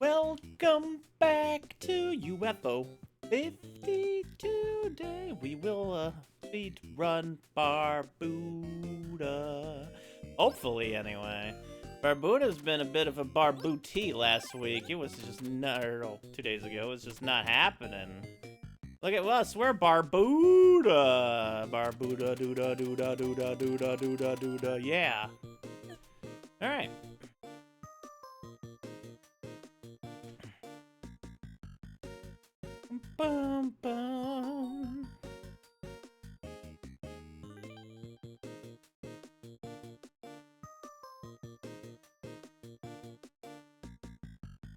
Welcome back to UFO 50. Today we will speed run Barbuda. Hopefully, anyway. Barbuda's been a bit of a barbooti last week. It was just not, or 2 days ago. It was just not happening. Look at us, we're Barbuda. Barbuda, dooda, dooda, dooda, dooda, dooda, dooda. Yeah. All right. Bum, bum.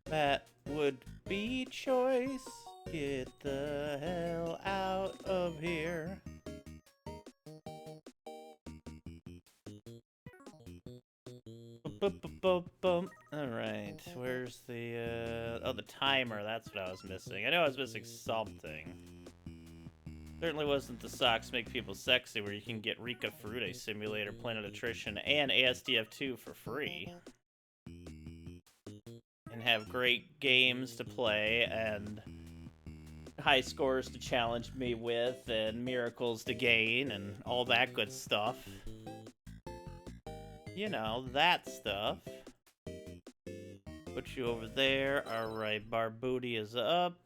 That would be choice. Get the hell out of here. Alright, where's the, oh, the timer, that's what I was missing. I know I was missing something. Certainly wasn't the socks make people sexy where you can get Rika Fruit Simulator, Planet Attrition, and ASDF2 for free. And have great games to play and high scores to challenge me with and miracles to gain and all that good stuff. You know, that stuff. Put you over there. Alright, Barboody is up.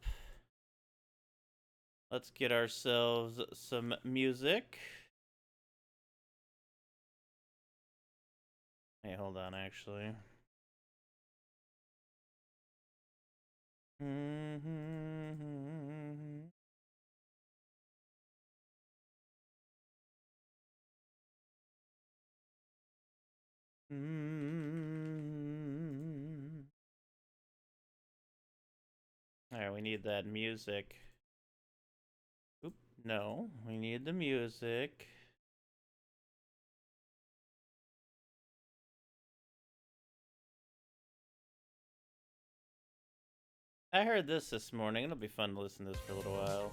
Let's get ourselves some music. Hey, hold on, actually. Alright, we need that music. Oop, no, we need the music. I heard this morning. It'll be fun to listen to this for a little while.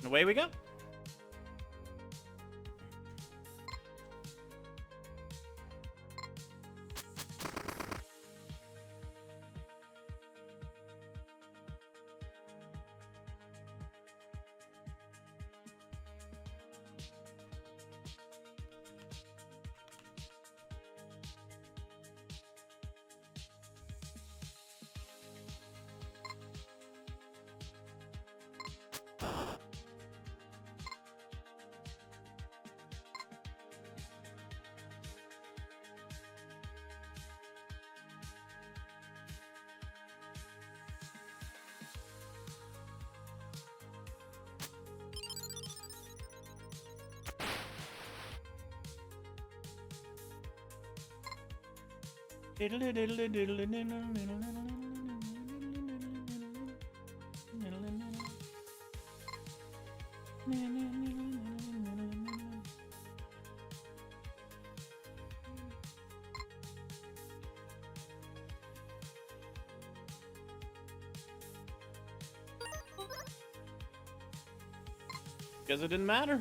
Away we go. Guess it didn't matter.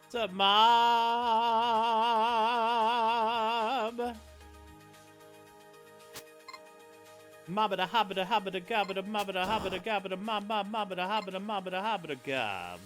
What's up, mob? Mabada habada habada gabada mabada habada gabada mabada habada mabada habada gab.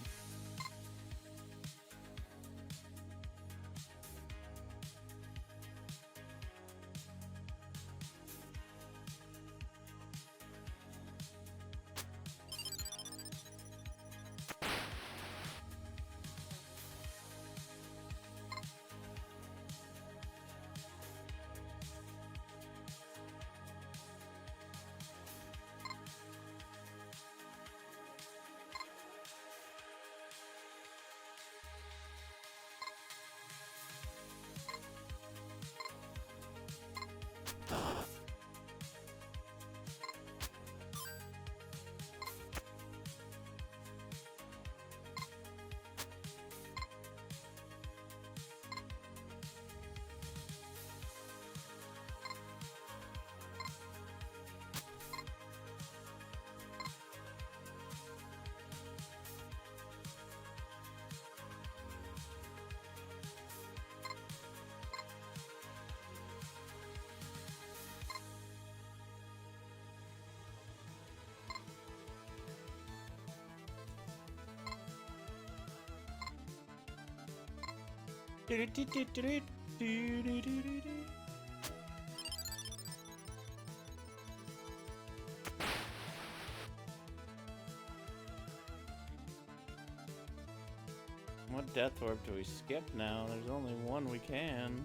What death orb do we skip now? There's only one we can.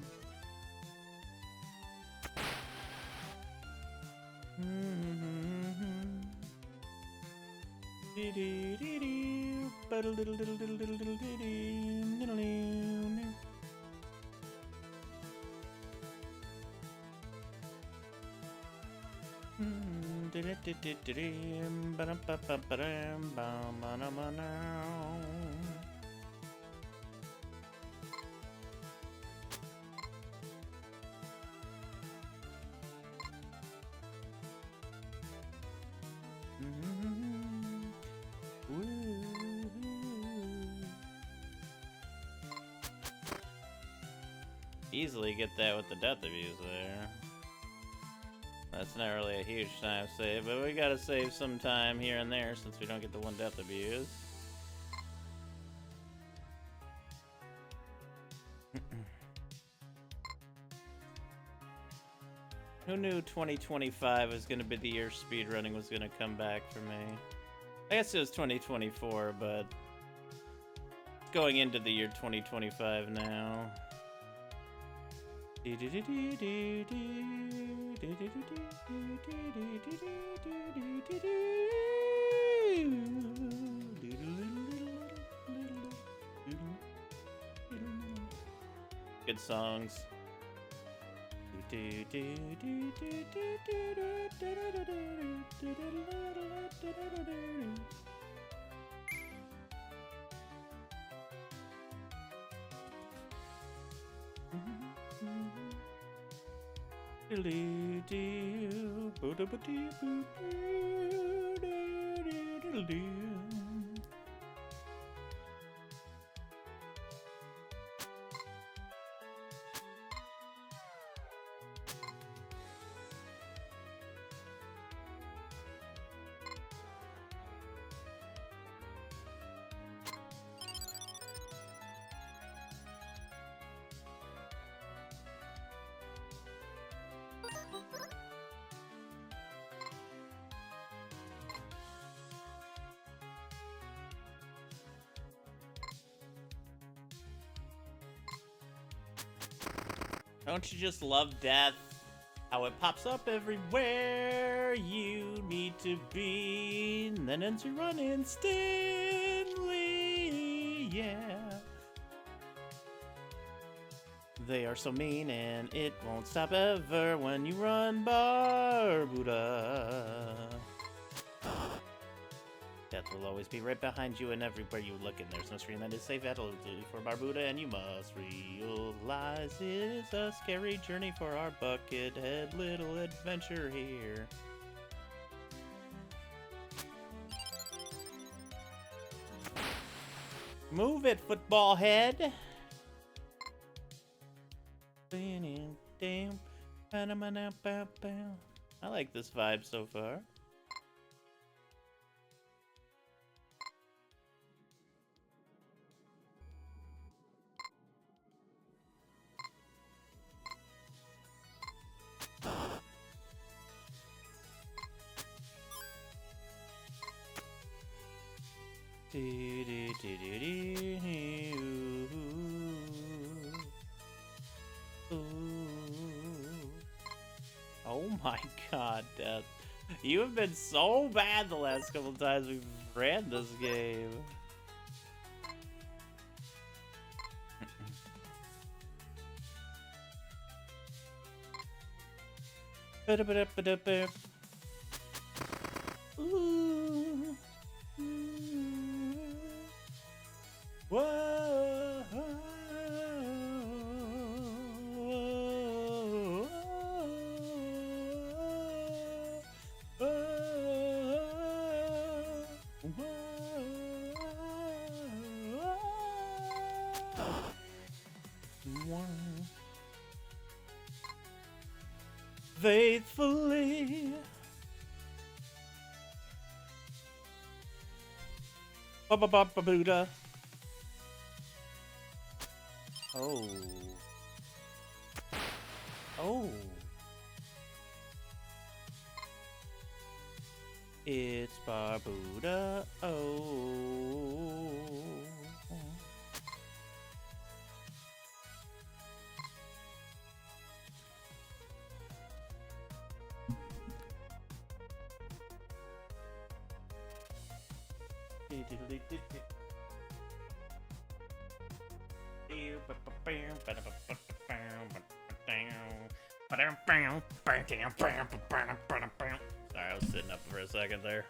Easily get that with the death abuse there. That's not really a huge time save, but we gotta save some time here and there since we don't get the one death abuse. Who knew 2025 was gonna be the year speedrunning was gonna come back for me? I guess it was 2024, but going into the year 2025 now. Good songs. Don't you just love death? How it pops up everywhere you need to be, and then ends your run instantly, yeah. They are so mean and it won't stop ever when you run Barbuda. Death will always be right behind you and everywhere you look, and there's no screen that is safe absolutely for Barbuda, and you must realize it is a scary journey for our buckethead little adventure here. Move it, football head! I like this vibe so far. Oh my god, Death. You have been so bad the last couple times we've ran this game. Ooh. Whoa. Faithfully. Ba-ba-ba-ba-Buddha. Oh. Oh. It's Barbuda. Oh. Sorry, I was sitting up for a second there.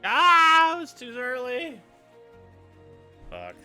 Ah, it was too early. Fuck.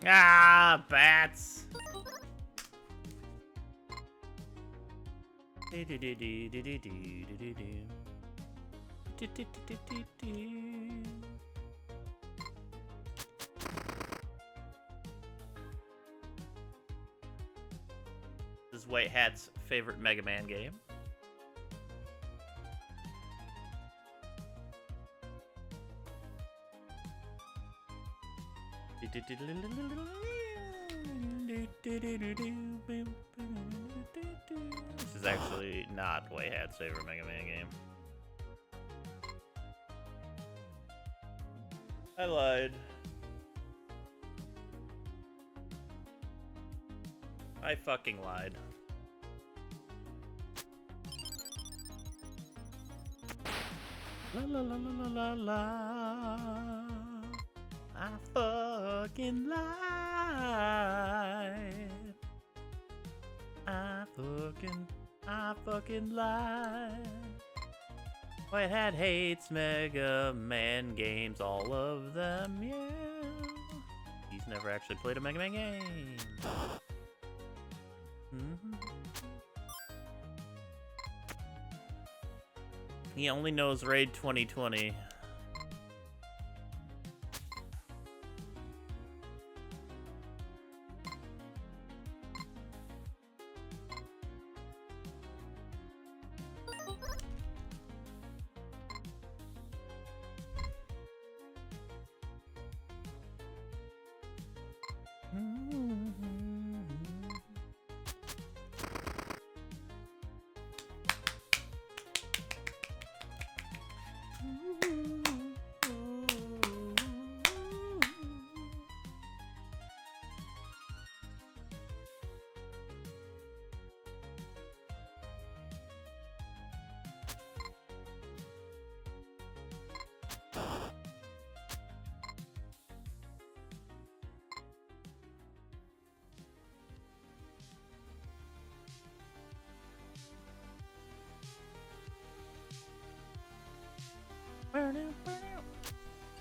Ah, bats. This is White Hat's favorite Mega Man game. This is actually not White Hat's favorite Mega Man game. I lied. I fucking lied. La la la la la la la. I fucking lied. I fucking lied. White Hat hates Mega Man games, all of them, yeah. He's never actually played a Mega Man game. He only knows Raid 2020.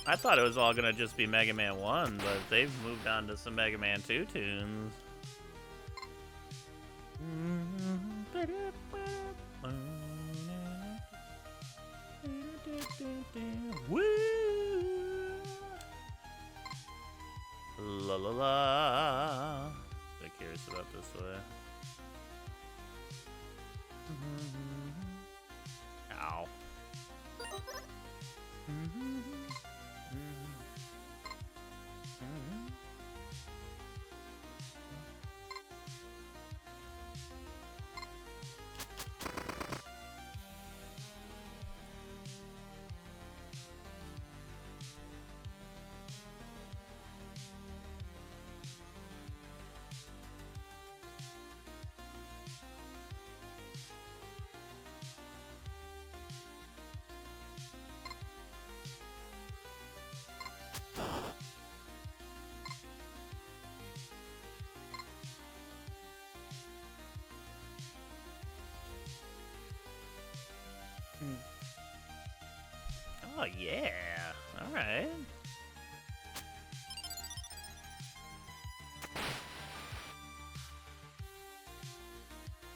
I thought it was all gonna just be Mega Man 1, but they've moved on to some Mega Man 2 tunes. Woo! La la la. I'm curious about this way. Ow. Oh yeah, all right.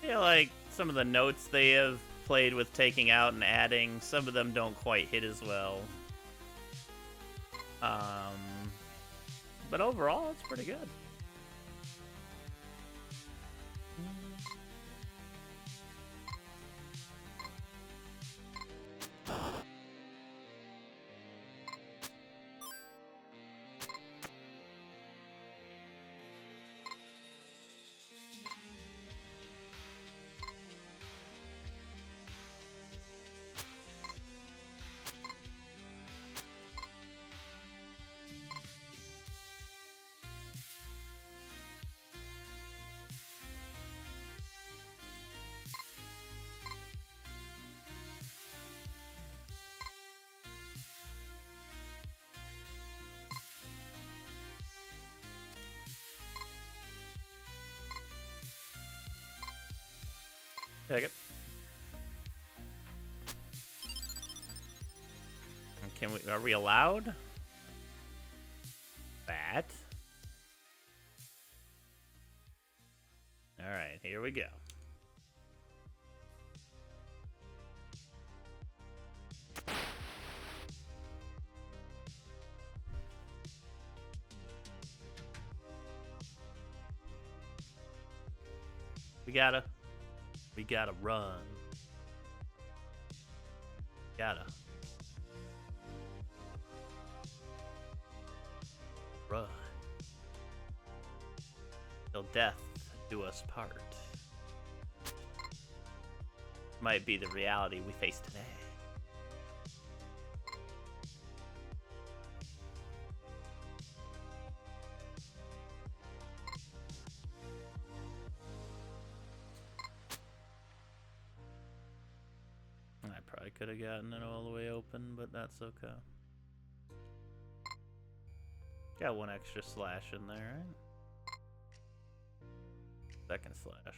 I feel like some of the notes they have played with taking out and adding, some of them don't quite hit as well. But overall, it's pretty good. Take it. Can we? Are we allowed? That. All right, here we go. We gotta run. Gotta run. Till death do us part. Might be the reality we face today. I could have gotten it all the way open, but that's okay. Got one extra slash in there, right? Second slash.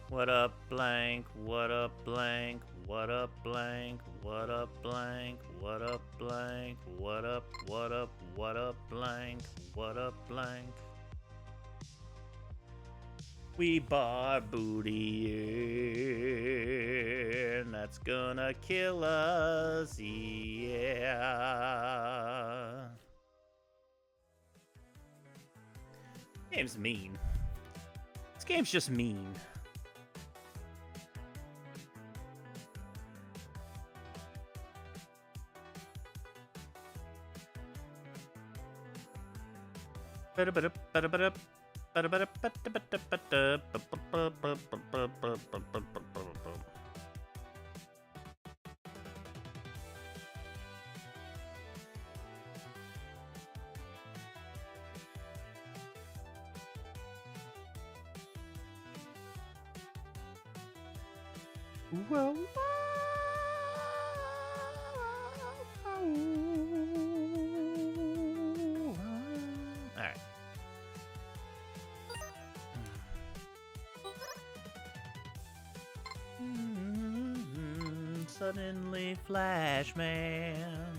What up, blank? What up, blank? What up, blank? What up, blank? What up, blank? What up, what up, what up, blank? What up, blank? We bar booty, and that's gonna kill us, yeah. Game's mean. This game's just mean. Whoa. Alright. Suddenly Flash Man.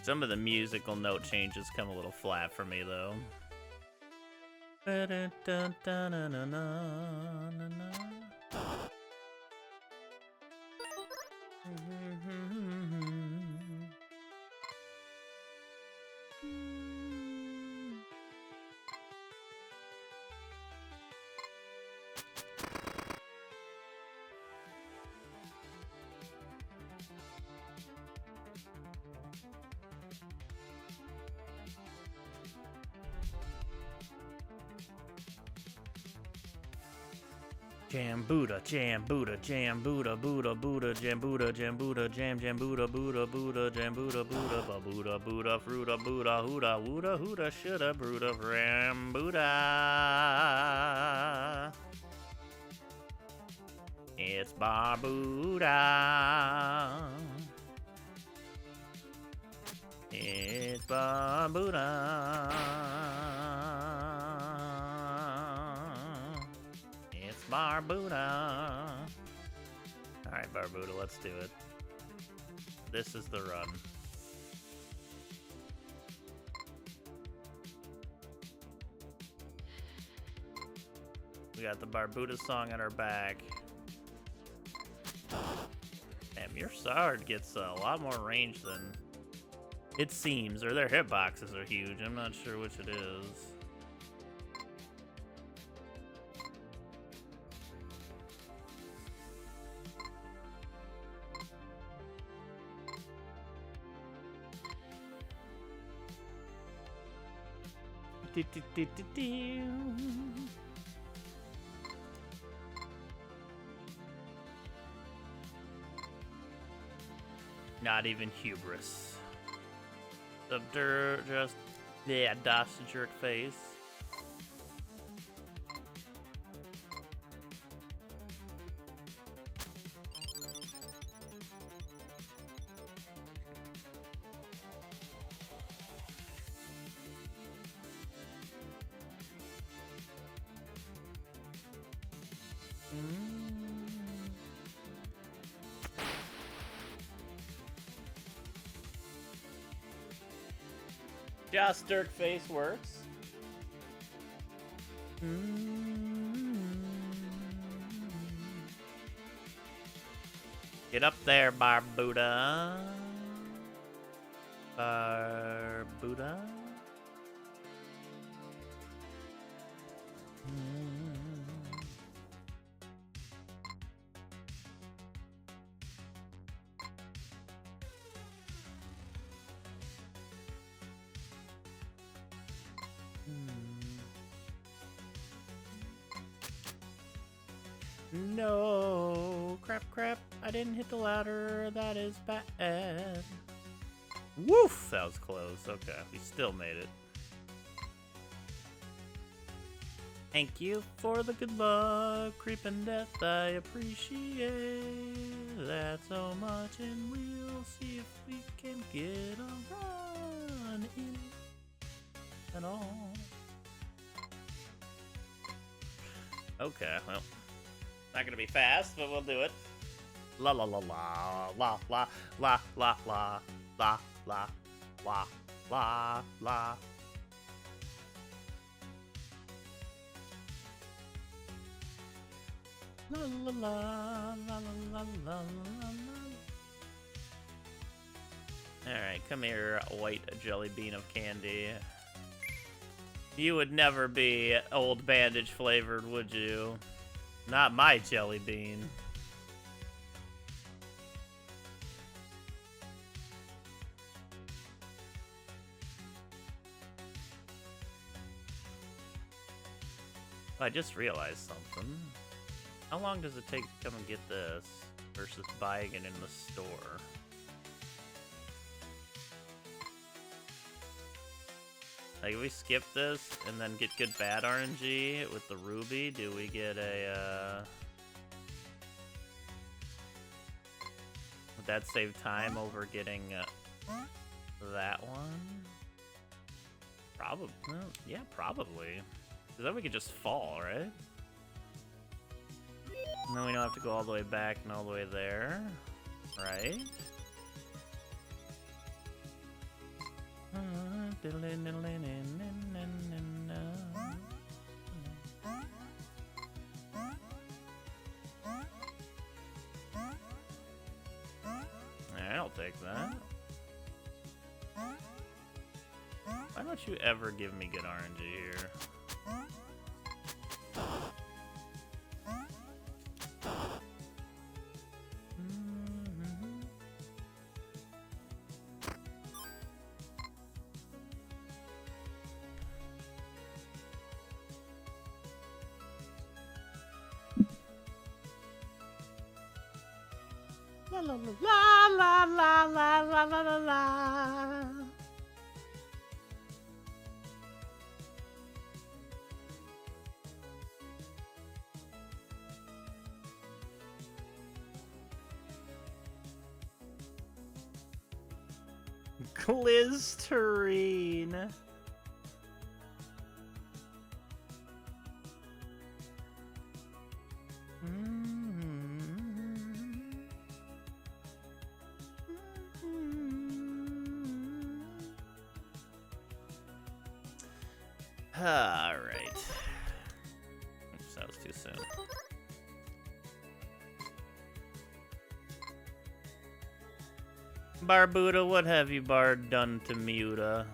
Some of the musical note changes come a little flat for me, though. Jam Buddha, Jam Buddha, Jam Buddha, Buddha, Buddha, Jam Buddha, Jam Buddha, Jam Jam Buddha, Buddha, Buddha, Jam Buddha, Buddha, Ba Buddha, Buddha, Fruda, Buddha, Huda, Huda, Huda, Shoulda, Bruda, Ram Buddha. It's Bar Buddha. It's Bar Buddha. Barbuda. Alright, Barbuda, let's do it. This is the run. We got the Barbuda song at our back. Damn, your Sard gets a lot more range than it seems, or their hitboxes are huge. I'm not sure which it is. Not even hubris. Just yeah, das jerk face. Just dirt face works. Get up there, Barbuda. Barbuda. No, crap, I didn't hit the ladder, that is bad. Woof, that was close, okay, we still made it. Thank you for the good luck, creeping death. I appreciate that so much, and we'll see if we can get a run in at all. Okay, well, not gonna be fast, but we'll do it. La la la la la la la la la la la la la la. La la la la la la la la. Alright, come here, white jelly bean of candy. You would never be old bandage flavored, would you? Not my jelly bean. I just realized something. How long does it take to come and get this versus buying it in the store? Like, if we skip this and then get good bad RNG with the ruby, do we get a, would that save time over getting, that one? Probably, well, yeah, probably. Because then we could just fall, right? And then we don't have to go all the way back and all the way there, right? Alright, I'll take that. Why don't you ever give me good RNG here? La la la la la la la la la. Glysterine. Alright. Oops, that was too soon. Barbuda, what have you done to Muta?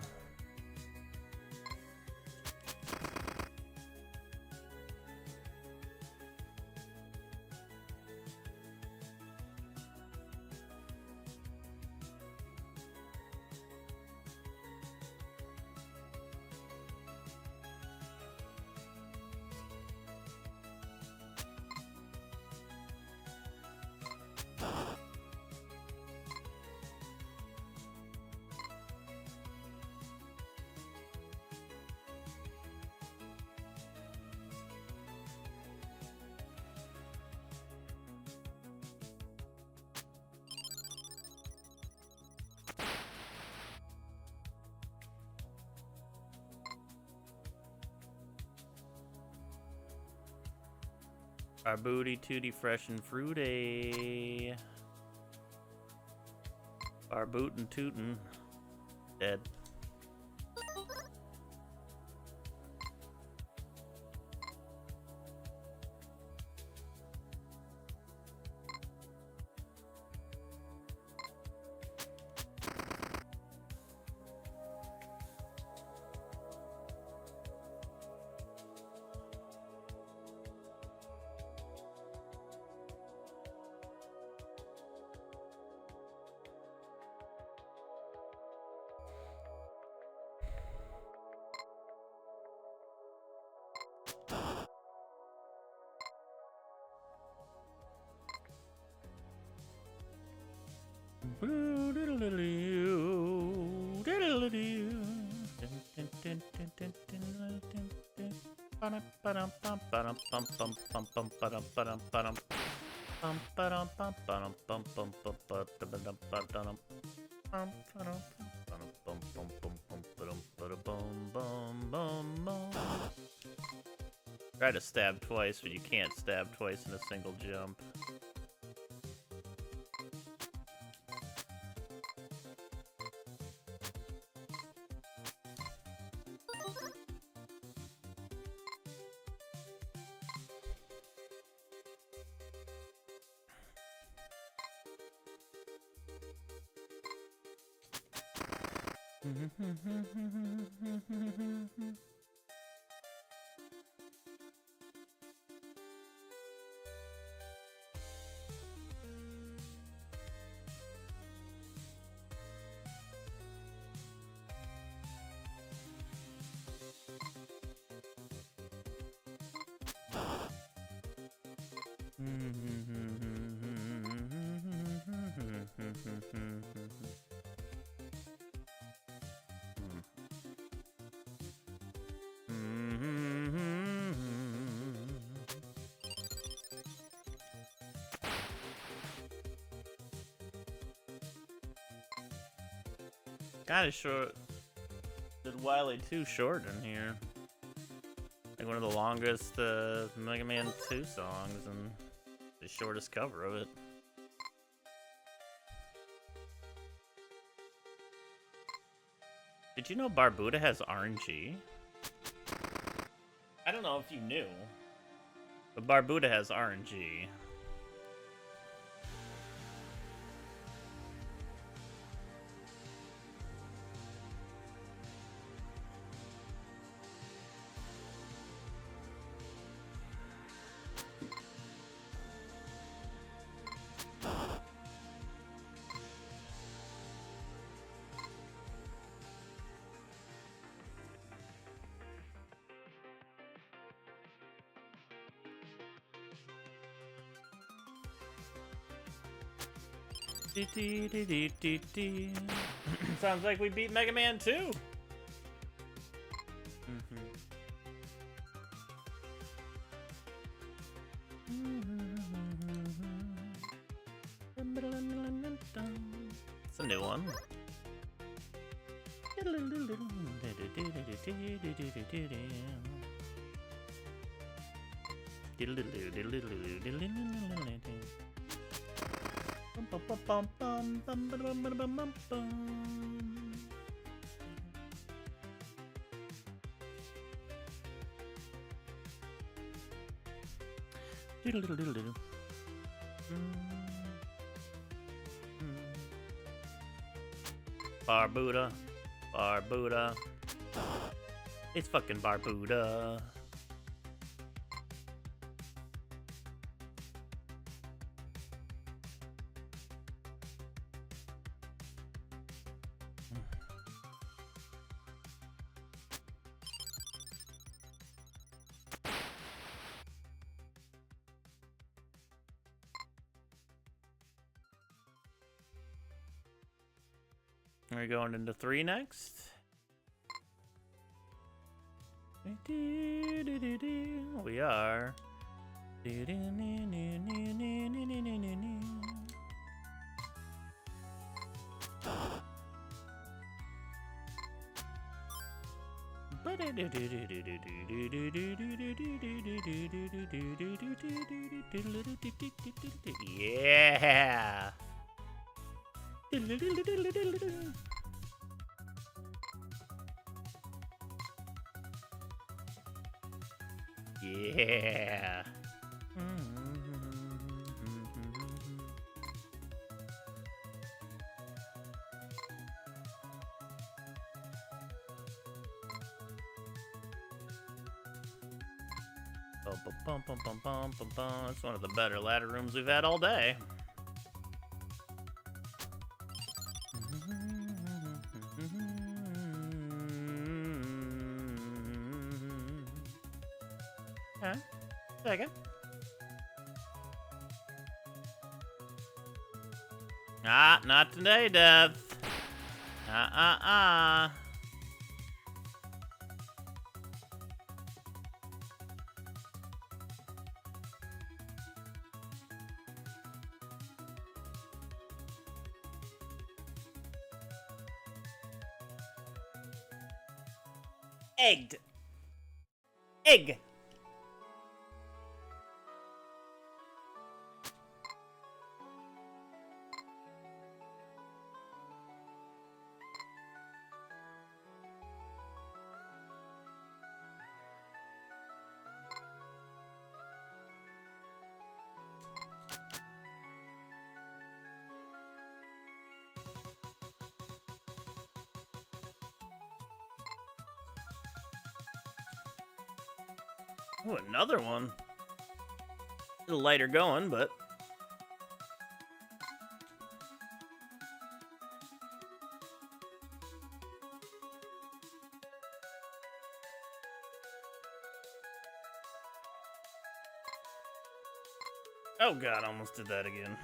Our booty tooty fresh and fruity. Our bootin' tootin' dead. Try to stab twice, but you can't stab twice in a single jump. Kinda short. Did Wily 2 short in here? Like one of the longest Mega Man 2 songs and the shortest cover of it. Did you know Barbuda has RNG? I don't know if you knew, but Barbuda has RNG. Sounds like we beat Mega Man 2. It's a new one. Barbuda, Barbuda. It's fucking Barbuda. We're going into 3 next. We are. Yeah. Yeah. It's one of the better ladder rooms we've had all day. Okay, second. Ah, not today, Death. Egged. Egg. Oh, another one. A little lighter going, but... Oh god, I almost did that again.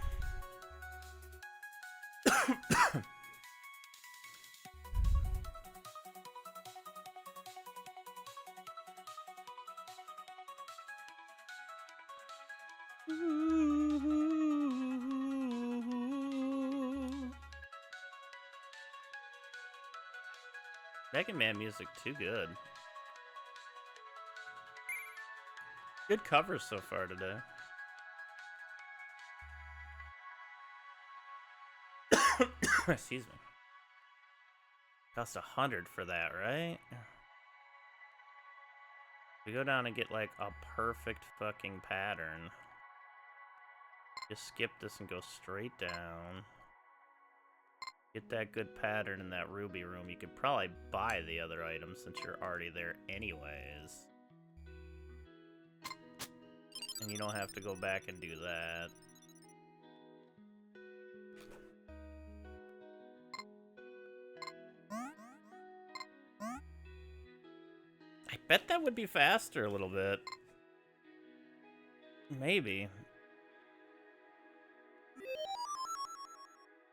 Mega Man music, too good. Good covers so far today. Excuse me. Cost 100 for that, right? We go down and get like a perfect fucking pattern. Just skip this and go straight down. Get that good pattern in that ruby room. You could probably buy the other items since you're already there anyways. And you don't have to go back and do that. I bet that would be faster a little bit. Maybe.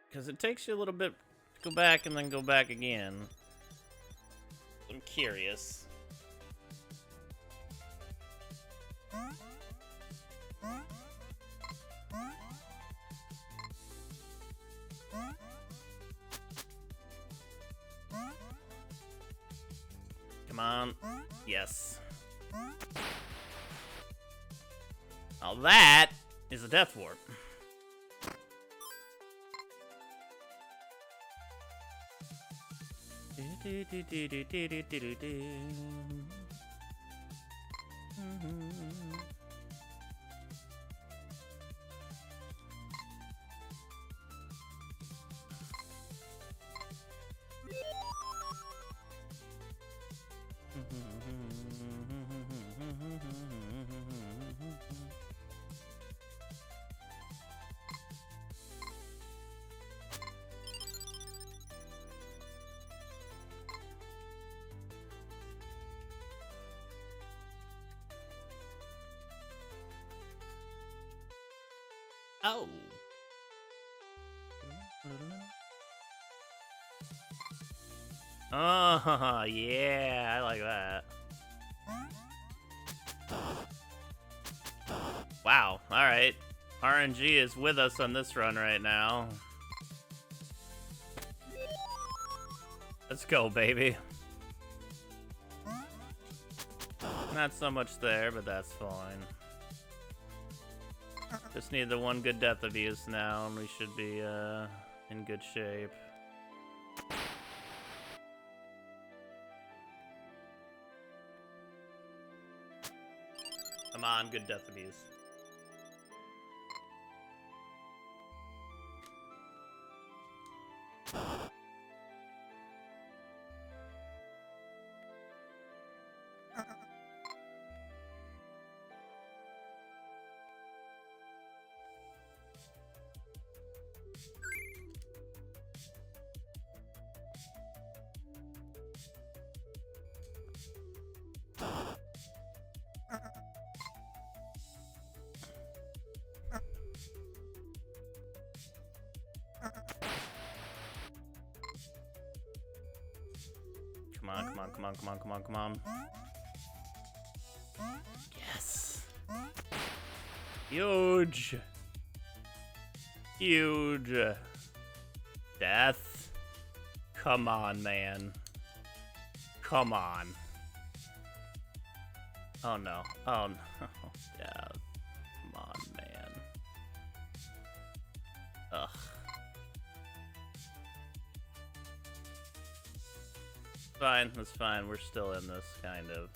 Because it takes you a little bit to go back and then go back again. I'm curious. Come on. Yes. Now that is a death warp. Oh. Oh, yeah, I like that. Wow, alright. RNG is with us on this run right now. Let's go, baby. Not so much there, but that's fine. Just need the one good death abuse now, and we should be in good shape. Come on, good death abuse. Come on, come on, come on, come on, come on, come on. Yes. Huge. Huge. Death. Come on, man. Come on. Oh no. Oh no. Yeah. Come on, man. Ugh. Fine, that's fine. We're still in this, kind of.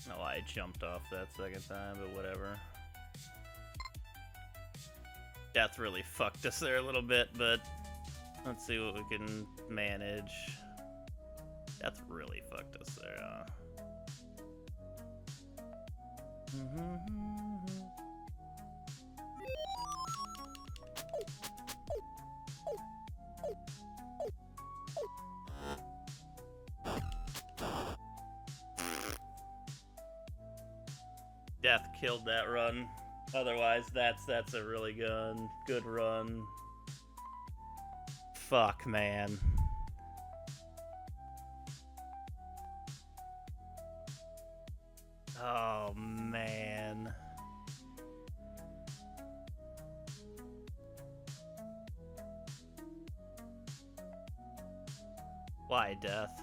No, I jumped off that second time, but whatever. Death really fucked us there a little bit, but let's see what we can manage. Death really fucked us there, huh? Death killed that run. Otherwise, that's a really good run. Fuck, man. Oh, man. Why, Death?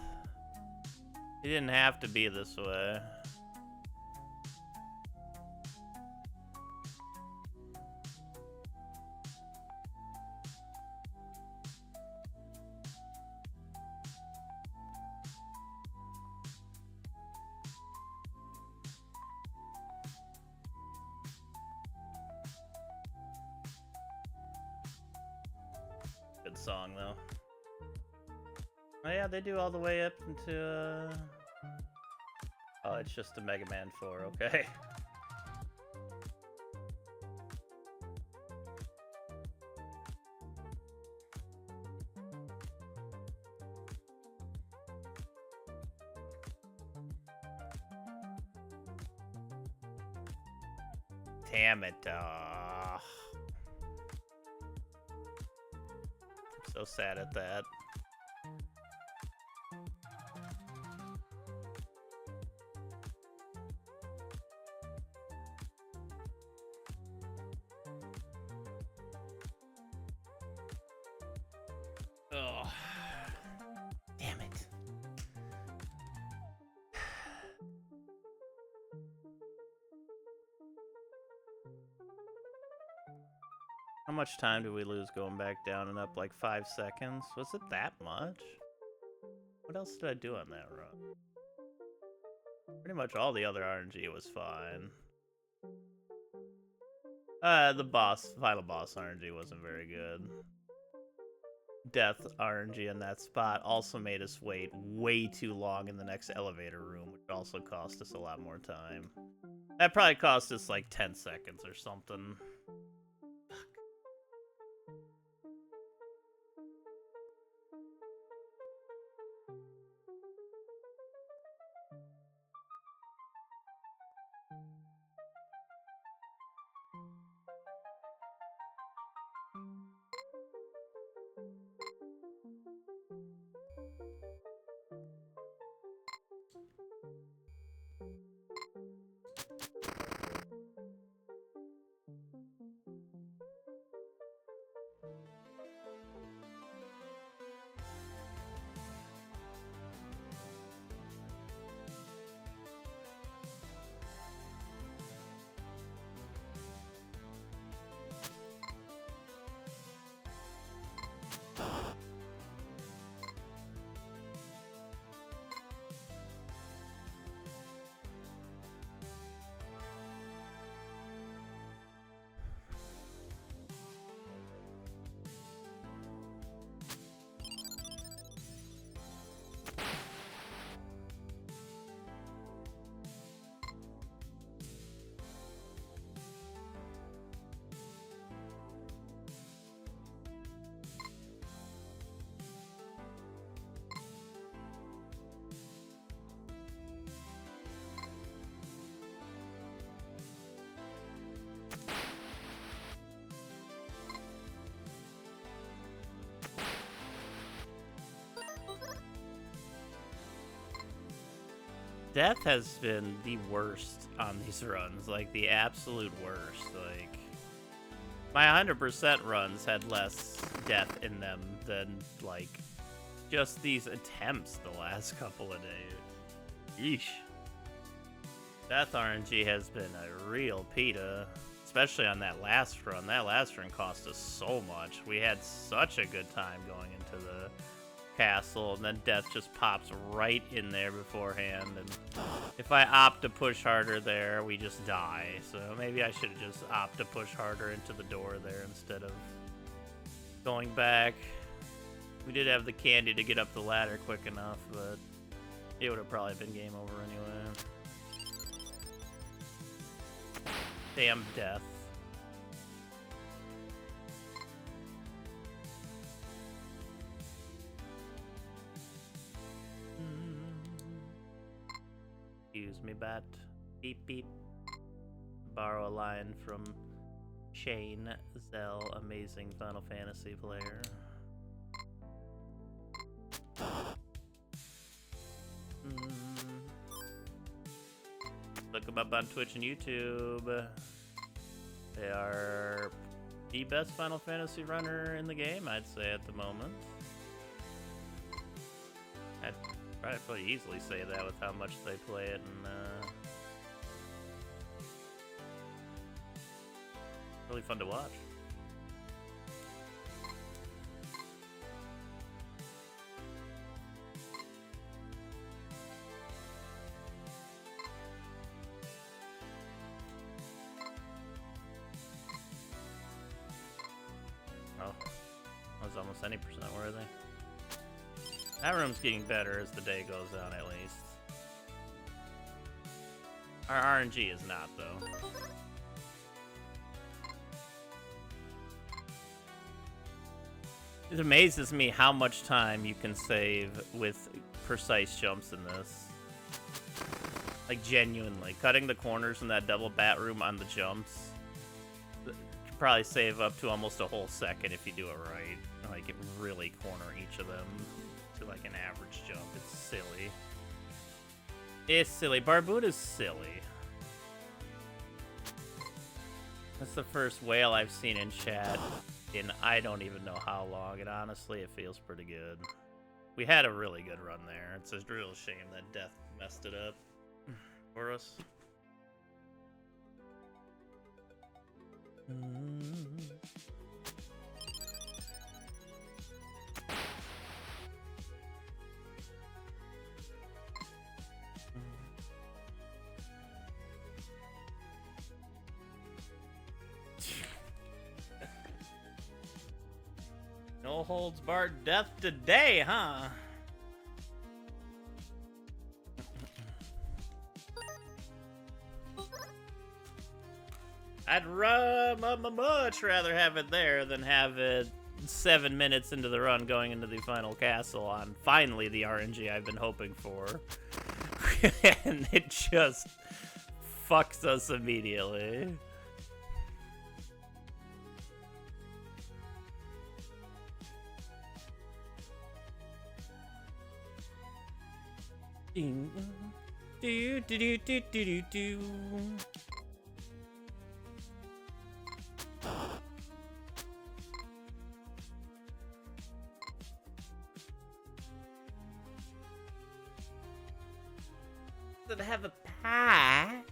It didn't have to be this way. Good song, though. Oh yeah, they do all the way up into, Oh, it's just a Mega Man 4, okay. Damn it, I'm so sad at that. Oh, damn it. How much time did we lose going back down and up? Like 5 seconds? Was it that much? What else did I do on that run? Pretty much all the other RNG was fine. The final boss RNG wasn't very good. Death RNG in that spot also made us wait way too long in the next elevator room, which also cost us a lot more time. That probably cost us like 10 seconds or something. Death has been the worst on these runs, like the absolute worst. Like my 100% runs had less death in them than like just these attempts the last couple of days. Yeesh. Death RNG has been a real pita, especially on that last run. That last run cost us so much. We had such a good time going into the castle, and then death just pops right in there beforehand, and if I opt to push harder there, we just die. So maybe I should just opt to push harder into the door there instead of going back. We did have the candy to get up the ladder quick enough, but it would have probably been game over anyway. Damn death. Excuse me, bat. Beep beep. Borrow a line from Shane Zell, amazing Final Fantasy player. Look them up on Twitch and YouTube. They are the best Final Fantasy runner in the game, I'd say, at the moment. I'd probably easily say that with how much they play it, and really fun to watch. Oh, that was almost any percent worthy. That room's getting better as the day goes on, at least. Our RNG is not, though. It amazes me how much time you can save with precise jumps in this. Like, genuinely. Cutting the corners in that double bat room on the jumps could probably save up to almost a whole second if you do it right. Like, really corner each of them to like an average jump. It's silly. It's silly. Barbuda's silly. That's the first whale I've seen in chat in I don't even know how long, and honestly, it feels pretty good. We had a really good run there. It's a real shame that death messed it up for us. No holds barred death today, huh? I'd much rather have it there than have it 7 minutes into the run going into the final castle on finally the RNG I've been hoping for. And it just fucks us immediately. Do do do do do do. That have a pie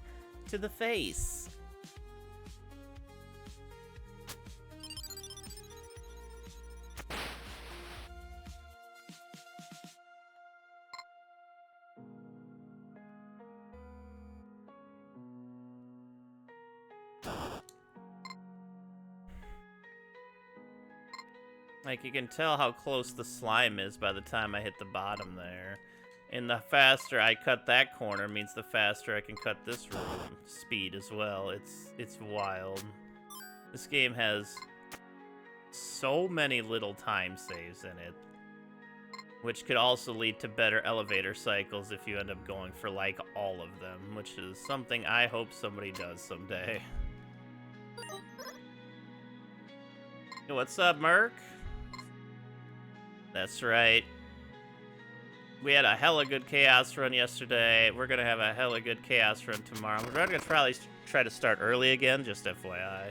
to the face. Like, you can tell how close the slime is by the time I hit the bottom there. And the faster I cut that corner means the faster I can cut this room speed as well. It's wild. This game has so many little time saves in it, which could also lead to better elevator cycles if you end up going for, like, all of them, which is something I hope somebody does someday. Hey, what's up, Merc? That's right. We had a hella good chaos run yesterday. We're gonna have a hella good chaos run tomorrow. We're gonna probably try to start early again, just FYI.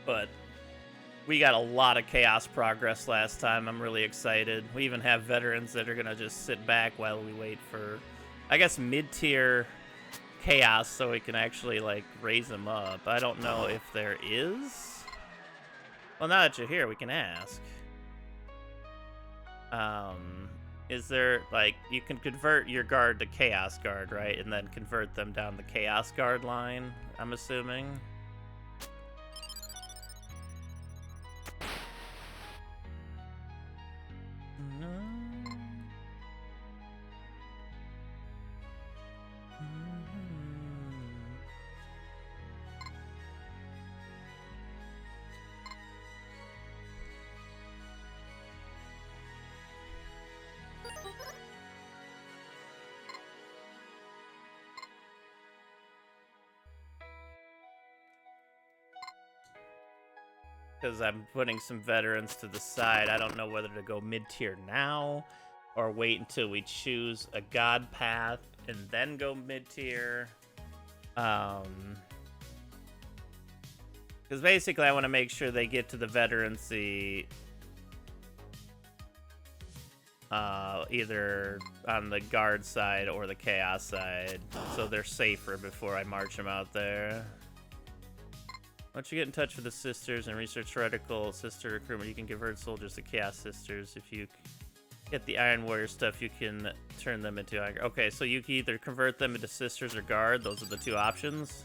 But we got a lot of chaos progress last time. I'm really excited. We even have veterans that are gonna just sit back while we wait for, I guess, mid-tier chaos so we can actually, like, raise them up. I don't know if there is. Well, now that you're here, we can ask. Is there, like, you can convert your guard to Chaos Guard, right? And then convert them down the Chaos Guard line, I'm assuming. Because I'm putting some veterans to the side. I don't know whether to go mid-tier now or wait until we choose a god path and then go mid-tier. Because basically I want to make sure they get to the veterancy either on the guard side or the chaos side, so they're safer before I march them out there. Once you get in touch with the sisters and research radical sister recruitment, you can convert soldiers to chaos sisters. If you get the Iron Warrior stuff, you can turn them into Iron. Okay, so you can either convert them into sisters or guard. Those are the two options.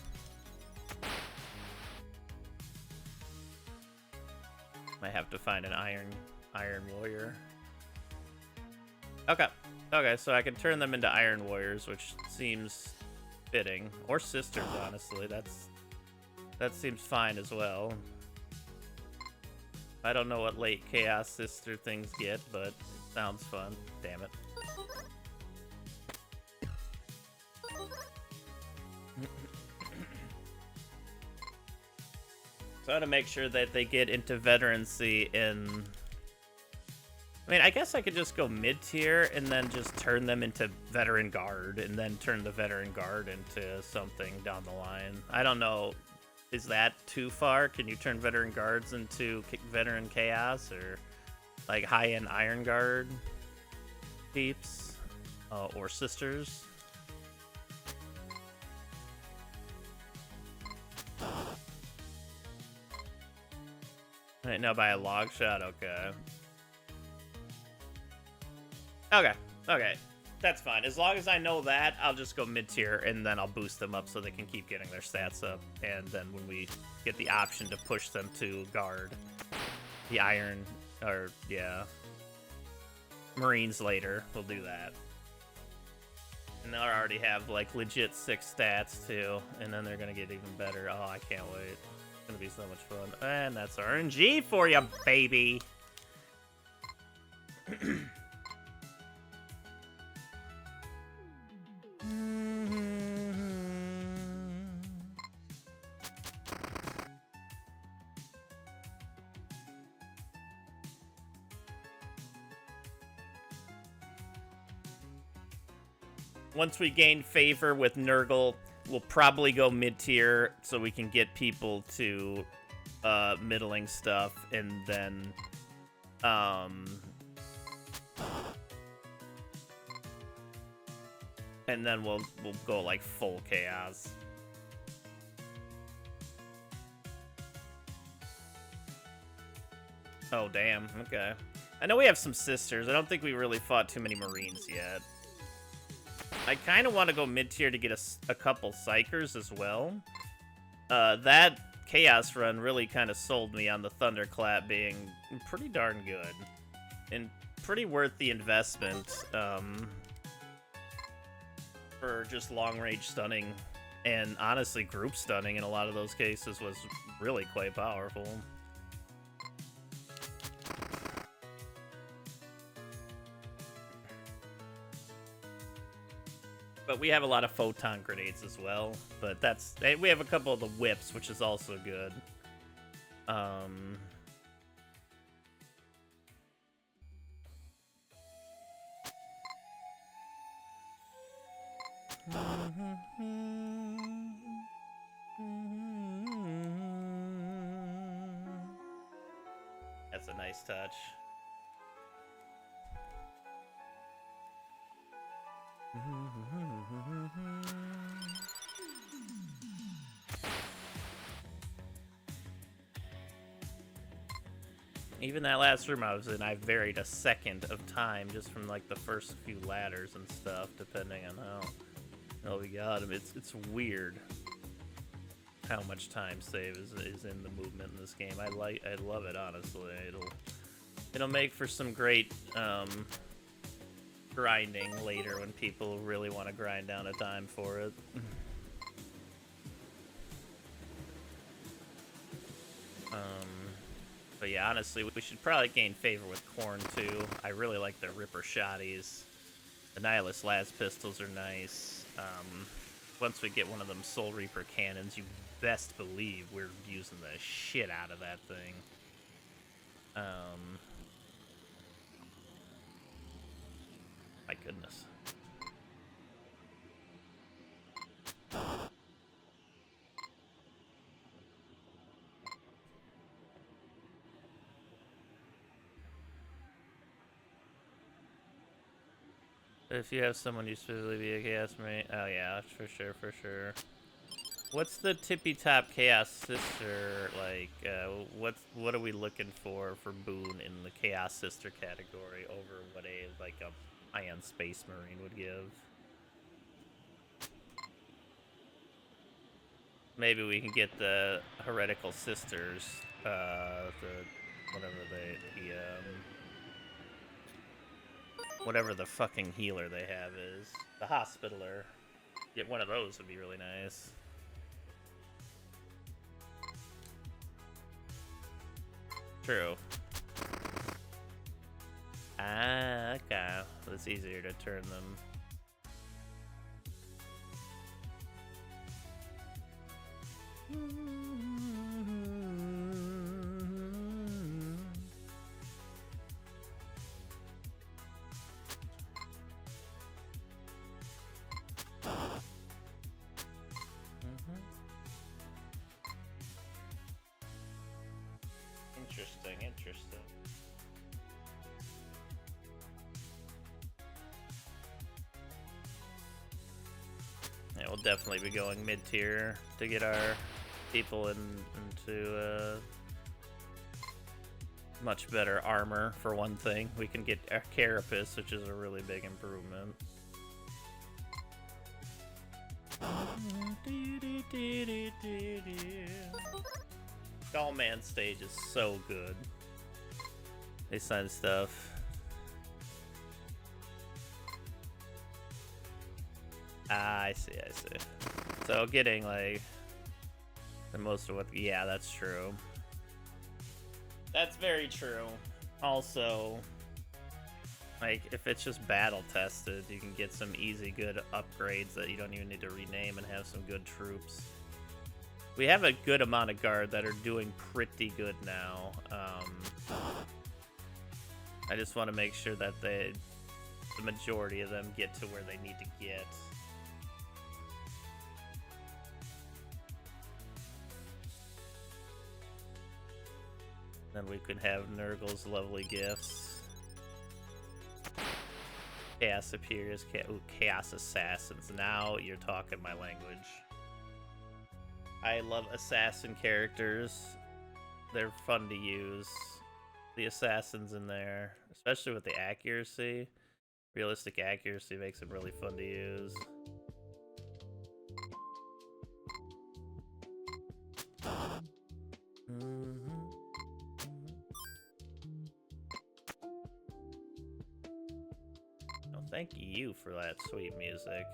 Might have to find an Iron Warrior. Okay. Okay, so I can turn them into Iron Warriors, which seems fitting. Or sisters, honestly. That seems fine as well. I don't know what late Chaos Sister things get, but it sounds fun. Damn it. So I want to make sure that they get into veterancy in... I mean, I guess I could just go mid-tier and then just turn them into Veteran Guard and then turn the Veteran Guard into something down the line. I don't know. Is that too far? Can you turn Veteran Guards into Veteran Chaos or like high-end Iron Guard peeps or sisters? Right now by a log shot? Okay. Okay. That's fine. As long as I know that, I'll just go mid-tier, and then I'll boost them up so they can keep getting their stats up. And then when we get the option to push them to guard the Iron, or, yeah, Marines later, we'll do that. And they'll already have, like, legit 6 stats, too. And then they're gonna get even better. Oh, I can't wait. It's gonna be so much fun. And that's RNG for you, baby! Once we gain favor with Nurgle, we'll probably go mid-tier so we can get people to middling stuff, and then we'll go like full chaos. Oh damn, okay. I know we have some sisters. I don't think we really fought too many Marines yet. I kind of want to go mid-tier to get a couple Psychers as well. That Chaos run really kind of sold me on the Thunderclap being pretty darn good. And pretty worth the investment for just long-range stunning. And honestly, group stunning in a lot of those cases was really quite powerful. But we have a lot of photon grenades as well. But we have a couple of the whips, which is also good. That's a nice touch. Even that last room I was in, I varied a second of time just from like the first few ladders and stuff, depending on how we got them. It's weird how much time save is in the movement in this game. I love it, honestly. It'll make for some great grinding later when people really want to grind down a time for it. But yeah, honestly, we should probably gain favor with Korn too. I really like the Ripper Shotties. The Nihilist Las Pistols are nice. Once we get one of them Soul Reaper cannons, you best believe we're using the shit out of that thing. My goodness. If you have someone you specifically be a chaos mate, oh yeah, for sure, for sure. What's the tippy top chaos sister like? What are we looking for Boone in the chaos sister category over what a high-end space marine would give? Maybe we can get the heretical sisters, whatever the fucking healer they have is. The Hospitaler. Get one of those would be really nice. True. Ah, okay. So it's easier to turn them. Interesting. Yeah, we'll definitely be going mid-tier to get our people into much better armor, for one thing. We can get a Carapace, which is a really big improvement. Skullman stage is so good. They sign stuff. Ah, I see. So getting like the most of what, yeah, that's true. That's very true. Also, like, if it's just battle tested, you can get some easy good upgrades that you don't even need to rename and have some good troops. We have a good amount of guard that are doing pretty good now. I just want to make sure that the majority of them get to where they need to get. Then we could have Nurgle's lovely gifts. Chaos Superiors, Chaos Assassins. Now you're talking my language. I love assassin characters. They're fun to use. The assassins in there, especially with the accuracy. Realistic accuracy makes them really fun to use. Oh, thank you for that sweet music.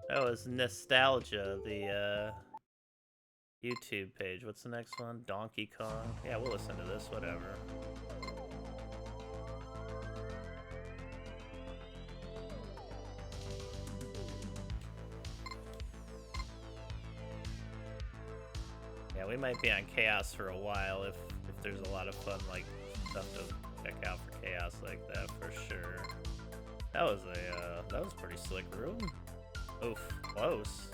That was Nostalgia, the YouTube page. What's the next one? Donkey Kong? Yeah, we'll listen to this, whatever. Yeah, we might be on Chaos for a while if there's a lot of fun, like, stuff to check out for Chaos like that, for sure. That was a pretty slick room. Oof, close.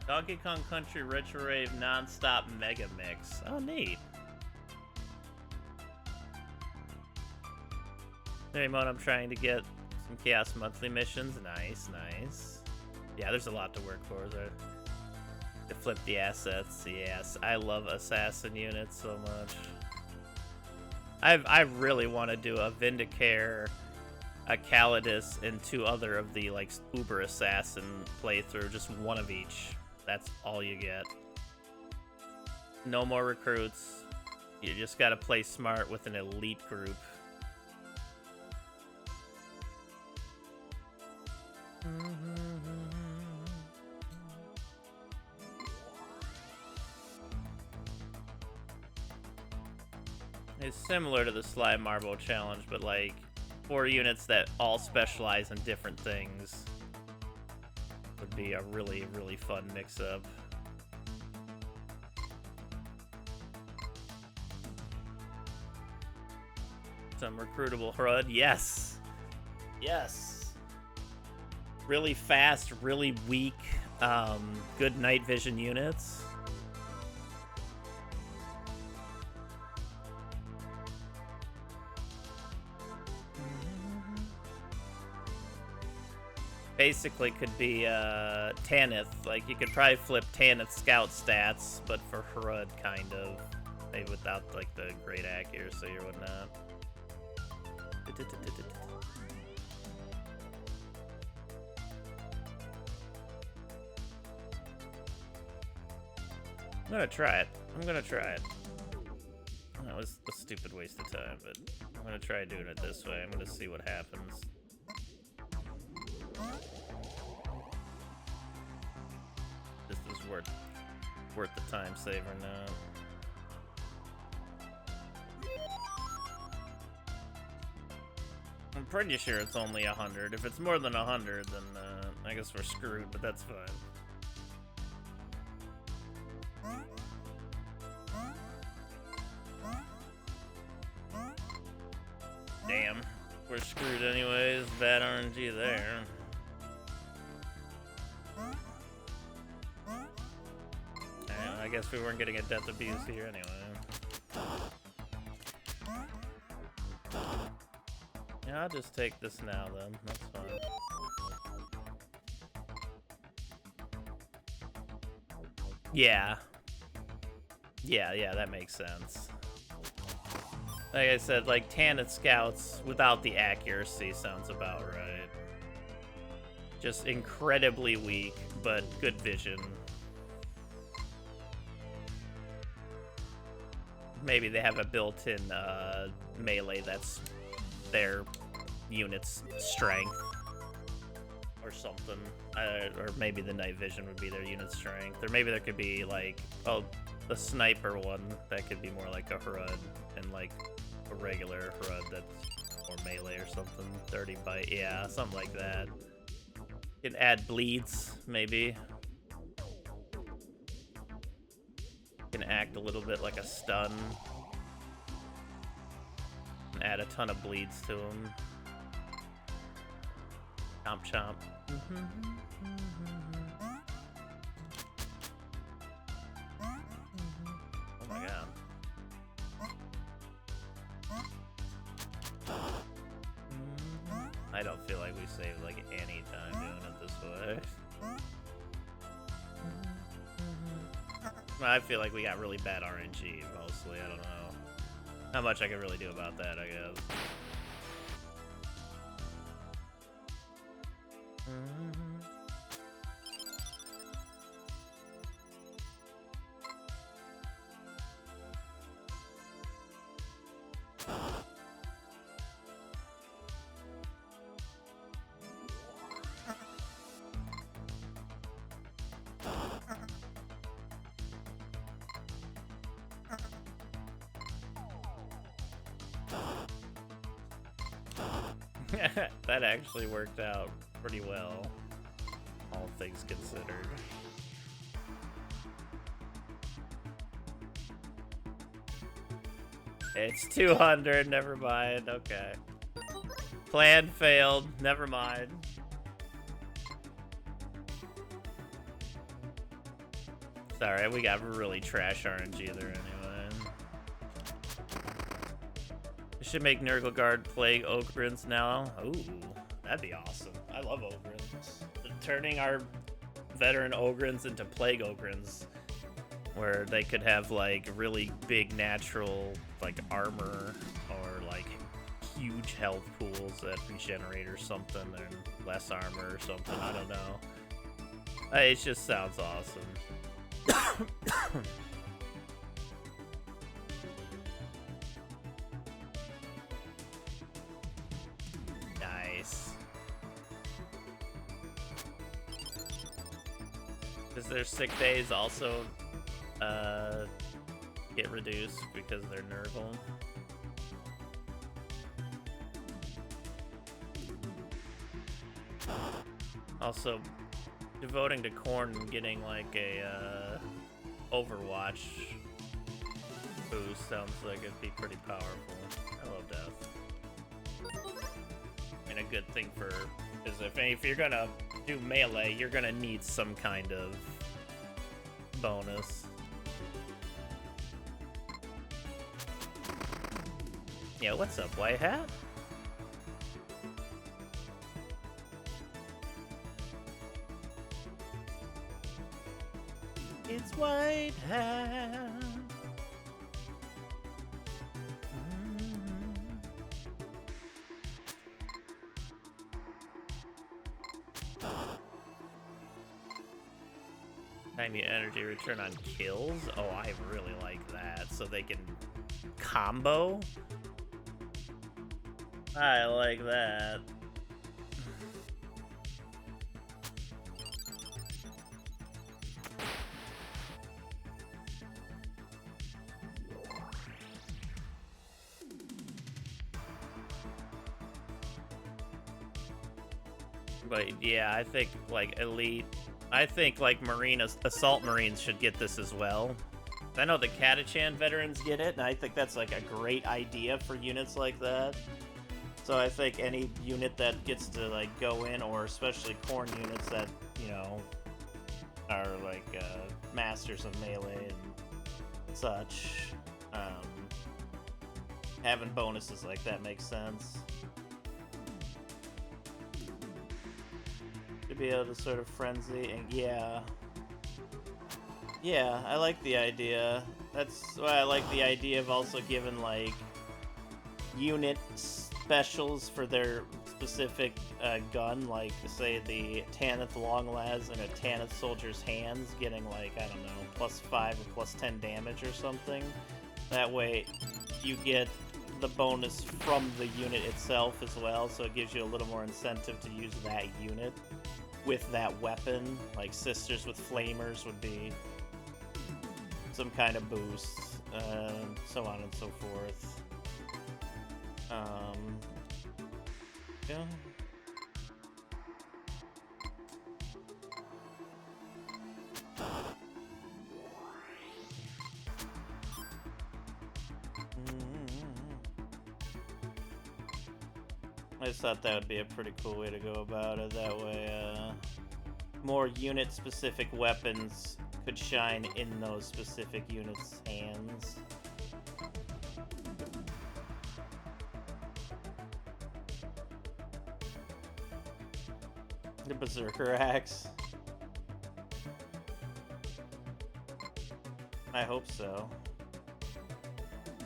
Donkey Kong Country Retro Rave Non-Stop Mega Mix. Oh, neat. Very much I'm trying to get some Chaos Monthly missions. Nice, nice. Yeah, there's a lot to work for there. To flip the assets. Yes, I love assassin units so much. I really want to do a Vindicare, a Calidus, and 2 other of the like Uber Assassin playthrough. Just one of each. That's all you get. No more recruits. You just gotta play smart with an elite group. It's similar to the Slime Marble Challenge, but like 4 units that all specialize in different things. Would be a really, really fun mix-up. Some recruitable HRUD. Yes! Yes! Really fast, really weak, good night vision units. Basically could be Tanith. Like, you could probably flip Tanith scout stats, but for HRUD, kind of. Maybe without, like, the great accuracy or whatnot. I'm gonna try it. I'm gonna try it. That was a stupid waste of time, but I'm gonna try doing it this way. I'm gonna see what happens. This is worth the time saver now. I'm pretty sure it's only 100. If it's more than 100, then I guess we're screwed, but that's fine. Damn, we're screwed anyways. Bad RNG there. I guess we weren't getting a death abuse here anyway. Yeah, I'll just take this now then. That's fine. Yeah. Yeah, that makes sense. Like I said, like Tanith Scouts without the accuracy sounds about right. Just incredibly weak, but good vision. Maybe they have a built-in melee that's their unit's strength or something. Or maybe the night vision would be their unit's strength. Or maybe there could be like, oh, the sniper one that could be more like a HRUD and like a regular HRUD that's more melee or something. 30 bite, yeah, something like that. You can add bleeds, maybe. Can act a little bit like a stun. And add a ton of bleeds to him. Chomp chomp. Oh my god. I don't feel like we saved like any time doing it this way. I feel like we got really bad RNG, mostly. I don't know. Not much I can really do about that, I guess. That actually worked out pretty well, all things considered. It's 200, never mind, okay. Plan failed, never mind. Sorry, we got really trash RNG there anyway. We should make Nurgle Plague Ogrins now. Ooh, that'd be awesome. I love Ogrins. Turning our veteran Ogrins into Plague Ogrins, where they could have like really big natural like armor or like huge health pools that regenerate or something, and less armor or something. I don't know. It just sounds awesome. Nice. Is their sick days also get reduced because they're Nurgle? Also, devoting to corn and getting like a Overwatch boost sounds like it'd be pretty powerful. I love death. And a good thing for is if you're gonna do melee, you're gonna need some kind of bonus. Yeah, what's up, White Hat? It's White Hat. Tiny energy return on kills? Oh, I really like that. So they can combo? I like that. But yeah, I think like elite, I think like assault marines should get this as well. I know the Catachan veterans get it, and I think that's like a great idea for units like that. So I think any unit that gets to like go in, or especially corn units that, you know, are like masters of melee and such, having bonuses like that makes sense. To be able to sort of frenzy, and yeah, I like the idea. That's why I like the idea of also giving like unit specials for their specific gun, like say the Tanith Longlads and a Tanith Soldier's Hands getting like, I don't know, +5 or +10 damage or something. That way you get the bonus from the unit itself as well, so it gives you a little more incentive to use that unit with that weapon. Like Sisters with Flamers would be some kind of boost, so on and so forth. Yeah. I just thought that would be a pretty cool way to go about it. That way, more unit-specific weapons could shine in those specific units' hands. The Berserker Axe. I hope so.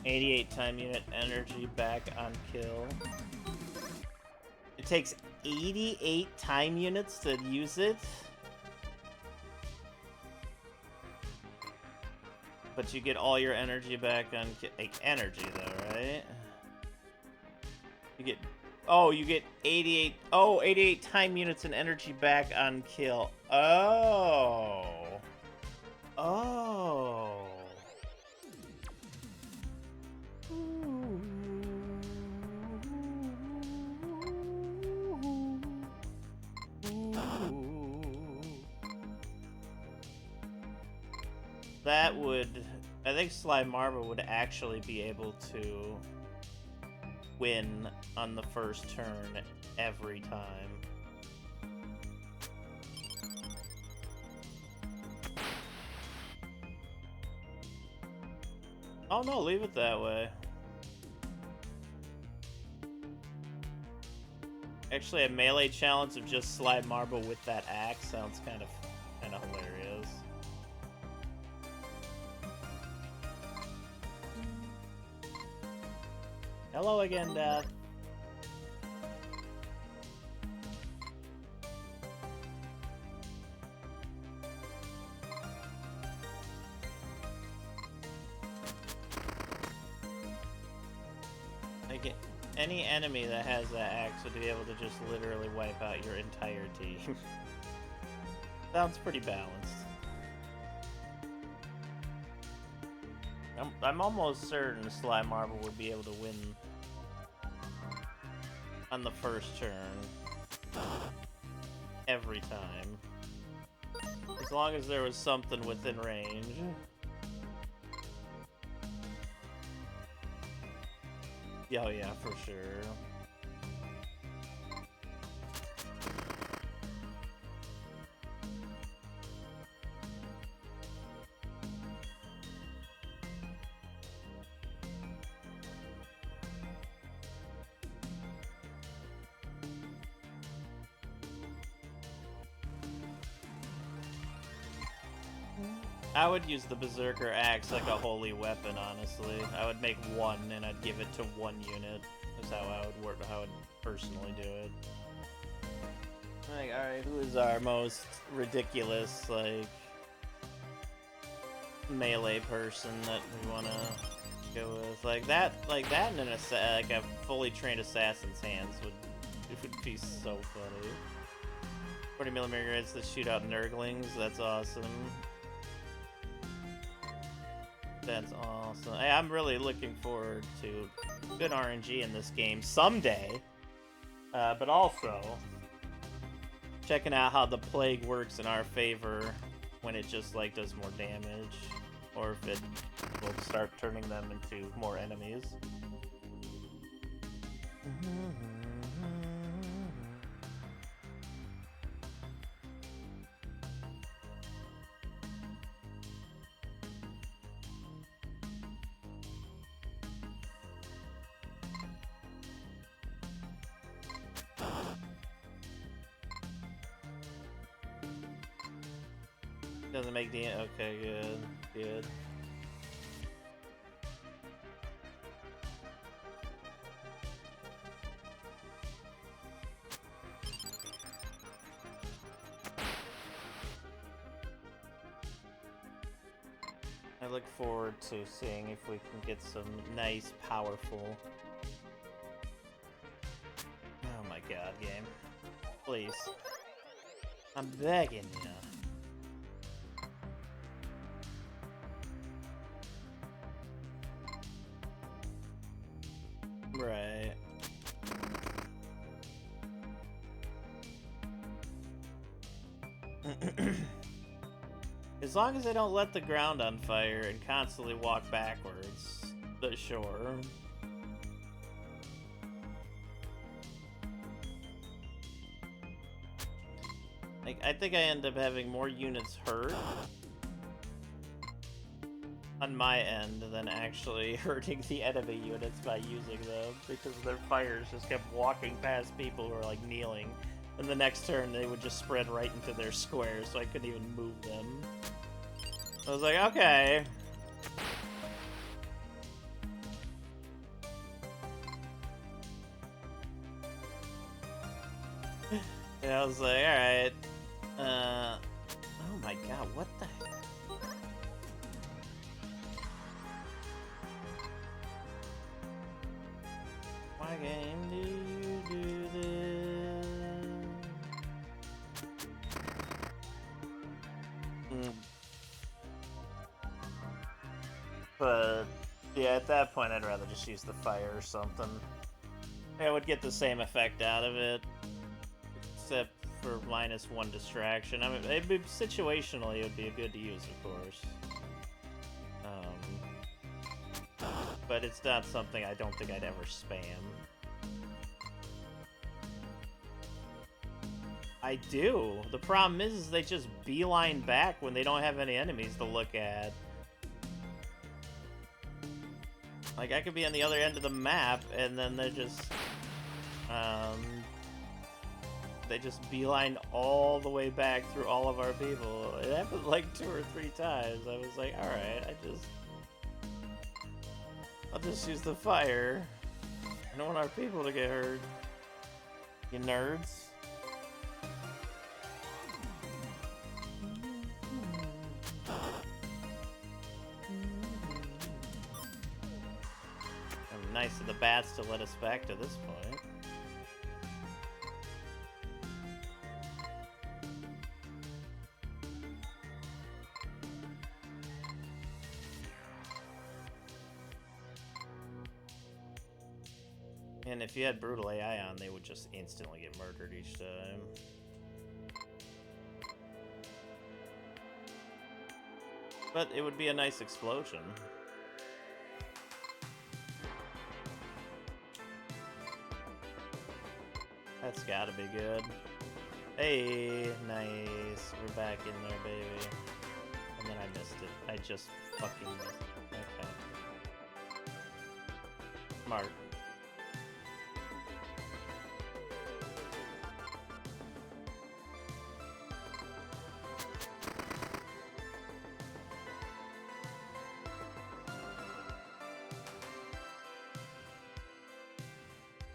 88 time unit energy back on kill. It takes 88 time units to use it. But you get all your energy back on like energy though, right? You get, oh, you get 88, oh, 88 time units and energy back on kill. Oh. Oh. That would... I think Slime Marble would actually be able to win on the first turn every time. Oh no, leave it that way. Actually, a melee challenge of just Slime Marble with that axe sounds kind of hilarious. Hello again, Death. Like, any enemy that has that axe would be able to just literally wipe out your entire team. Sounds pretty balanced. I'm almost certain Slime Marble would be able to win on the first turn. Every time. As long as there was something within range. Oh yeah, for sure. I would use the Berserker Axe like a holy weapon, honestly. I would make one and I'd give it to one unit. That's how I would work, how I would personally do it. Like, alright, who is our most ridiculous, like, melee person that we wanna go with? Like that in an like a fully trained assassin's hands would be so funny. 40mm grenades that shoot out Nurglings, that's awesome. That's awesome. I'm really looking forward to good RNG in this game someday. But also checking out how the plague works in our favor when it just like does more damage, or if it will start turning them into more enemies. Doesn't make the... Okay, good. Good. I look forward to seeing if we can get some nice, powerful... Oh my god, game. Please. I'm begging you. Right. As long as they don't let the ground on fire and constantly walk backwards, sure. Like, I think I end up having more units hurt on my end than actually hurting the enemy units by using them, because their fires just kept walking past people who are like kneeling, and the next turn they would just spread right into their squares, so I couldn't even move them. I was like, okay. Yeah, I was like, alright. Oh my god, what the heck? Why game do you do this? But yeah, at that point I'd rather just use the fire or something. I would get the same effect out of it, except for -1 distraction. I mean, situationally it would be good to use, of course. but it's not something I don't think I'd ever spam. I do. The problem is they just beeline back when they don't have any enemies to look at. Like, I could be on the other end of the map, and then they're just... they just beeline all the way back through all of our people. It happened like 2 or 3 times. I was like, alright, I'll just use the fire. I don't want our people to get hurt. You nerds. Nice of the bats to let us back to this point. And if you had brutal AI on, they would just instantly get murdered each time. But it would be a nice explosion. That's gotta be good. Hey, nice. We're back in there, baby. And then I missed it. I just fucking missed it. Okay. Smart.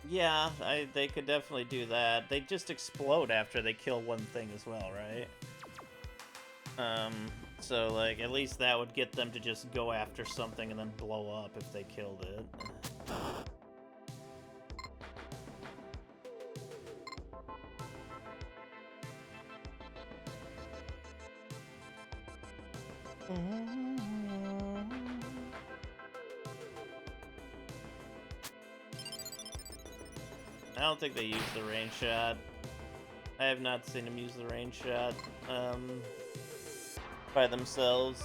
Yeah, they could definitely do that. They just explode after they kill one thing as well, right? So, like, at least that would get them to just go after something and then blow up if they killed it. I don't think they use the range shot. I have not seen them use the range shot by themselves.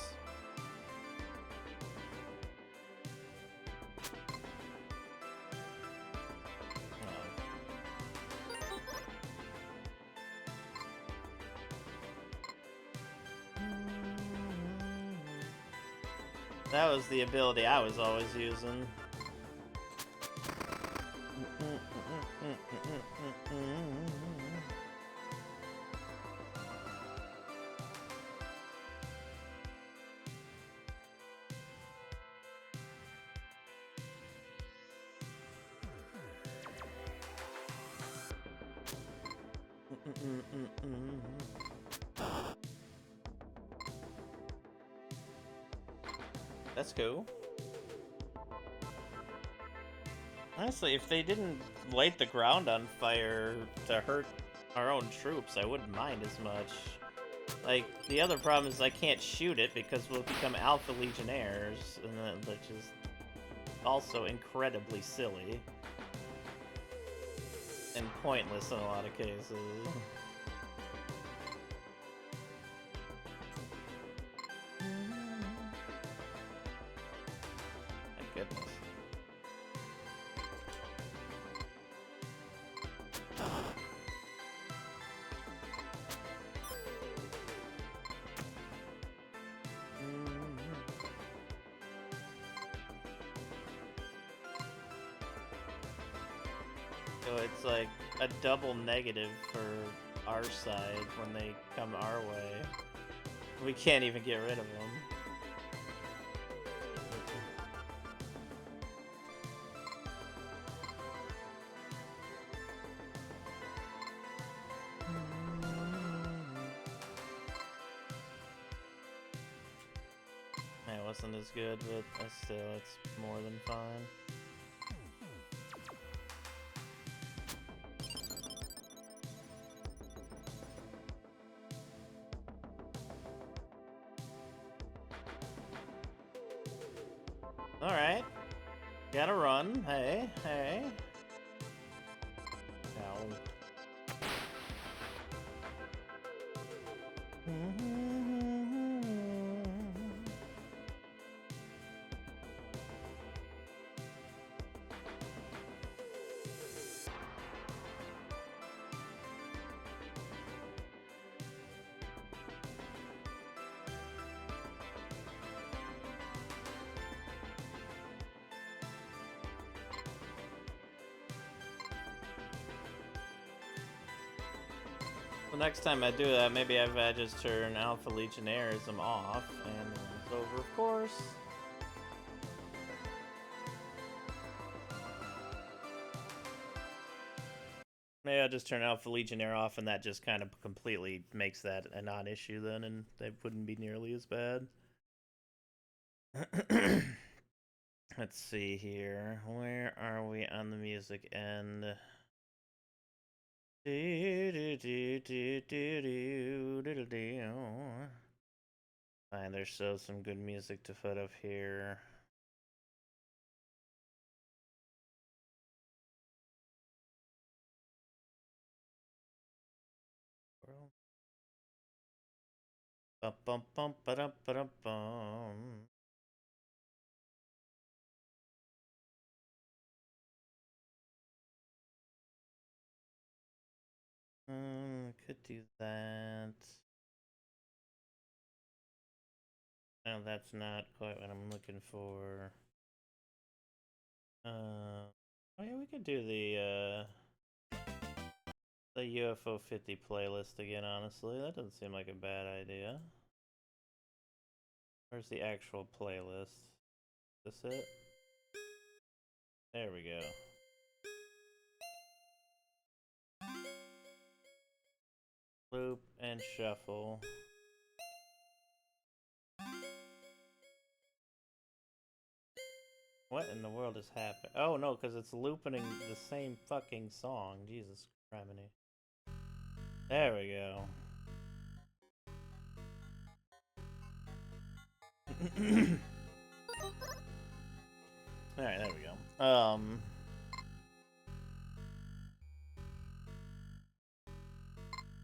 That was the ability I was always using. That's cool. Honestly, if they didn't light the ground on fire to hurt our own troops, I wouldn't mind as much. Like, the other problem is I can't shoot it because we'll become Alpha Legionnaires, and then, which is also incredibly silly. And pointless in a lot of cases. My goodness. So it's like a double negative for our side when they come our way. We can't even get rid of them. It wasn't as good, but still, it's more than fine. Alright. Gotta run. Hey, hey. Ow. The next time I do that, maybe I just turn Alpha Legionnarism off, and it's over, of course. Maybe I'll just turn Alpha Legionnaire off, and that just kind of completely makes that a non-issue then, and they wouldn't be nearly as bad. Let's see here. Where are we on the music end? Fine, there's still some good music to put up here. Bum bum bum ba dum bum. Could do that. No, that's not quite what I'm looking for. Oh yeah, we could do the UFO 50 playlist again, honestly. That doesn't seem like a bad idea. Where's the actual playlist? Is this it? There we go. Loop and shuffle. What in the world is happening? Oh no, because it's looping the same fucking song. Jesus criminy. There we go. Alright, there we go.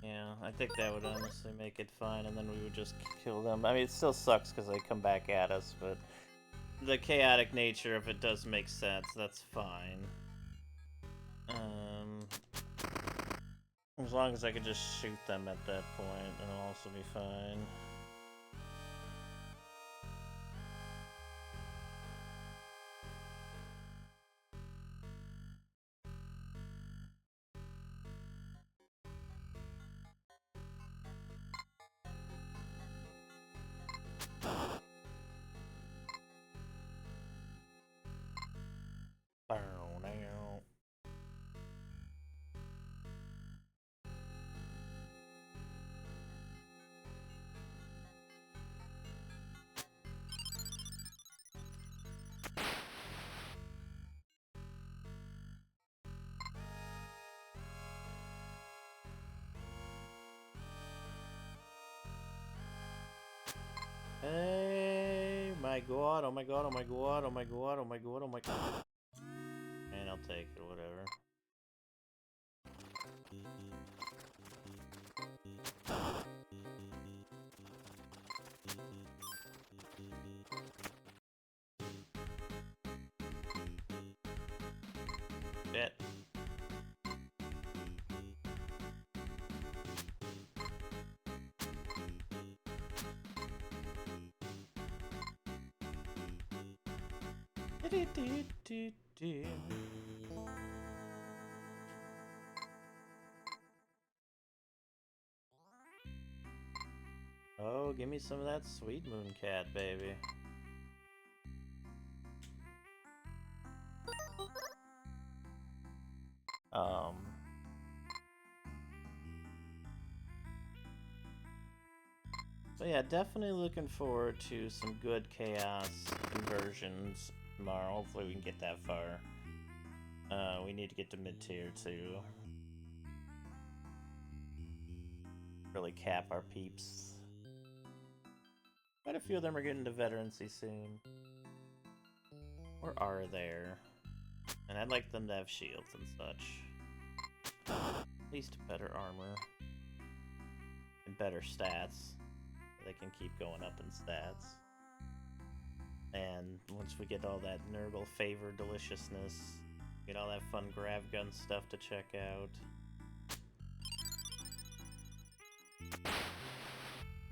Yeah, I think that would honestly make it fine, and then we would just kill them. I mean, it still sucks because they come back at us, but the chaotic nature of it does make sense. That's fine. As long as I could just shoot them at that point, it'll also be fine. Hey, my god, oh my god, oh my god, oh my god, oh my god, oh my god. And I'll take it, whatever. Shit. Oh, give me some of that sweet moon cat, baby. So yeah, definitely looking forward to some good chaos conversions tomorrow. Hopefully we can get that far. We need to get to mid-tier too. Really cap our peeps. Quite a few of them are getting to veterancy soon. Or are there? And I'd like them to have shields and such. At least better armor. And better stats. They can keep going up in stats. And once we get all that Nurgle favor deliciousness, get all that fun grav gun stuff to check out.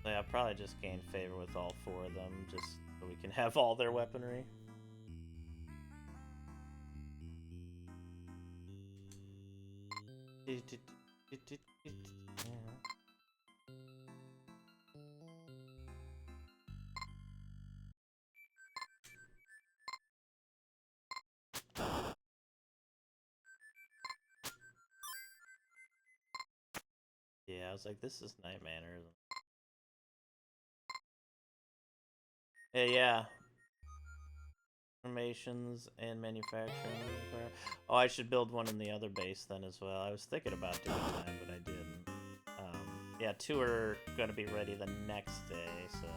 So yeah, I'll probably just gain favor with all four of them, just so we can have all their weaponry. was like, this is Night Manor. Yeah. Formations and manufacturing. Oh, I should build one in the other base then as well. I was thinking about doing that, but I didn't. Yeah, 2 are gonna be ready the next day, so.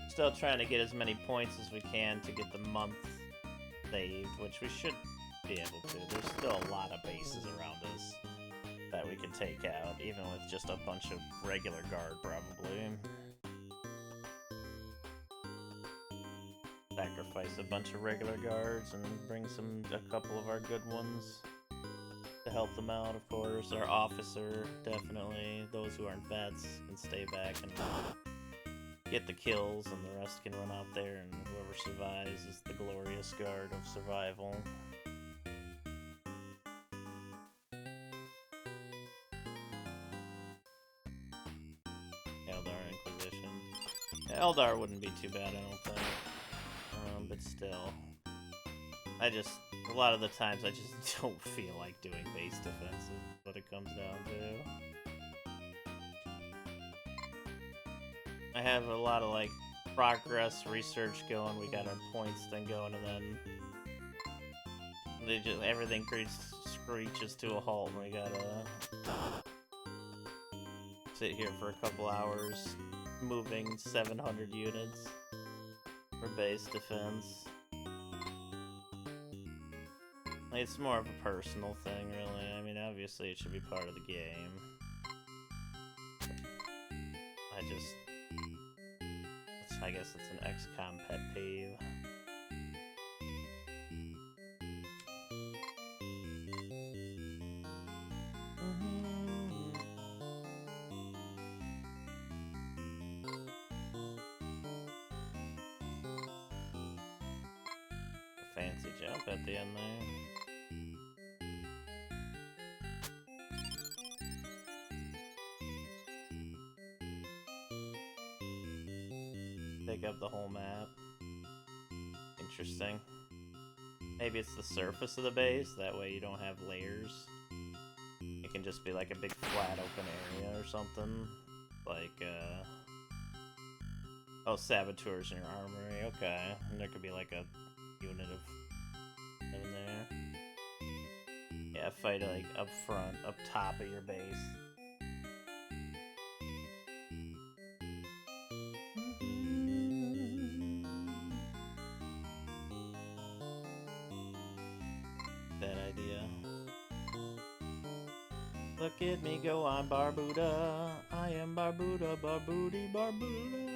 Still trying to get as many points as we can to get the month saved, which we should be able to. There's still a lot of bases around us that we can take out, even with just a bunch of regular guard, probably. Sacrifice a bunch of regular guards and bring a couple of our good ones to help them out, of course. Our officer, definitely. Those who aren't vets can stay back and get the kills, and the rest can run out there, and whoever survives is the glorious guard of survival. Eldar Inquisition. Eldar wouldn't be too bad, I don't think. But still. A lot of the times I just don't feel like doing base defense is what it comes down to. I have a lot of, like, progress research going, we got our points thing going, and then everything screeches to a halt, and we gotta sit here for a couple hours moving 700 units for base defense. It's more of a personal thing, really. I mean, obviously it should be part of the game. I guess it's an XCOM pet peeve. Fancy jump at the end there. Take up the whole map. Interesting. Maybe it's the surface of the base, that way you don't have layers. It can just be like a big flat open area or something. Like, oh, saboteurs in your armory, okay. And there could be like a unit of them there. Yeah, fight like up front, up top of your base. Bad idea. Look at me go, I'm Barbuda. I am Barbuda, Barboody, Barbuda.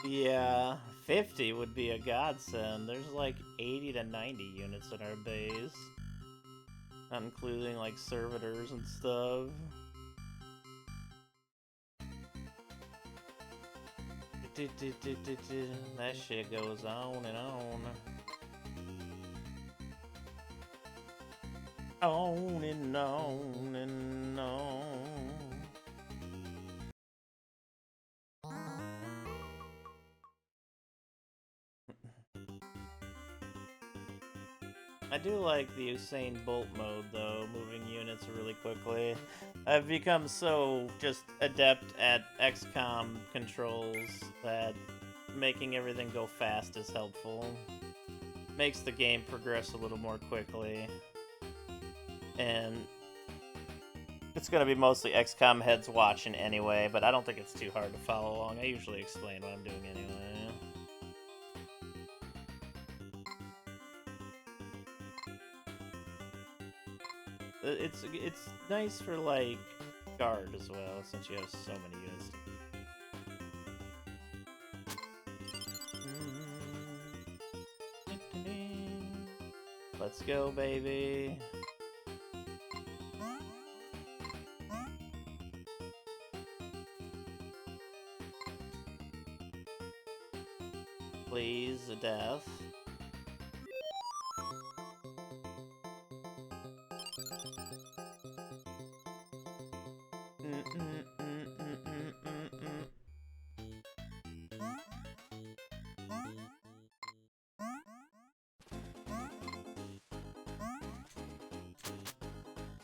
Yeah, 50 would be a godsend. There's like 80 to 90 units in our base. Not including like servitors and stuff. That shit goes on and on. On and on and on. I do like the Usain Bolt mode, though, moving units really quickly. I've become so just adept at XCOM controls that making everything go fast is helpful. Makes the game progress a little more quickly. And it's going to be mostly XCOM heads watching anyway, but I don't think it's too hard to follow along. I usually explain what I'm doing anyway. It's nice for, like, guard as well, since you have so many units. But let's go, baby. Please, a death.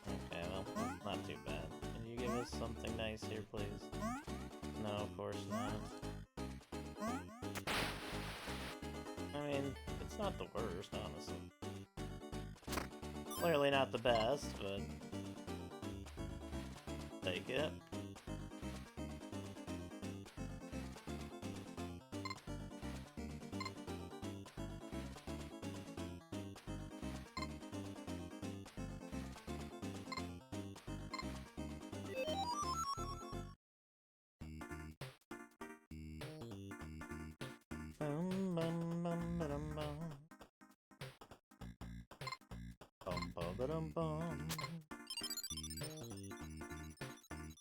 Okay, well, not too bad. Can you give us something nice here, please? No, of course not. I mean, it's not the worst, honestly. Clearly not the best, but take it.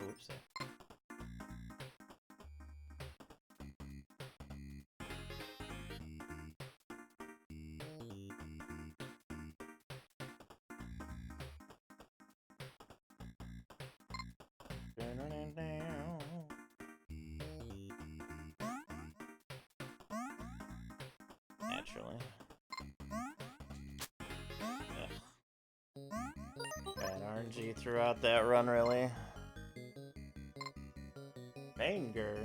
Oops. Naturally. Bad RNG throughout that run, really. Anger.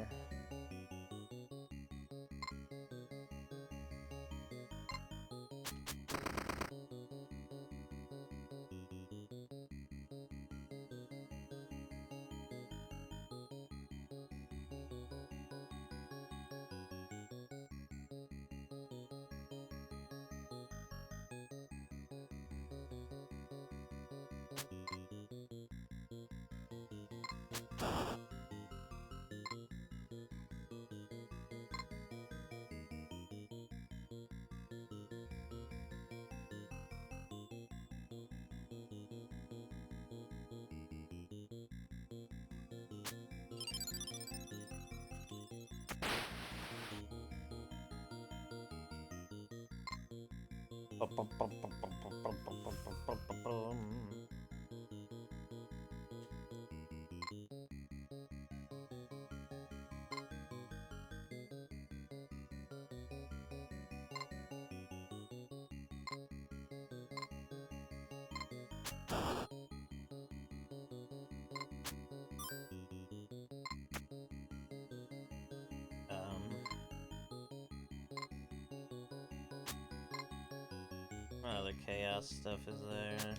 Oh, the chaos stuff is there.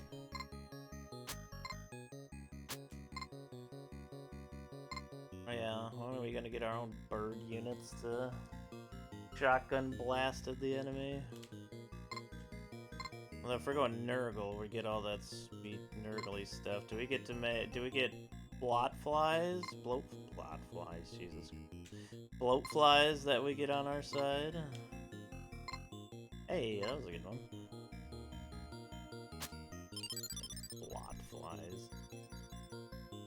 Oh yeah, when are we gonna get our own bird units to shotgun blasted the enemy? Well, if we're going Nurgle, we get all that sweet Nurgly stuff. Do we get blot flies? Blot flies, Jesus. Bloat flies that we get on our side? Hey, that was a good one. Blot flies.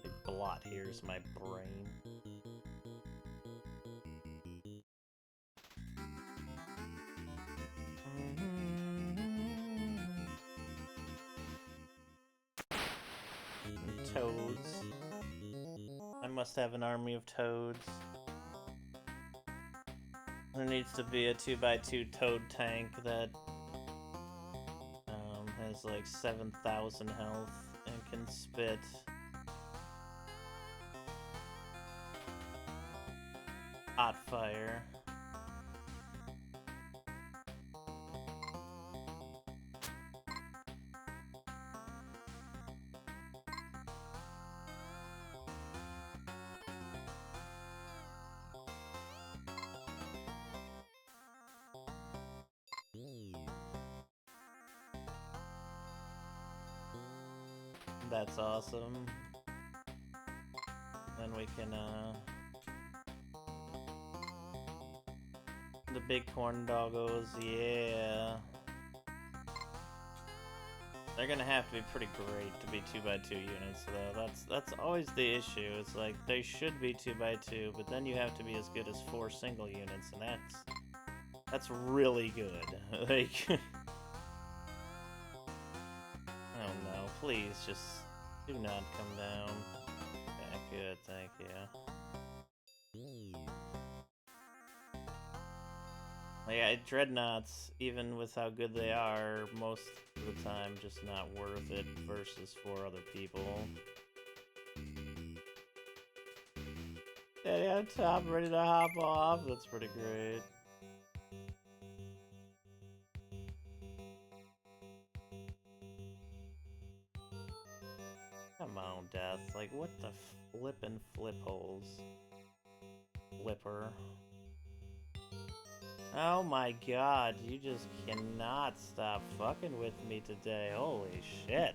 Big blot here's my brain. Toads. I must have an army of toads. There needs to be a 2x2 toad tank that has like 7,000 health and can spit hot fire. That's awesome. Then we can, the big corn doggos, yeah. They're gonna have to be pretty great to be 2x2 units, though. That's always the issue. It's like they should be 2x2, but then you have to be as good as 4 single units, and that's really good. Like, oh no! Please just do not come down. Okay, good, thank you. Yeah, dreadnoughts, even with how good they are, most of the time just not worth it versus 4 other people. Yeah, top ready to hop off. That's pretty great. Come on, Death. Like, what the flippin' flip holes? Flipper. Oh my god, you just cannot stop fucking with me today. Holy shit.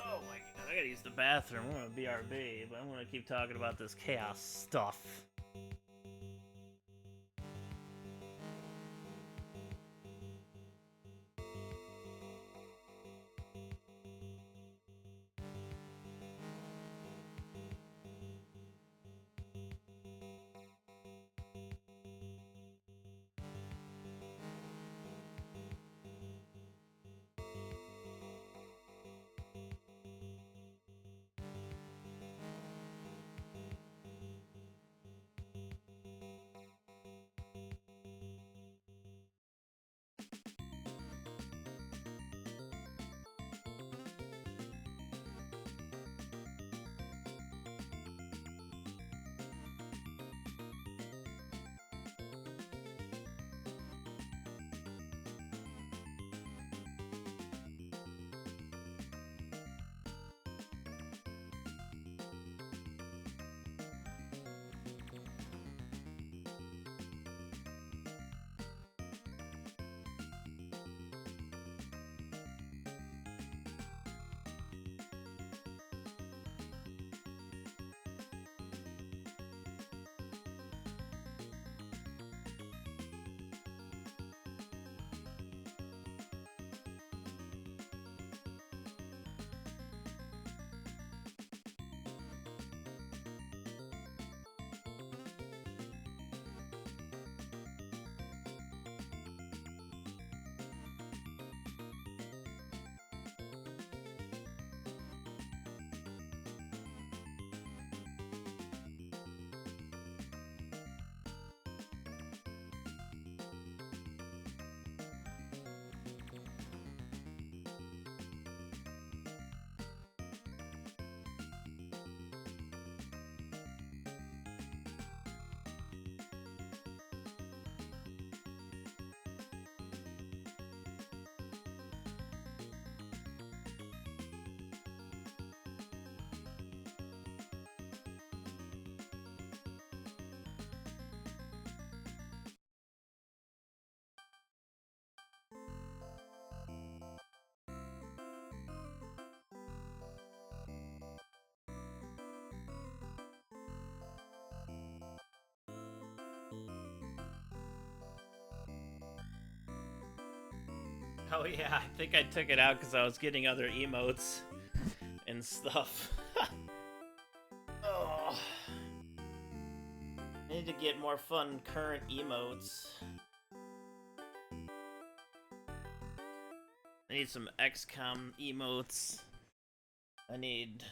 Oh my god, I gotta use the bathroom. I'm gonna BRB, but I'm gonna keep talking about this chaos stuff. Oh yeah, I think I took it out because I was getting other emotes and stuff. Oh. I need to get more fun current emotes. I need some XCOM emotes. I need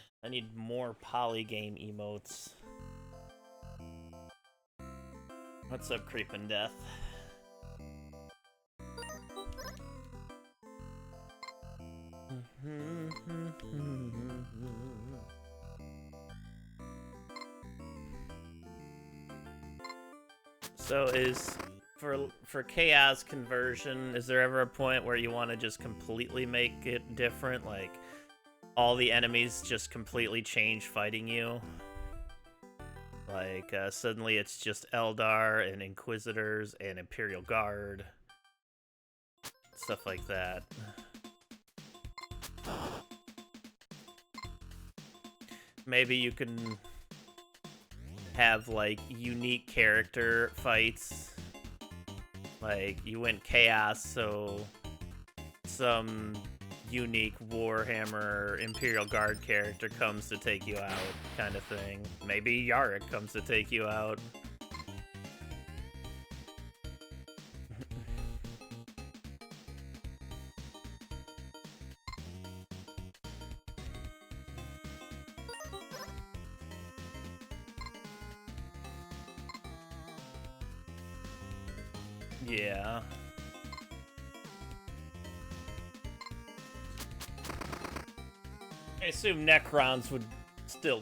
more polygame emotes. What's up, Creepin' Death? So is for chaos conversion, is there ever a point where you want to just completely make it different, like all the enemies just completely change fighting you? Like suddenly it's just Eldar and Inquisitors and Imperial Guard, stuff like that. Maybe you can have like unique character fights. Like you went chaos, so some unique Warhammer Imperial Guard character comes to take you out, kind of thing. Maybe Yarick comes to take you out. Yeah. I assume Necrons would still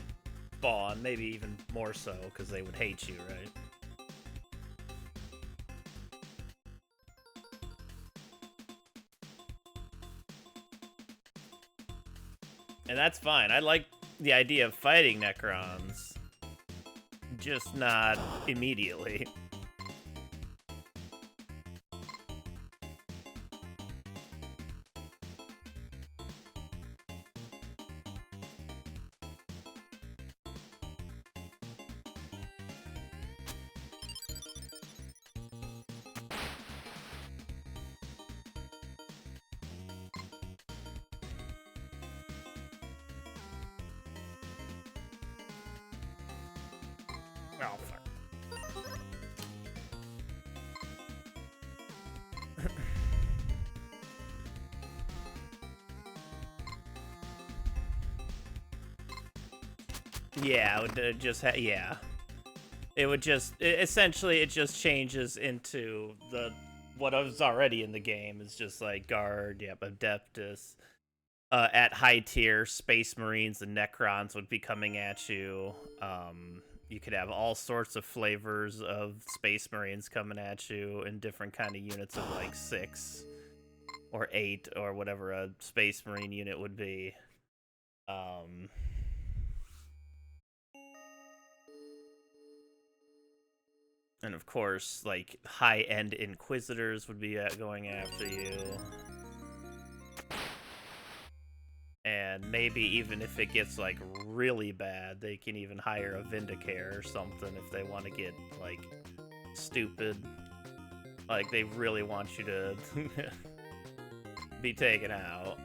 spawn, maybe even more so, because they would hate you, right? And that's fine. I like the idea of fighting Necrons, just not immediately. Oh, fuck. Yeah, it would just yeah. It would just essentially it just changes into what was already in the game. Is just like Guard, yep, Adeptus. At high tier, Space Marines and Necrons would be coming at you. You could have all sorts of flavors of Space Marines coming at you in different kind of units of like 6 or 8 or whatever a Space Marine unit would be. And of course, like high-end Inquisitors would be going after you. And maybe even if it gets like really bad, they can even hire a Vindicare or something if they want to get like stupid. Like they really want you to be taken out.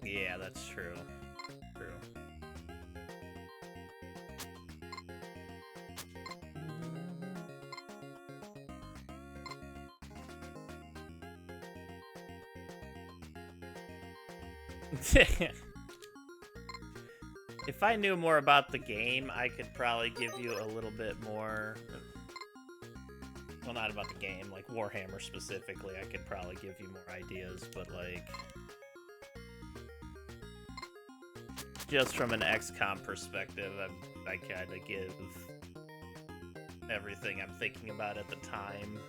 Yeah, that's true. True. If I knew more about the game, I could probably give you a little bit more. Well, not about the game, like Warhammer specifically. I could probably give you more ideas, but like, just from an XCOM perspective, I kind of give everything I'm thinking about at the time,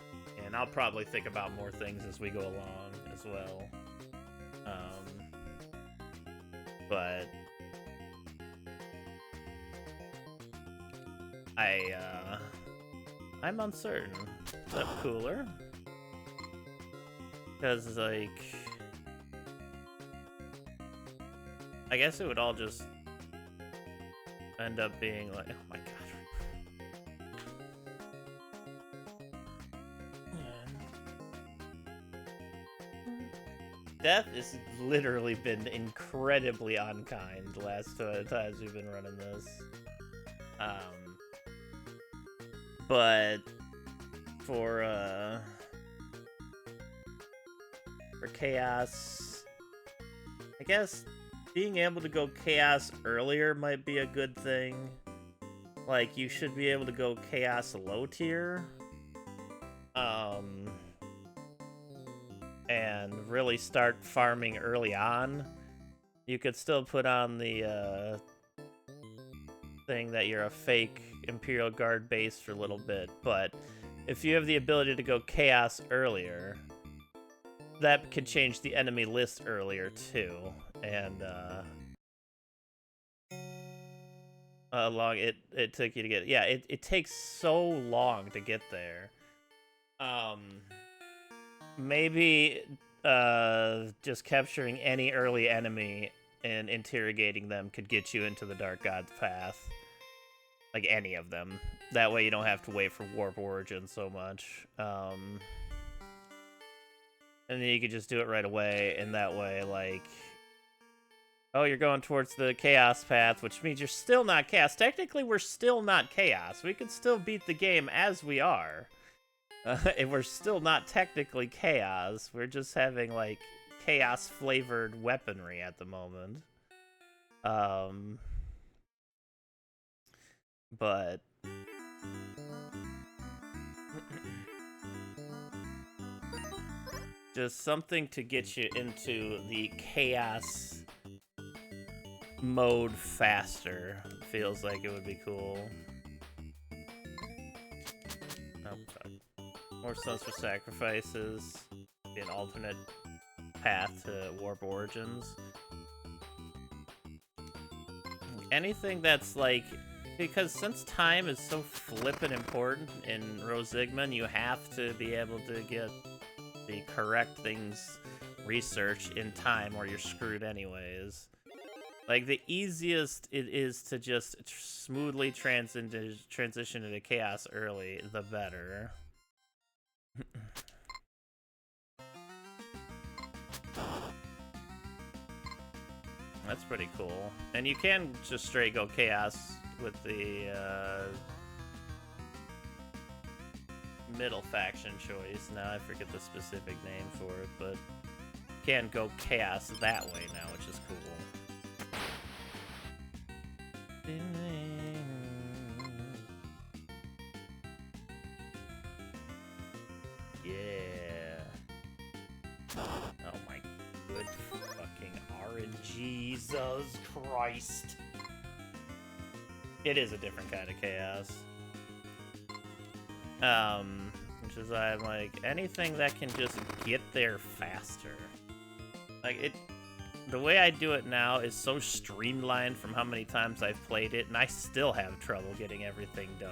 and I'll probably think about more things as we go along as well. But I'm uncertain. Is that cooler? Because like, I guess it would all just end up being like, oh my god. Death has literally been incredibly unkind the last 2 times we've been running this. But for Chaos, I guess being able to go Chaos earlier might be a good thing. Like, you should be able to go Chaos low tier. And really start farming early on. You could still put on the thing that you're a fake Imperial Guard base for a little bit, but if you have the ability to go Chaos earlier, that could change the enemy list earlier too, and how long it took you to get. Yeah, it takes so long to get there. maybe just capturing any early enemy and interrogating them could get you into the Dark God's path. Like any of them. That way you don't have to wait for Warp Origin so much. And then you could just do it right away, and that way, like... Oh, you're going towards the Chaos path, which means you're still not Chaos. Technically, we're still not Chaos. We can still beat the game as we are. And we're still not technically Chaos. We're just having, like, Chaos-flavored weaponry at the moment. But... just something to get you into the Chaos mode faster. Feels like it would be cool. Oh, sorry. More Sons for Sacrifices. Be an alternate path to Warp Origins. Anything that's like... Because since time is so flippin' important in Rosigman, you have to be able to get the correct things researched in time or you're screwed anyways. Like, the easiest it is to just smoothly transition into Chaos early, the better. That's pretty cool. And you can just straight go Chaos with the middle faction choice. Now I forget the specific name for it, but you can go Chaos that way now, which is cool. Yeah. Oh my good fucking RNG. Jesus Christ. It is a different kind of Chaos. Which is why I'm like, anything that can just get there faster. Like, it... The way I do it now is so streamlined from how many times I've played it, and I still have trouble getting everything done.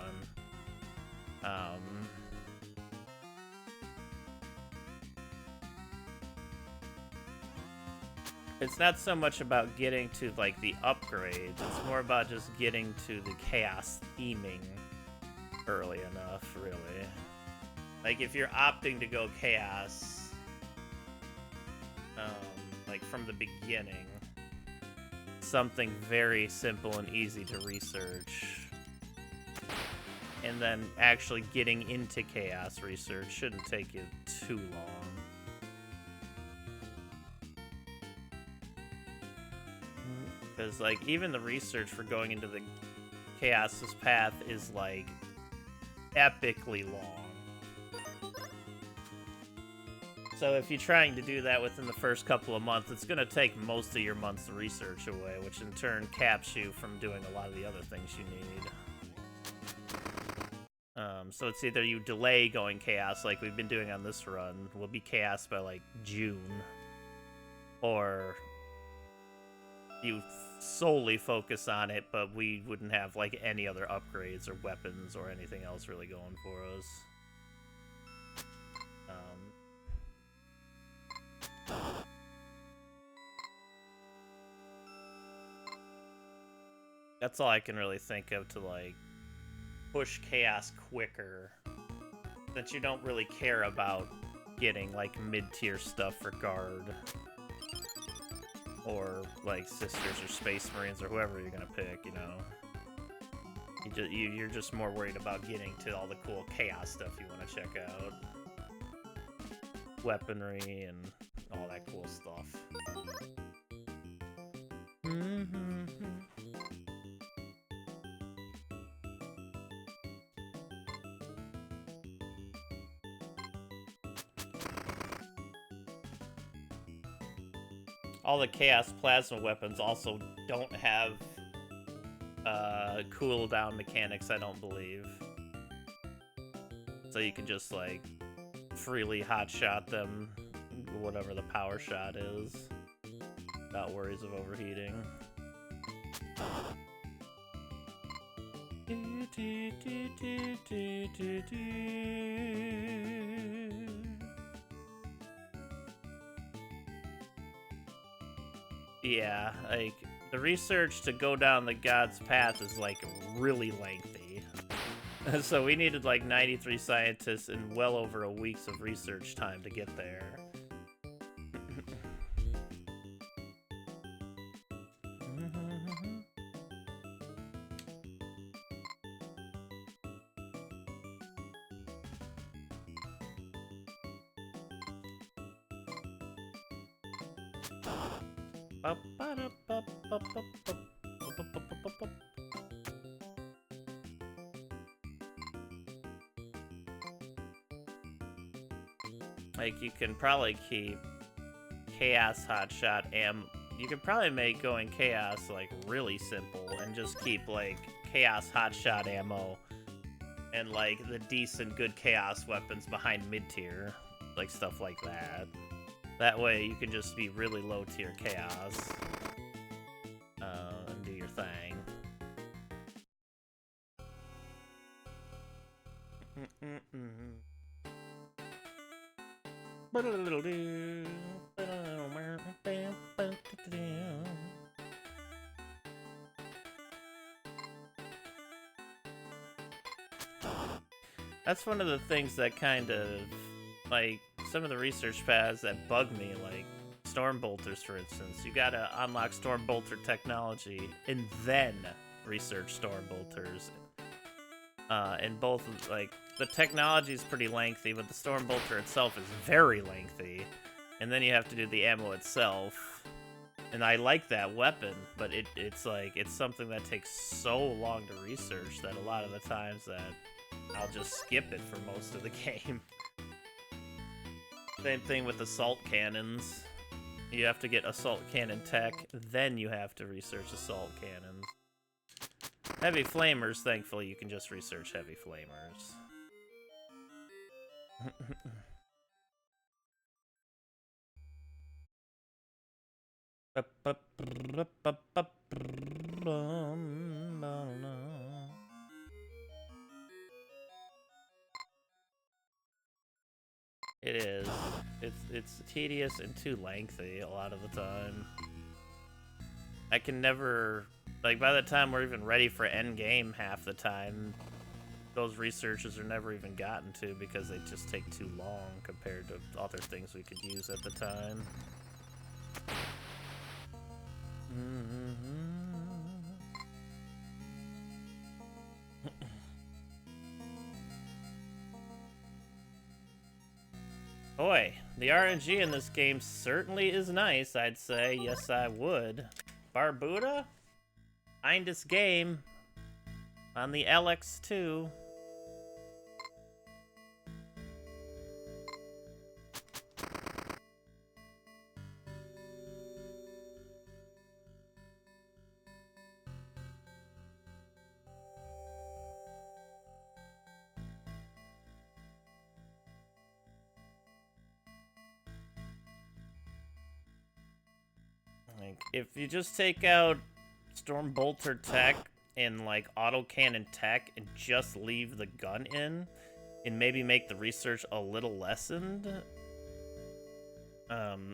It's not so much about getting to, like, the upgrades, it's more about just getting to the Chaos theming early enough, really. Like, if you're opting to go Chaos... like from the beginning, something very simple and easy to research, and then actually getting into Chaos research shouldn't take you too long. Because, like, even the research for going into the Chaos's path is, like, epically long. So if you're trying to do that within the first couple of months, it's going to take most of your month's research away, which in turn caps you from doing a lot of the other things you need. So it's either you delay going Chaos like we've been doing on this run, we'll be Chaos by like June, or you solely focus on it, but we wouldn't have like any other upgrades or weapons or anything else really going for us. That's all I can really think of to, like, push Chaos quicker, since you don't really care about getting, like, mid-tier stuff for Guard, or, like, Sisters or Space Marines or whoever you're gonna pick, you know? You're just more worried about getting to all the cool Chaos stuff you want to check out. Weaponry and all that cool stuff. All the Chaos Plasma weapons also don't have cooldown mechanics, I don't believe. So you can just, like, freely hotshot them, whatever the power shot is, without worries of overheating. Yeah, like, the research to go down the god's path is, like, really lengthy. So we needed, like, 93 scientists and well over a week's of research time to get there. Like, you can probably keep Chaos Hotshot you could probably make going Chaos, like, really simple and just keep, like, Chaos Hotshot ammo and, like, the decent good Chaos weapons behind mid-tier. Like, stuff like that. That way, you can just be really low-tier Chaos. And do your thing. That's one of the things that kind of, like, some of the research paths that bug me, like Storm Bolters, for instance. You gotta unlock Storm Bolter technology and then research Storm Bolters. And both, like, the technology is pretty lengthy, but the Storm Bolter itself is very lengthy. And then you have to do the ammo itself. And I like that weapon, but it's like, it's something that takes so long to research that a lot of the times that I'll just skip it for most of the game. Same thing with assault cannons. You have to get assault cannon tech, then you have to research assault cannons. Heavy flamers, thankfully, you can just research heavy flamers. It is. It's tedious and too lengthy a lot of the time. I can never, like, by the time we're even ready for endgame half the time, those researches are never even gotten to because they just take too long compared to other things we could use at the time. Boy, the RNG in this game certainly is nice, I'd say. Yes, I would. Barbuda? Kindest game on the LX2. Like, if you just take out Storm Bolter tech and, like, autocannon tech and just leave the gun in, and maybe make the research a little lessened,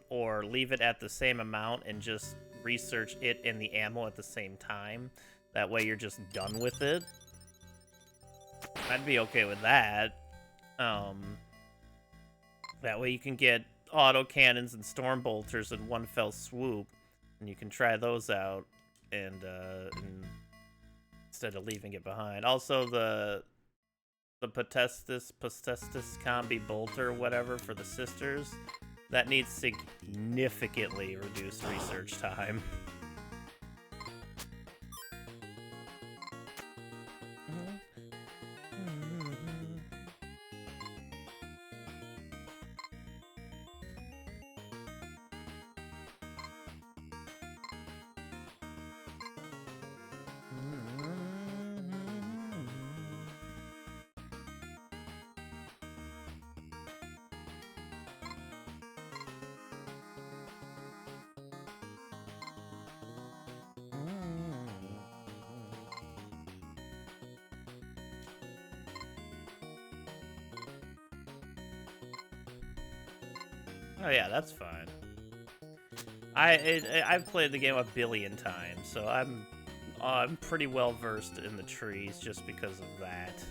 or leave it at the same amount and just research it and the ammo at the same time, that way you're just done with it, I'd be okay with that. That way you can get autocannons and Storm Bolters in one fell swoop, and you can try those out, and instead of leaving it behind. Also, the Potestis Combi Bolter, whatever, for the sisters, that needs significantly reduced research time. Oh yeah, that's fine. I've played the game a billion times, so I'm pretty well versed in the trees just because of that.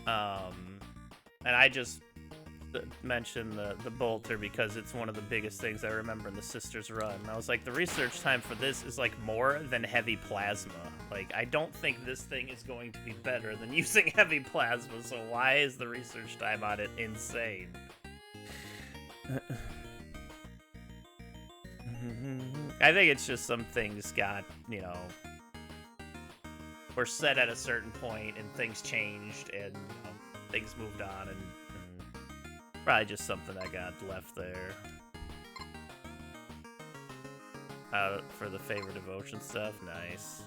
And I just mentioned the bolter because it's one of the biggest things I remember in the Sisters run. I was like, the research time for this is like more than heavy plasma. Like, I don't think this thing is going to be better than using heavy plasma, so why is the research time on it insane? I think it's just some things got, you know, were set at a certain point and things changed and things moved on and probably just something that got left there. For the favorite devotion stuff, nice.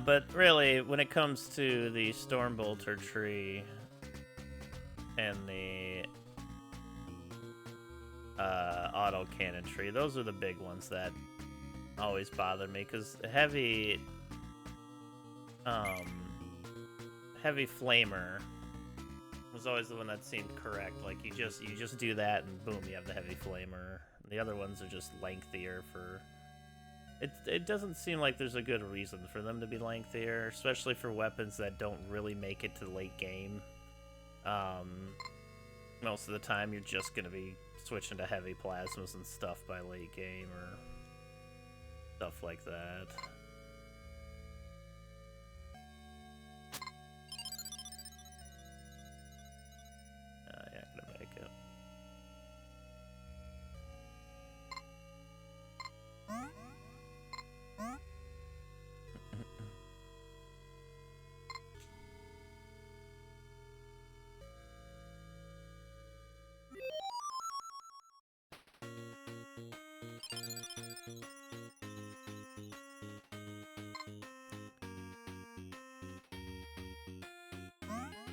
But really, when it comes to the Stormbolter tree and the autocannon tree, those are the big ones that always bother me, because heavy flamer was always the one that seemed correct. Like, you just do that and boom, you have the heavy flamer. The other ones are just lengthier for... It doesn't seem like there's a good reason for them to be lengthier, especially for weapons that don't really make it to the late game. Most of the time, you're just going to be switching to heavy plasmas and stuff by late game, or stuff like that. Yeah, I'm gonna make it.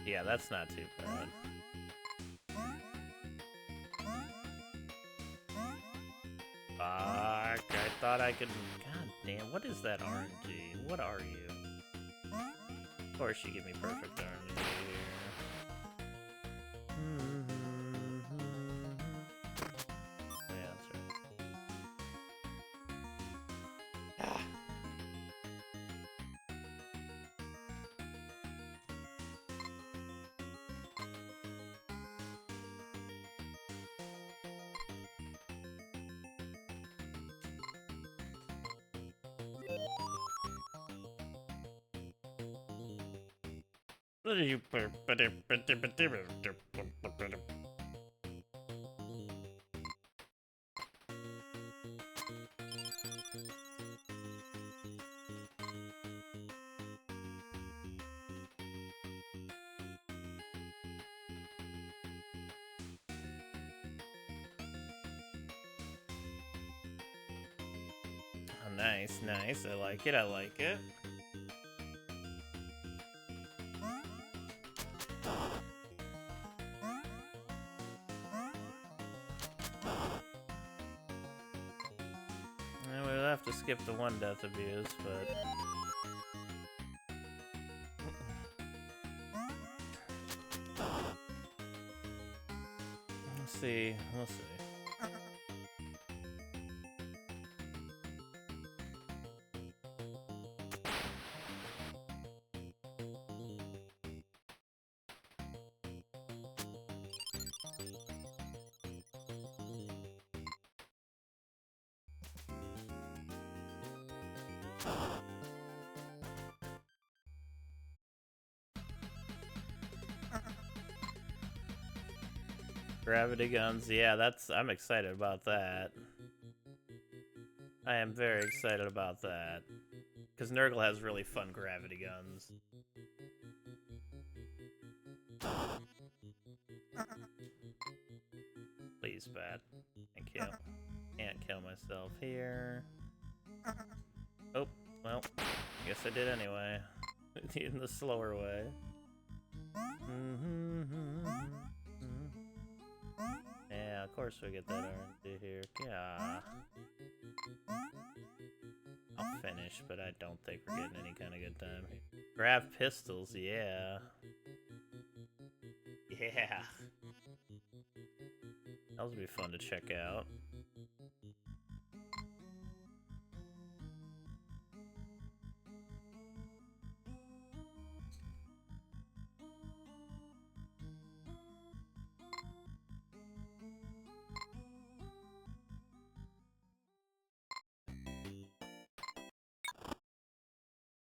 Yeah, that's not too bad. Fuck, I thought I could... God damn, what is that RNG? What are you? Of course you give me perfect RNG here. Yeah, that's right. Ah. Oh, nice, nice. I like it, I like it. We'll have to skip the one death abuse, but... We'll see, we'll see. Gravity guns, yeah, I'm excited about that. I am very excited about that. Because Nurgle has really fun gravity guns. Please, bat. Can't kill myself here. Oh, well, I guess I did anyway. In the slower way. Yeah, of course we get that RNG here. Yeah. I'll finish, but I don't think we're getting any kind of good time here. Grab pistols, yeah. Yeah. Those would be fun to check out.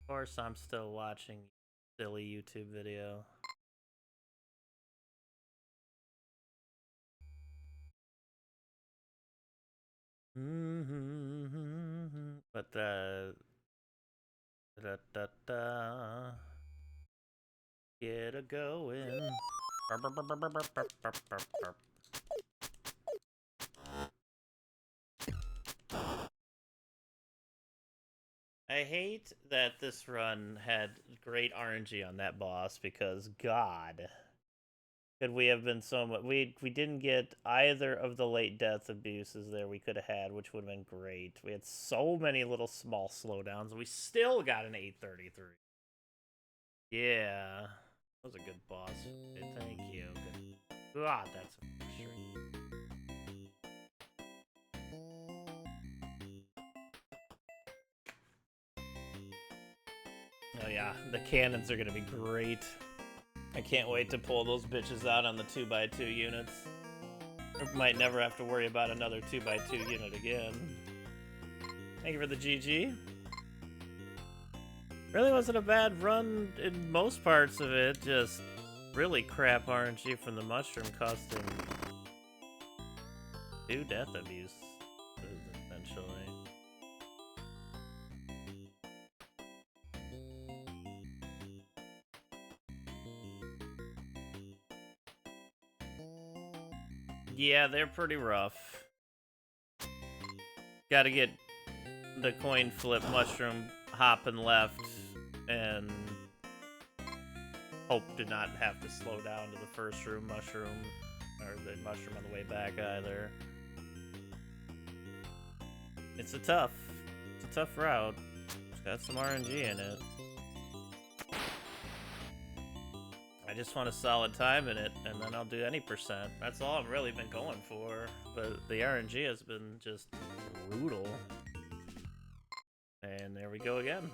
Of course, I'm still watching silly YouTube video. But get a going. I hate that this run had great RNG on that boss because God, could we have been so much? We didn't get either of the late death abuses there we could have had, which would have been great. We had so many little small slowdowns. We still got an 833. Yeah, that was a good boss. Thank you. Good. God, that's frustrating. Oh yeah, the cannons are gonna be great. I can't wait to pull those bitches out on the 2x2 units. I might never have to worry about another 2x2 unit again. Thank you for the GG. Really wasn't a bad run in most parts of it, just really crap RNG from the mushroom costing 2 death abuse, essentially. Yeah, they're pretty rough. Gotta get the coin flip mushroom hopping left and hope to not have to slow down to the first room mushroom or the mushroom on the way back either. It's a tough route. It's got some RNG in it. I just want a solid time in it, and then I'll do any percent. That's all I've really been going for. But the RNG has been just brutal. And there we go again.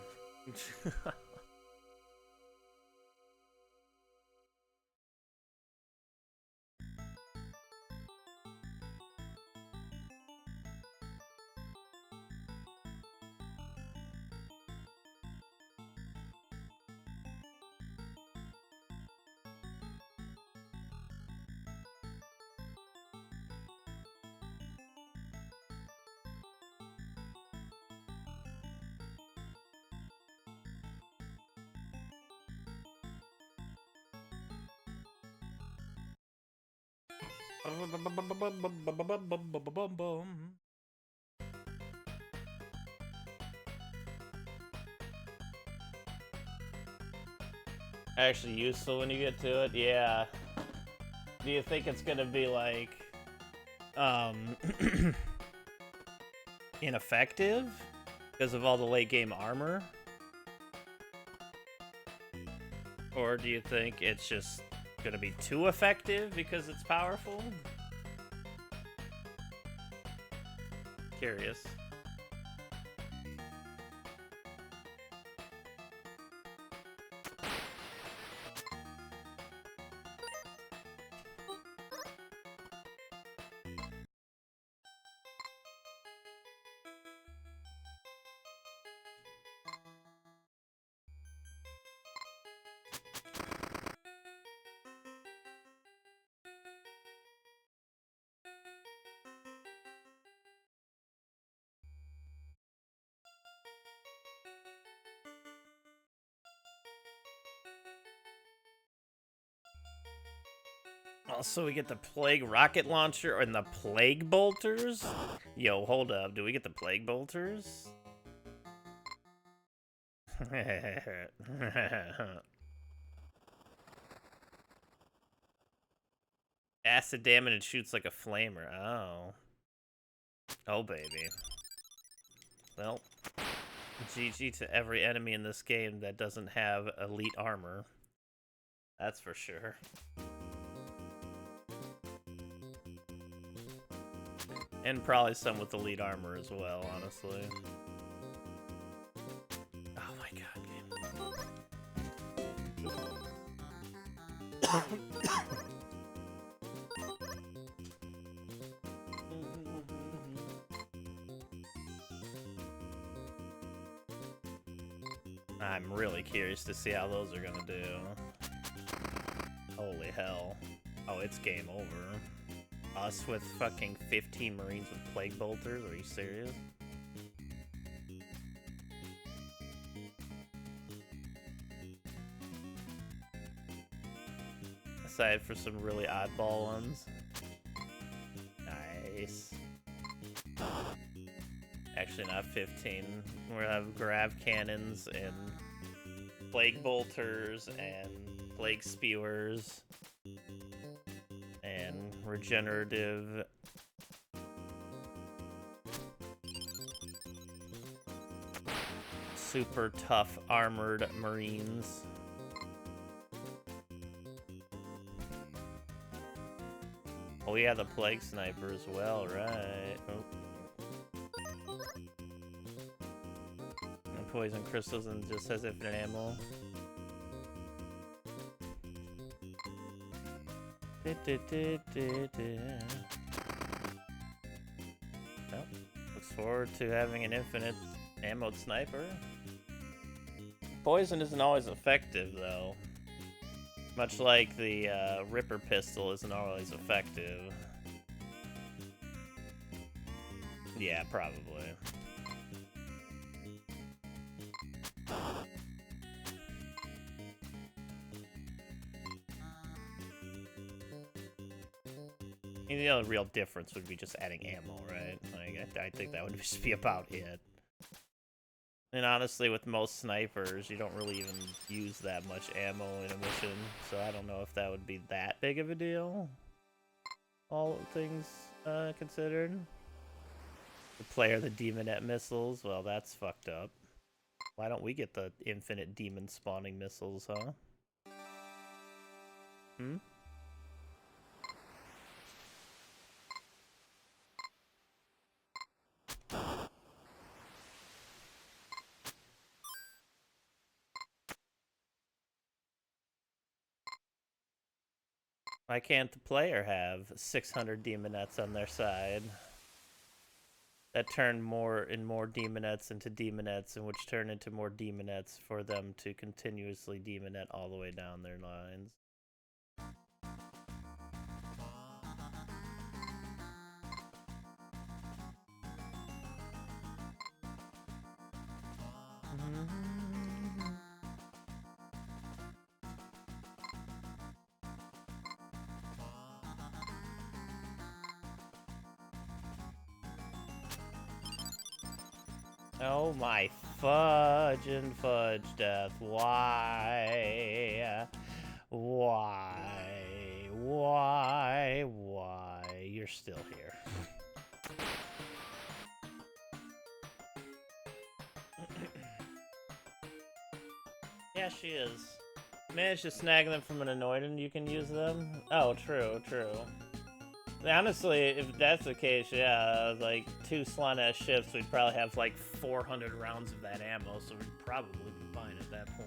Actually useful when you get to it, yeah. Do you think it's gonna be like, ineffective because of all the late game armor? Or do you think it's just gonna be too effective because it's powerful? Curious. Also, we get the Plague rocket launcher and the Plague bolters? Yo, hold up. Do we get the Plague bolters? Acid damage and shoots like a flamer. Oh. Oh, baby. Well, GG to every enemy in this game that doesn't have elite armor. That's for sure. And probably some with elite armor as well, honestly. Oh my god, game. I'm really curious to see how those are gonna do. Holy hell. Oh, it's game over. Us with fucking 15 Marines with Plague Bolters? Are you serious? Aside for some really oddball ones. Nice. Actually, not 15. We're gonna have grav cannons and Plague Bolters and Plague Spewers and regenerative super tough armored Marines. Oh yeah, the Plague Sniper as well, right? Oh. And poison crystals and just has infinite ammo. Well, looks forward to having an infinite ammoed sniper. Poison isn't always effective, though. Much like the Ripper pistol isn't always effective. Yeah, probably. I mean, the only real difference would be just adding ammo, right? Like, I think that would just be about it. And honestly, with most snipers, you don't really even use that much ammo in a mission, so I don't know if that would be that big of a deal. All things considered. The player, the demonette missiles, well, that's fucked up. Why don't we get the infinite demon spawning missiles, huh? Hmm? Why can't the player have 600 demonettes on their side? That turn more demonettes into demonettes, and which turn into more demonettes for them to continuously demonette all the way down their lines. Oh my fudge and fudge death. Why? Why? Why? Why? You're still here. Yeah, she is. Managed to snag them from an Anointed, you can use them? Oh, true, true. Honestly, if that's the case, yeah, like 2 Slanesh ships, we'd probably have like 400 rounds of that ammo, so we'd probably be fine at that point.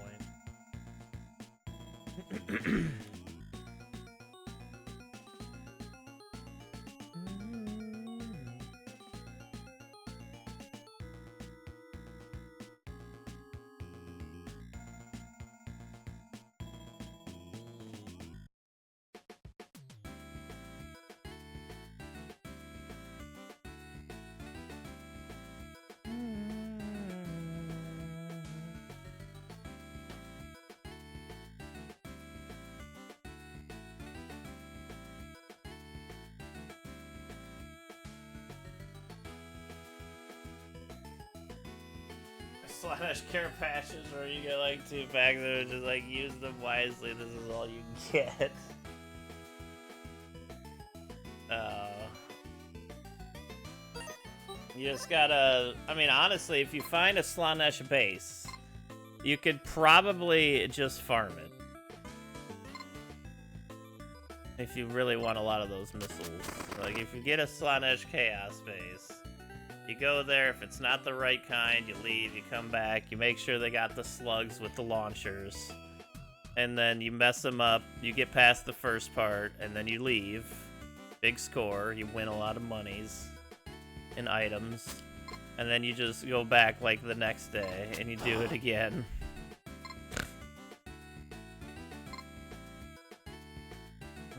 Slanesh care patches where you get like 2 packs and just like use them wisely. This is all you get. You just gotta, I mean, honestly, if you find a Slanesh base, you could probably just farm it. If you really want a lot of those missiles. Like, if you get a Slanesh Chaos base, you go there, if it's not the right kind, you leave, you come back, you make sure they got the slugs with the launchers, and then you mess them up, you get past the first part, and then you leave. Big score, you win a lot of monies and items, and then you just go back like the next day, and you do it again.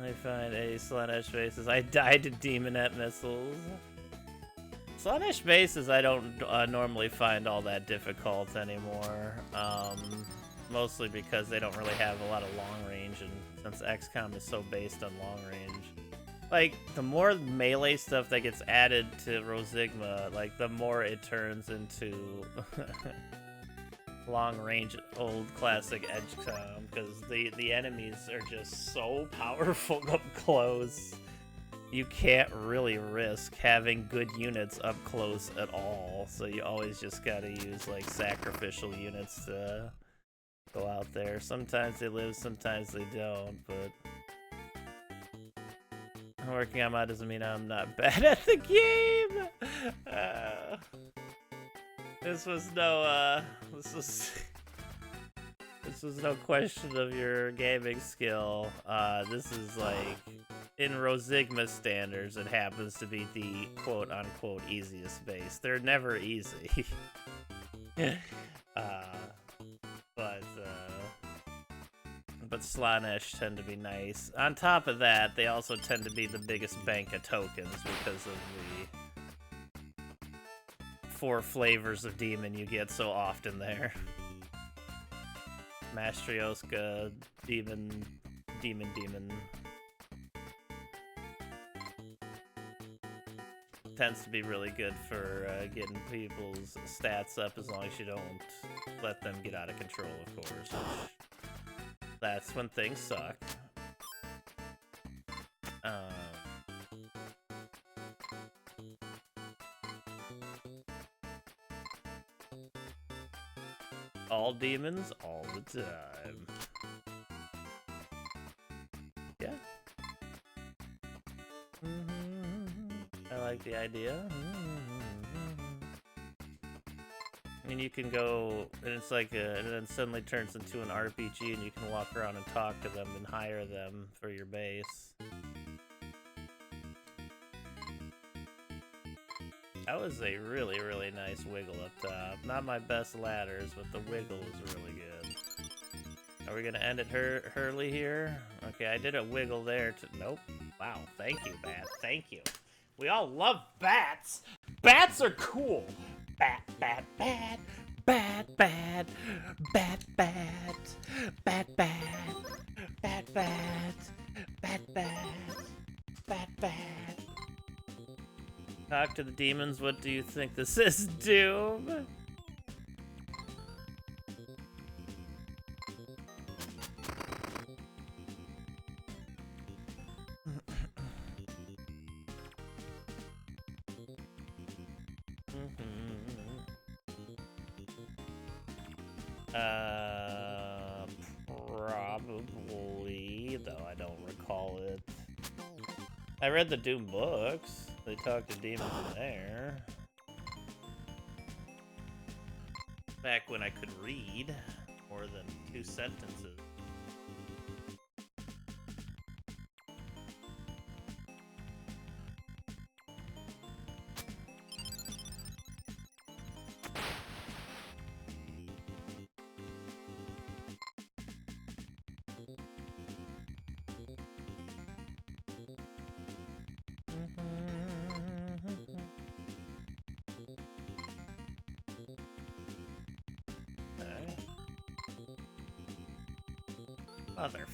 I find a Slanesh bases. I died to Demonette missiles. Slanesh bases I don't normally find all that difficult anymore. Mostly because they don't really have a lot of long range, and since XCOM is so based on long range. Like, the more melee stuff that gets added to Rosigma, like, the more it turns into long-range, old, classic XCOM, because the enemies are just so powerful up close. You can't really risk having good units up close at all, so you always just gotta use, like, sacrificial units to go out there. Sometimes they live, sometimes they don't, but... working on mod doesn't mean I'm not bad at the game. This was no question of your gaming skill. This is like, in Rosigma standards, it happens to be the quote-unquote easiest base. They're never easy. But Slanesh tend to be nice. On top of that, they also tend to be the biggest bank of tokens because of the 4 flavors of demon you get so often there. Mastryoshka, demon. Tends to be really good for getting people's stats up as long as you don't let them get out of control, of course. That's when things suck. All demons, all the time. Yeah. I like the idea. And you can go, and it's like and then suddenly turns into an RPG, and you can walk around and talk to them and hire them for your base. That was a really, really nice wiggle up top. Not my best ladders, but the wiggle was really good. Are we gonna end it Hurley here? Okay, I did a wiggle there to, nope. Wow, thank you, Bat, thank you. We all love bats! Bats are cool! Bat, bat, bat, bat, bat, bat, bat, bat, bat, bat, bat, bat, bat, bat. Talk to the demons, what do you think this is, Doom? Probably, though I don't recall it. I read the Doom books. They talk to demons in there. Back when I could read more than 2 sentences. Mother.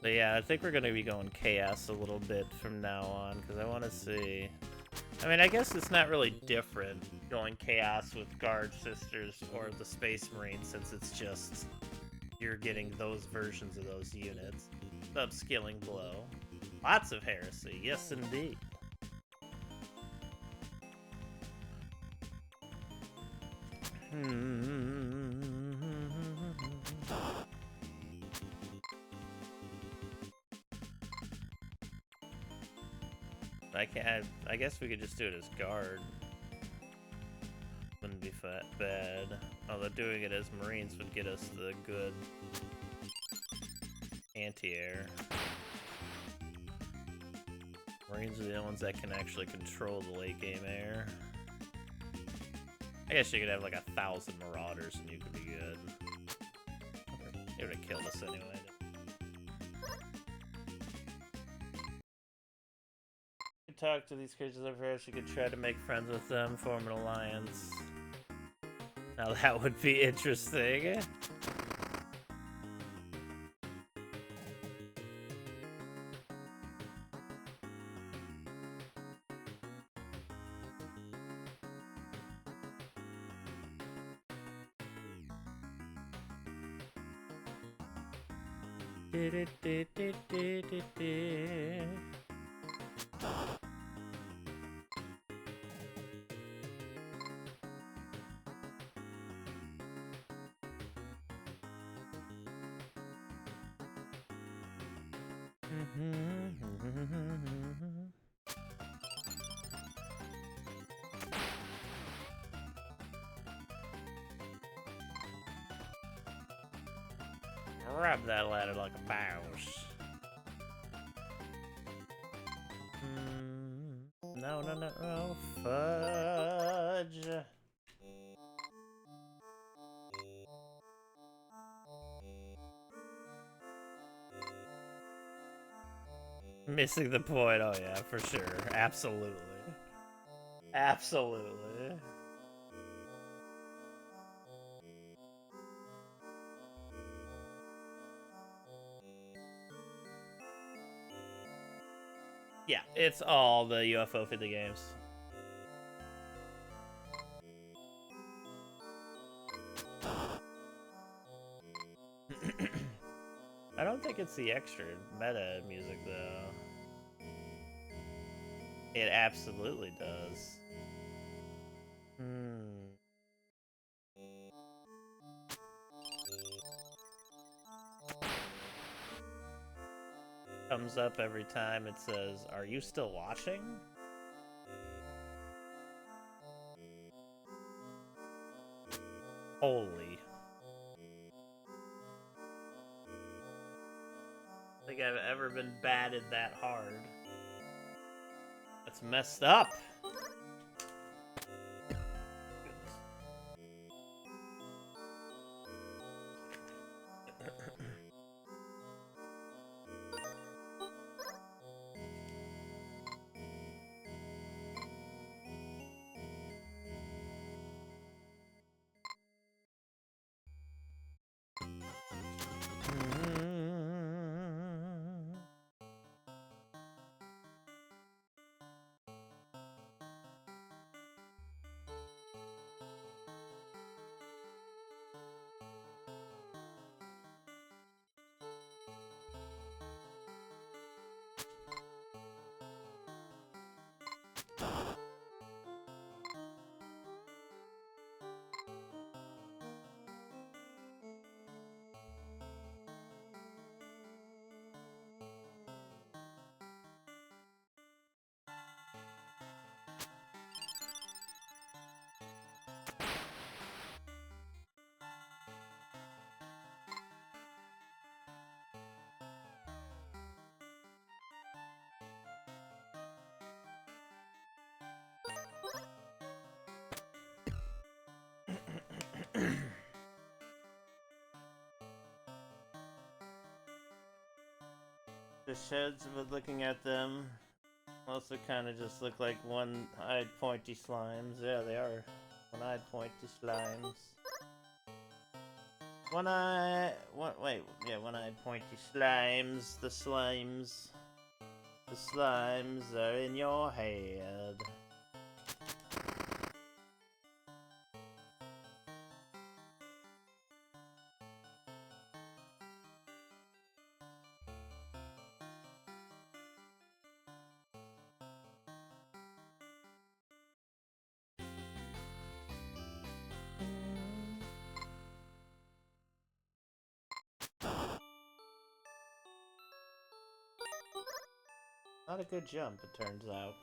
But yeah, I think we're gonna be going chaos a little bit from now on, because I want to see... I mean, I guess it's not really different going chaos with Guard Sisters or the Space Marines, since it's just... you're getting those versions of those units. Upskilling blow. Lots of heresy, yes indeed. I guess we could just do it as guard. Wouldn't be bad. Although doing it as Marines would get us the good anti-air. Marines are the only ones that can actually control the late game air. I guess you could have like 1,000 Marauders and you could be good. It would have killed us anyway. You could talk to these creatures over here, so you could try to make friends with them, form an alliance. Now that would be interesting. Grab that ladder like a mouse. No, no, no, no, fudge. Missing the point, oh yeah, for sure. Absolutely. Absolutely. Yeah, it's all the UFO 50 games. I don't think it's the extra meta music, though. It absolutely does. Comes up every time it says, "Are you still watching?" Holy. I think I've ever been batted that hard. That's messed up. The sheds, but looking at them, also kind of just look like one-eyed pointy slimes. Yeah, they are one-eyed pointy slimes. One-eyed pointy slimes. The slimes are in your head. Not a good jump, it turns out.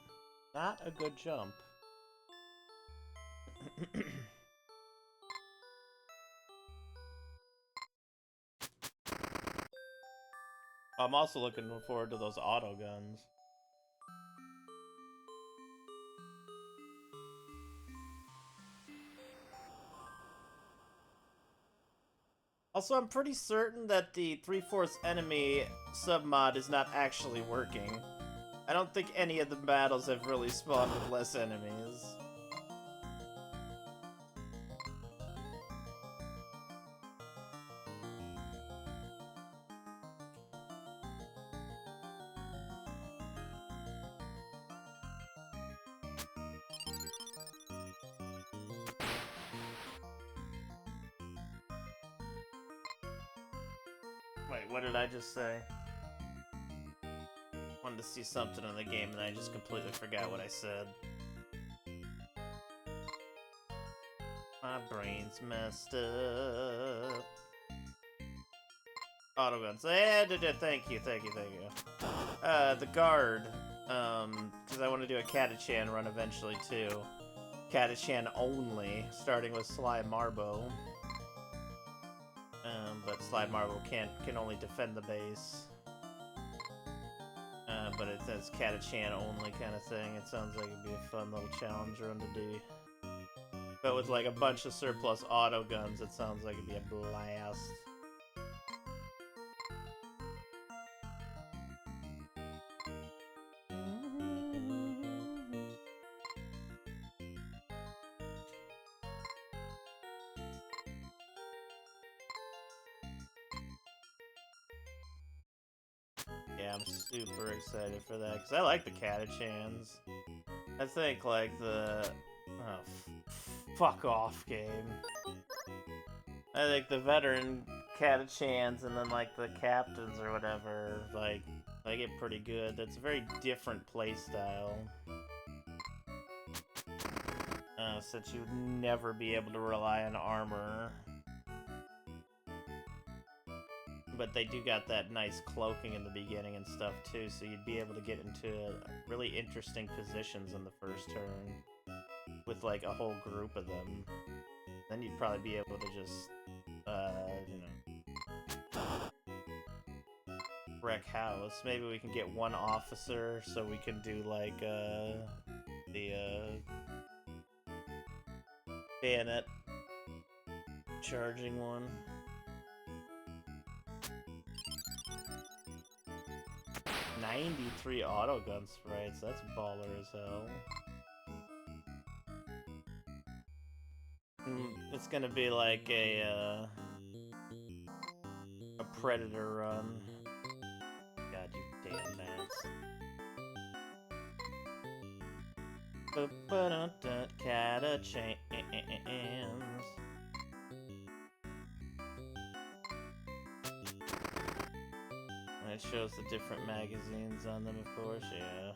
Not a good jump. I'm also looking forward to those auto guns. Also, I'm pretty certain that the 3/4 enemy submod is not actually working. I don't think any of the battles have really spawned with less enemies. Wait, what did I just say? Wanted to see something in the game and I just completely forgot what I said. My brain's messed up. Autoguns. Thank you. The guard. Because I want to do a Catachan run eventually too. Catachan only, starting with Sly Marbo. But Sly Marbo can only defend the base. But it says Catachan only kind of thing. It sounds like it'd be a fun little challenge run to do. But with like a bunch of surplus auto guns, it sounds like it'd be a blast. Yeah, I'm super excited for that, because I like the Catachans. I think, like, the... Oh, fuck off, game. I think the veteran Catachans and then, like, the captains or whatever, like get pretty good. That's a very different playstyle. Since you'd never be able to rely on armor. But they do got that nice cloaking in the beginning and stuff too, so you'd be able to get into really interesting positions in the first turn with like a whole group of them. Then you'd probably be able to just, wreck house. Maybe we can get one officer so we can do like the bayonet charging one. 93 autogun sprites, that's baller as hell. It's gonna be like a Predator run. God, you damn bats. Catachans. And it shows the different magazines on them, of course, yeah.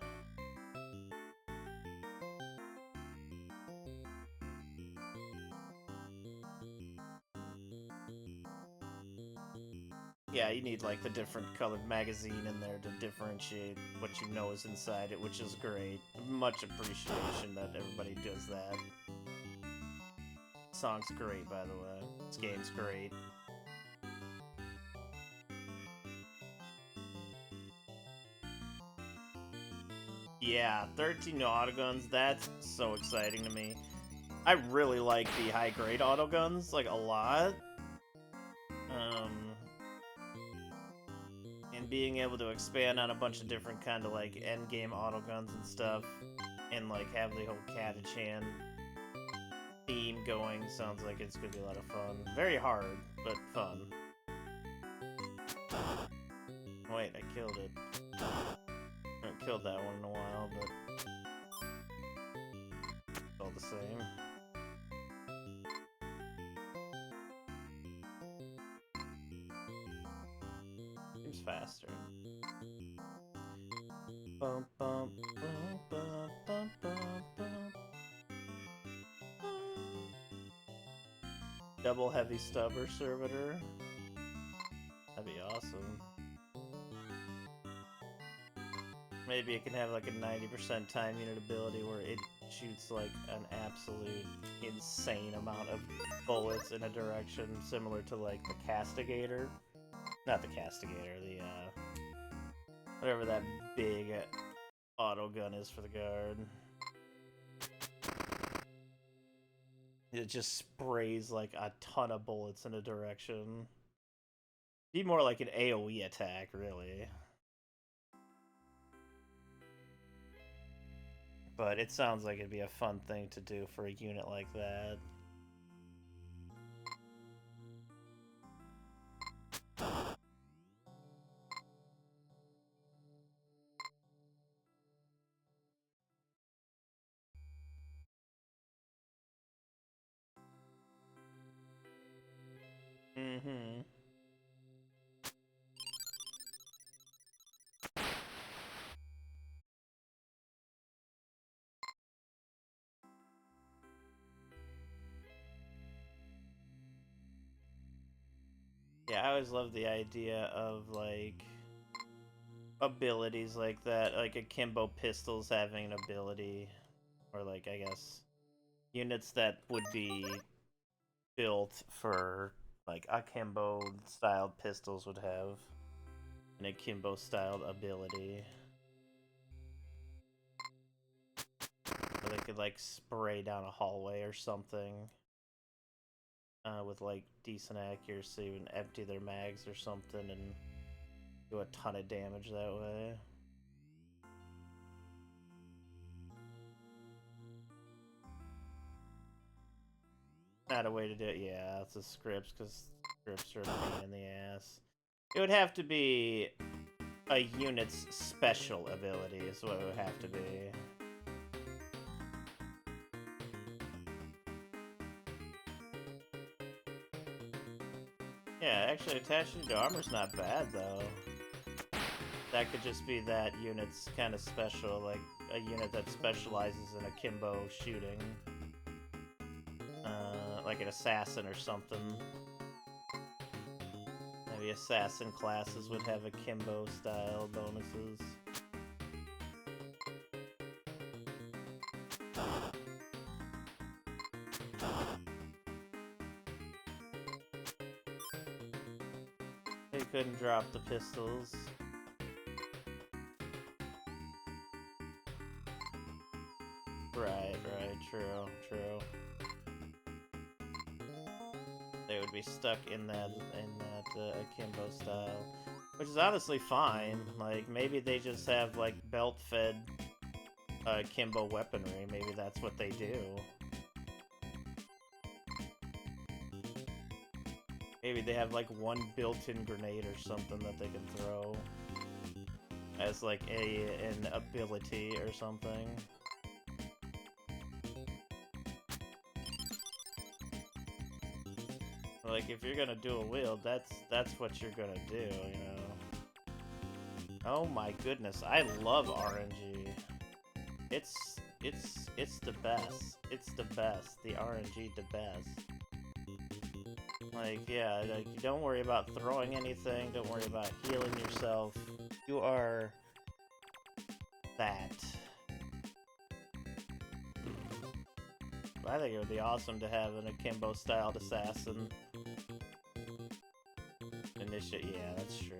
Yeah, you need like the different colored magazine in there to differentiate what you know is inside it, which is great. Much appreciation that everybody does that. Song's great, by the way. This game's great. Yeah, 13 autoguns, that's so exciting to me. I really like the high-grade autoguns, like, a lot. And being able to expand on a bunch of different kind of, like, endgame autoguns and stuff, and, like, have the whole Catachan theme going. Sounds like it's gonna be a lot of fun. Very hard, but fun. Wait, I killed it. I haven't killed that one in a while, but it's all the same. Seems faster. Bum, bum, bum, bum, bum, bum, bum. Double heavy stubber servitor. That'd be awesome. Maybe it can have like a 90% time unit ability where it shoots like an absolute insane amount of bullets in a direction similar to like the Castigator. Not the Castigator, the whatever that big auto gun is for the guard. It just sprays like a ton of bullets in a direction. Be more like an AoE attack, really. But it sounds like it'd be a fun thing to do for a unit like that. Mm-hmm. Yeah, I always love the idea of, like, abilities like that. Like, akimbo pistols having an ability. Or, like, I guess, units that would be built for, like, akimbo-styled pistols would have an akimbo-styled ability. Or they could, like, spray down a hallway or something. With, like, decent accuracy and empty their mags or something and do a ton of damage that way. Not a way to do it, yeah, it's the scripts, because scripts are a pain in the ass. It would have to be a unit's special ability, is what it would have to be. Yeah, actually attaching to armor's not bad, though. That could just be that unit's kind of special, like a unit that specializes in akimbo shooting. Like an assassin or something. Maybe assassin classes would have akimbo style bonuses. They couldn't drop the pistols. Right, true. They would be stuck in that akimbo style, which is honestly fine. Like, maybe they just have like belt-fed akimbo weaponry. Maybe that's what they do. Maybe they have like one built-in grenade or something that they can throw as like an ability or something. Like, if you're gonna do a wield, that's what you're gonna do, you know? Oh my goodness, I love RNG. It's the best. It's the best. The RNG the best. Like, yeah, like, don't worry about throwing anything, don't worry about healing yourself. You are that. I think it would be awesome to have an akimbo-styled assassin. Yeah, that's true,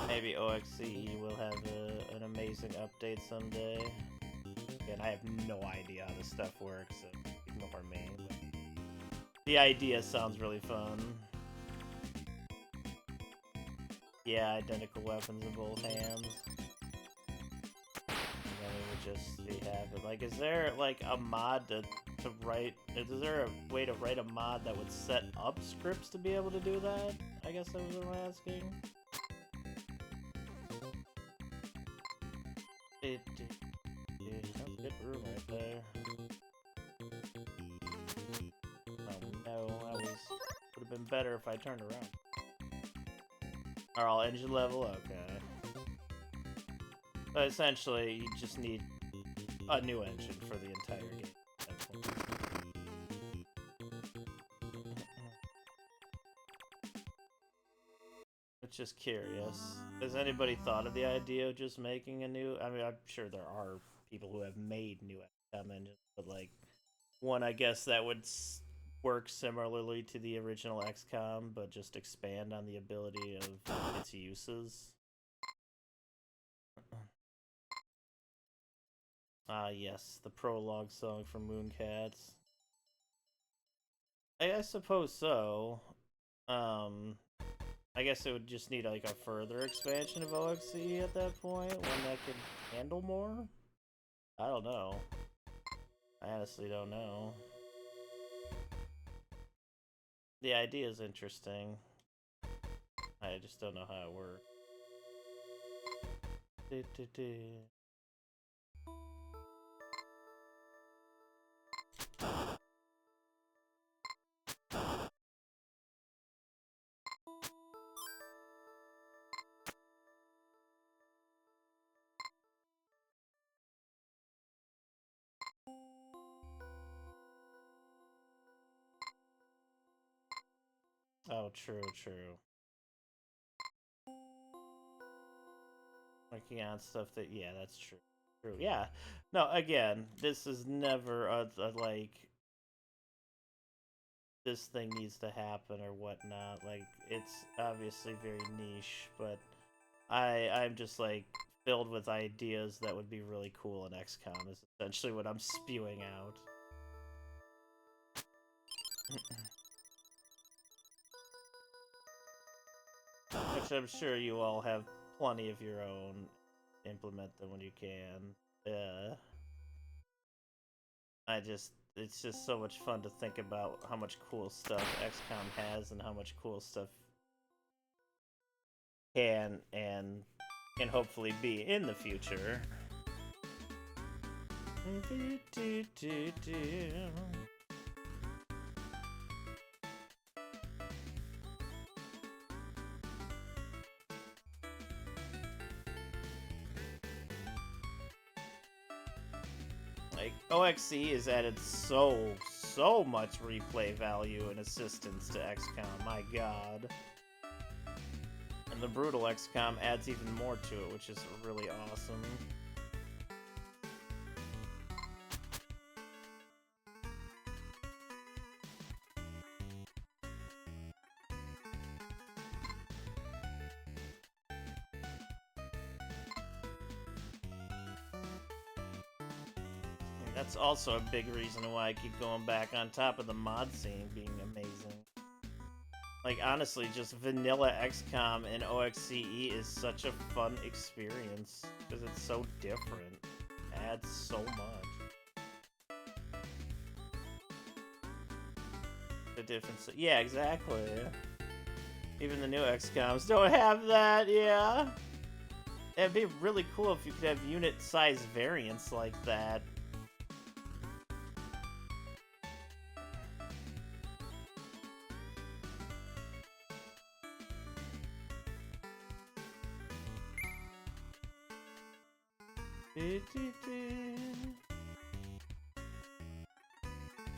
Maybe OXCE will have an amazing update someday. Again, I have no idea how this stuff works, so ignore me. But the idea sounds really fun. Yeah, identical weapons in both hands. just be happening. Like, is there like a mod to write? Is there a way to write a mod that would set up scripts to be able to do that? I guess that was what I'm asking. Oh, good room right there. Oh no, that would have been better if I turned around. Are all engine level? Okay. But essentially, you just need a new engine for the entire game. Just curious. Has anybody thought of the idea of just making a new... I mean, I'm sure there are people who have made new XCOM engines, but like one, I guess, that would work similarly to the original XCOM, but just expand on the ability of its uses. Ah, yes, the prologue song from Mooncats. I suppose so. I guess it would just need like a further expansion of OXE at that point, one that could handle more? I don't know. I honestly don't know. The idea is interesting. I just don't know how it works. Oh, true. Working on stuff that, yeah, that's true. True, yeah. No, again, this is never a like, this thing needs to happen or whatnot. Like, it's obviously very niche, but I'm just like filled with ideas that would be really cool in XCOM is essentially what I'm spewing out. Which I'm sure you all have plenty of your own. Implement them when you can. It's just so much fun to think about how much cool stuff XCOM has and how much cool stuff can and can hopefully be in the future. Like, OXE has added so much replay value and assistance to XCOM, my god. And the Brutal XCOM adds even more to it, which is really awesome. That's also a big reason why I keep going back, on top of the mod scene being amazing. Like, honestly, just vanilla XCOM and OXCE is such a fun experience, because it's so different. It adds so much. The difference... Yeah, exactly. Even the new XCOMs don't have that, yeah. It'd be really cool if you could have unit-size variants like that.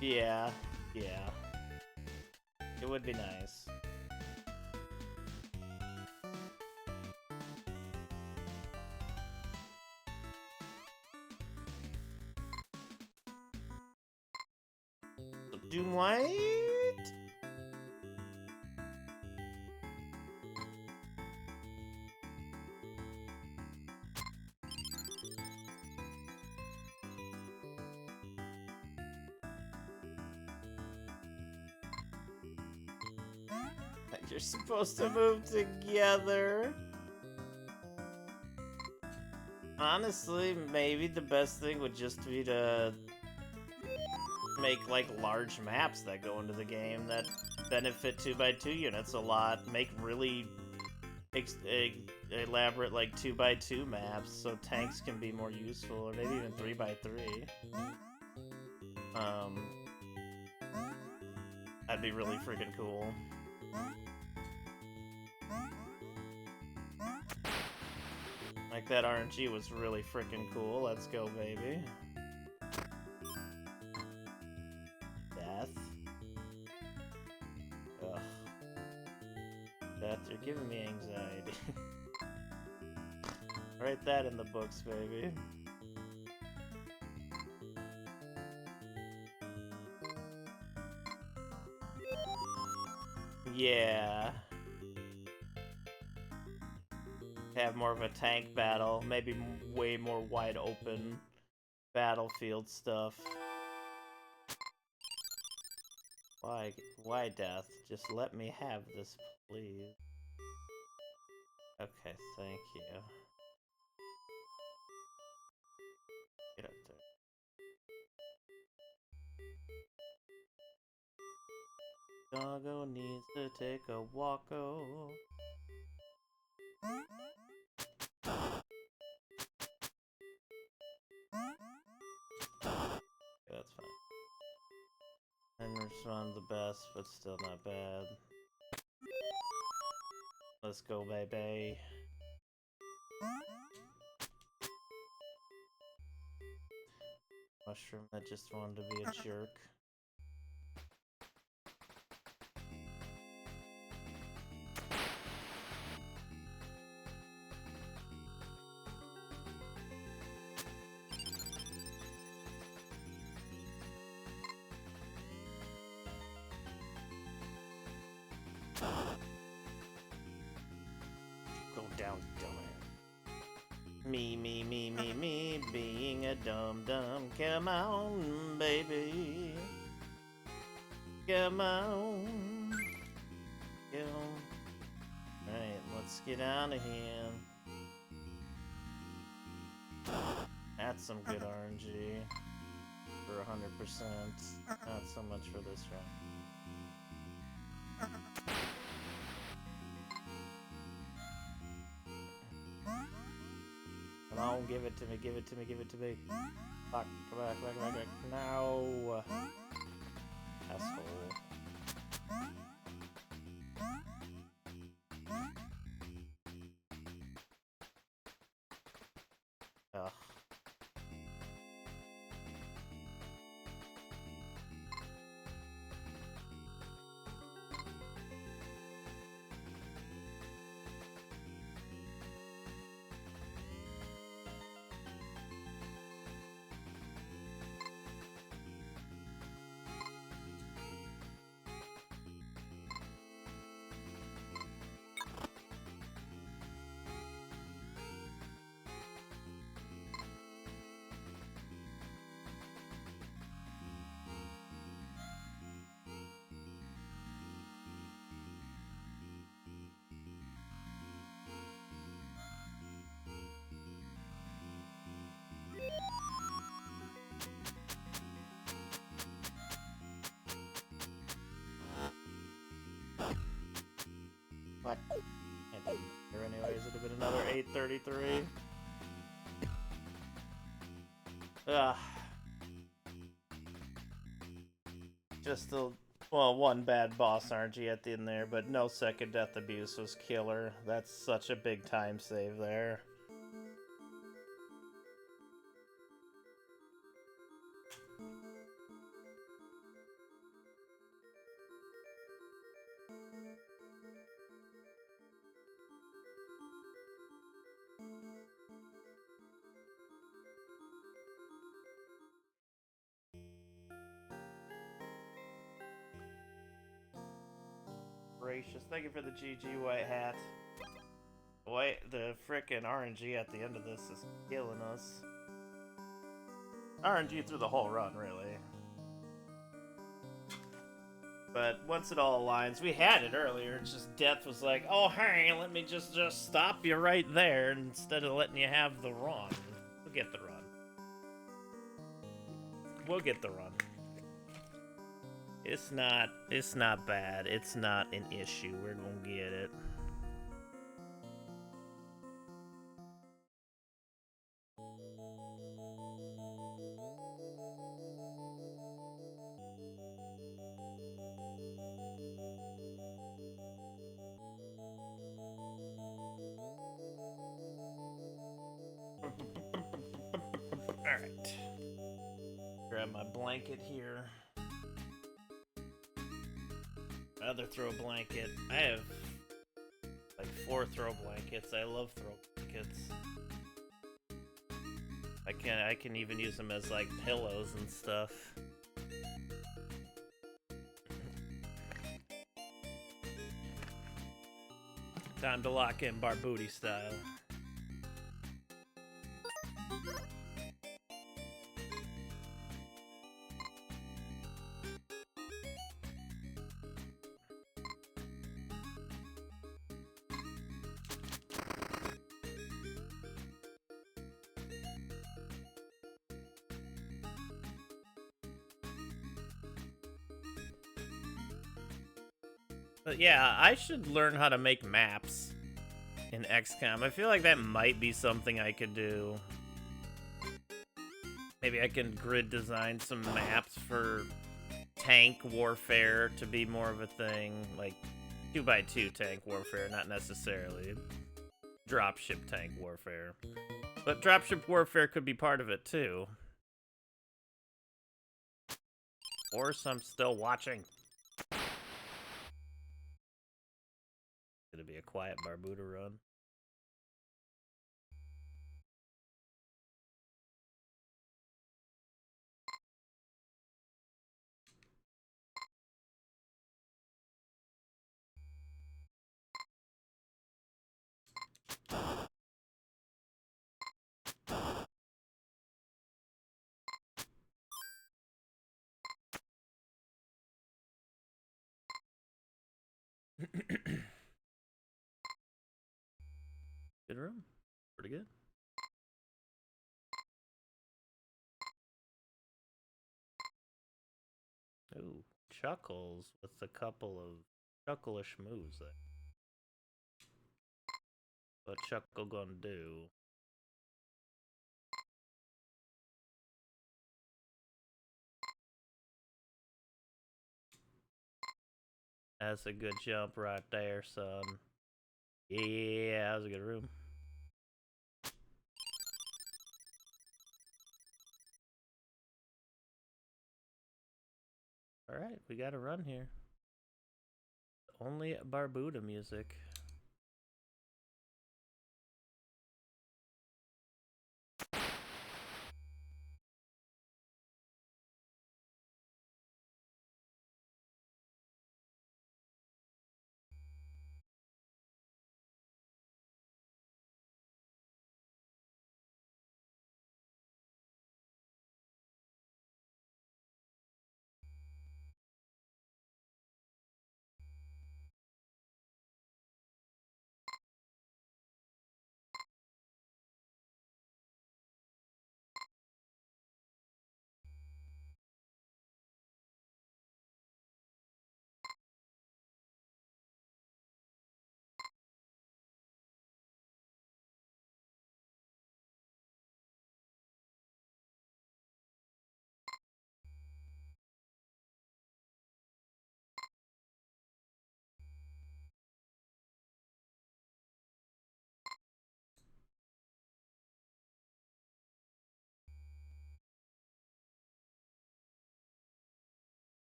Yeah, yeah. It would be nice. Do what? You're supposed to move together. Honestly, maybe the best thing would just be to make like large maps that go into the game that benefit 2x2 units a lot. Make really elaborate like 2x2 maps so tanks can be more useful, or maybe even 3x3. That'd be really freaking cool. Like, that RNG was really freaking cool. Let's go, baby. Death. Ugh. Death, you're giving me anxiety. Write that in the books, baby. Yeah. Have more of a tank battle, maybe way more wide open battlefield stuff. Why death? Just let me have this, please. Okay, thank you. Get up there. Doggo needs to take a walko. That's fine. And respond the best, but still not bad. Let's go, baby. Mushroom that just wanted to be a jerk. Go down, dumbass. Me, being a dum-dum. Come on, baby. Come on. Go. Alright, let's get out of here. That's some good RNG. For 100%. Not so much for this round. Come on, give it to me, give it to me, give it to me. Fuck, come back, back, back, back. No! Asshole. Ugh. What? It didn't matter anyways, it'd have been another 833. Ugh. Just the, well, one bad boss RNG at the end there, but no second death abuse was killer. That's such a big time save there. Gracious, thank you for the GG white hat. The frickin' RNG at the end of this is killing us. RNG through the whole run, really. But once it all aligns, we had it earlier. It's just Death was like, "Oh hey, let me just stop you right there instead of letting you have the run. We'll get the run. We'll get the run. It's not bad. It's not an issue. We're gonna get it." Alright. Grab my blanket here. Another throw blanket. I have like 4 throw blankets. I love throw blankets. I can even use them as like pillows and stuff. Time to lock in Barbooty style. But yeah, I should learn how to make maps in XCOM. I feel like that might be something I could do. Maybe I can grid design some maps for tank warfare to be more of a thing. Like 2x2 tank warfare, not necessarily dropship tank warfare. But dropship warfare could be part of it too. Of course, I'm still watching. Gonna be a quiet Barbuda run. Good room. Pretty good. Ooh, Chuckles with a couple of chuckleish moves there. What Chuckle gonna do? That's a good jump right there, son. Yeah, that was a good room. Alright, we got a run here. Only Barbuda music.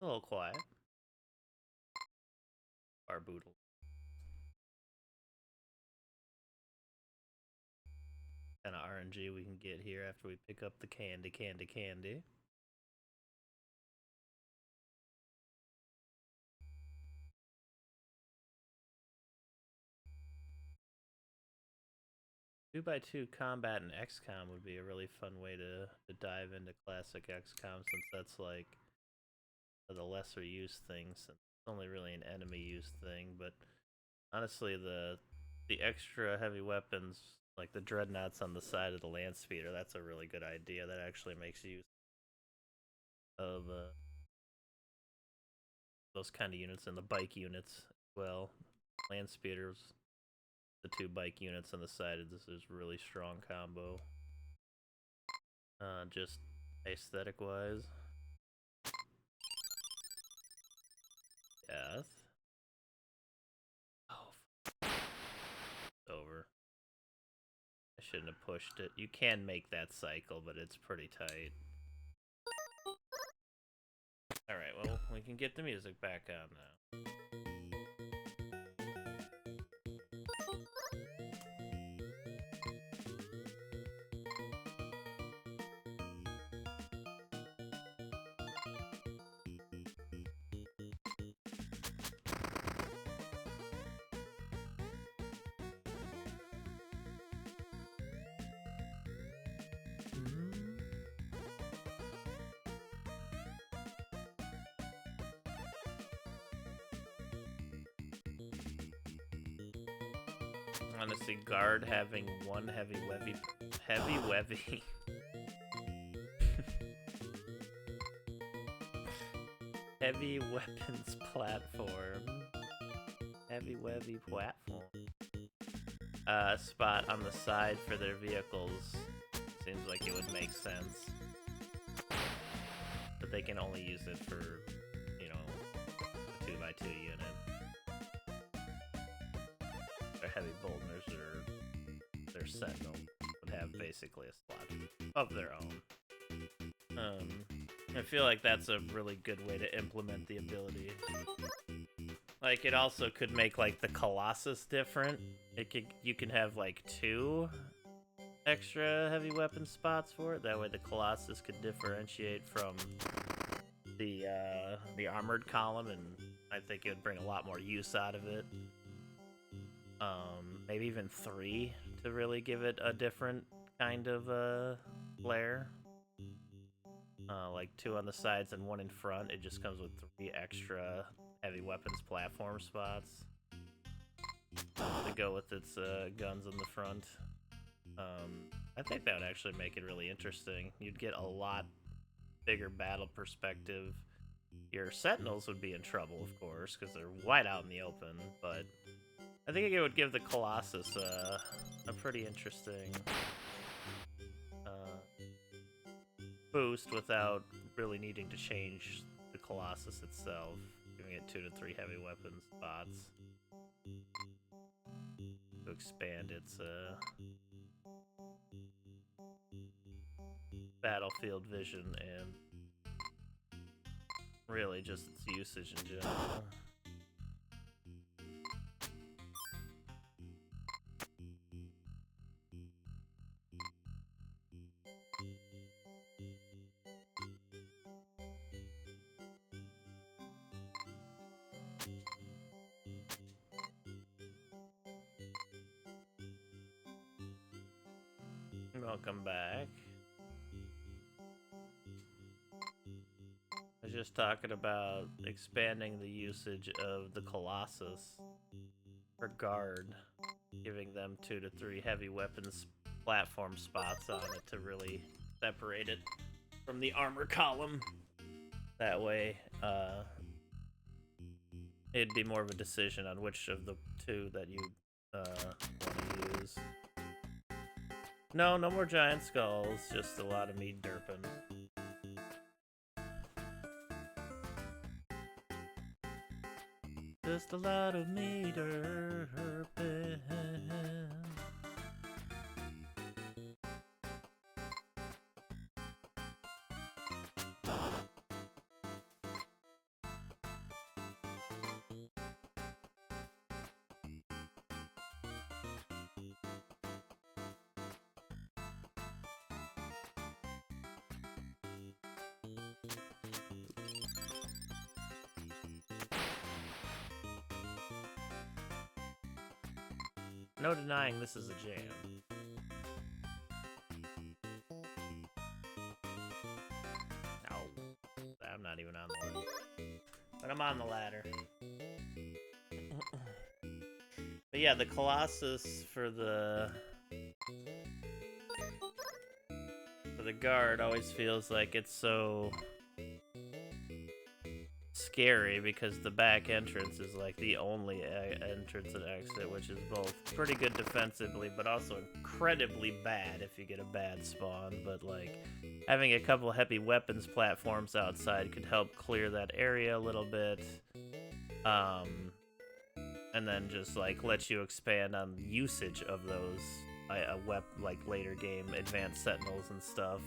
A little quiet. Barboodle. Kind of RNG we can get here after we pick up the candy. 2x2 combat in XCOM would be a really fun way to dive into classic XCOM, since that's like the lesser used things. It's only really an enemy used thing, but honestly, the extra heavy weapons, like the dreadnoughts on the side of the land speeder, that's a really good idea. That actually makes use of those kind of units and the bike units as well. Land speeders, the 2 bike units on the side of this is really strong combo. Just aesthetic wise. Yes. Oh, over. I shouldn't have pushed it. You can make that cycle, but it's pretty tight. Alright, well, we can get the music back on now. Honestly, guard having 1 heavy wevy heavy weapons platform, heavy wevy platform spot on the side for their vehicles seems like it would make sense, but they can only use it for, you know, a 2x2 unit. Their heavy bolters or their sentinel would have basically a slot of their own. I feel like that's a really good way to implement the ability. Like, it also could make, like, the Colossus different. You can have, like, 2 extra heavy weapon spots for it. That way the Colossus could differentiate from the armored column, and I think it would bring a lot more use out of it. Maybe even 3 to really give it a different kind of layer. Like 2 on the sides and 1 in front. It just comes with 3 extra heavy weapons platform spots to go with its guns in the front. I think that would actually make it really interesting. You'd get a lot bigger battle perspective. Your sentinels would be in trouble, of course, because they're wide out in the open, but I think it would give the Colossus a pretty interesting boost without really needing to change the Colossus itself, giving it 2 to 3 heavy weapon spots to expand its battlefield vision and really just its usage in general. Welcome back. I was just talking about expanding the usage of the Colossus for guard, giving them 2 to 3 heavy weapons platform spots on it to really separate it from the armor column. That way, it'd be more of a decision on which of the 2 that you want to use. No more giant skulls, just a lot of me derping. Just a lot of me derping. No denying this is a jam. No, I'm not even on the list. I'm on the ladder. But yeah, the Colossus for the guard always feels like it's so scary because the back entrance is like the only entrance and exit, which is both pretty good defensively but also incredibly bad if you get a bad spawn. But like having a couple heavy weapons platforms outside could help clear that area a little bit, and then just like let you expand on usage of those like later game advanced sentinels and stuff.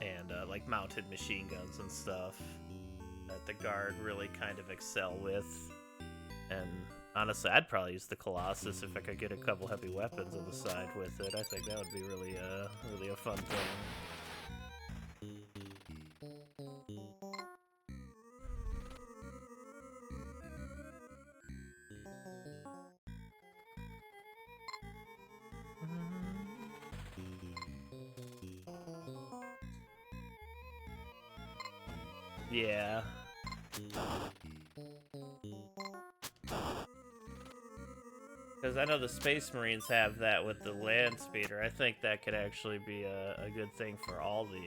And like mounted machine guns and stuff that the guard really kind of excel with. And honestly, I'd probably use the Colossus if I could get a couple heavy weapons on the side with it. I think that would be really a fun thing. Yeah. Because I know the Space Marines have that with the land speeder. I think that could actually be a good thing for all the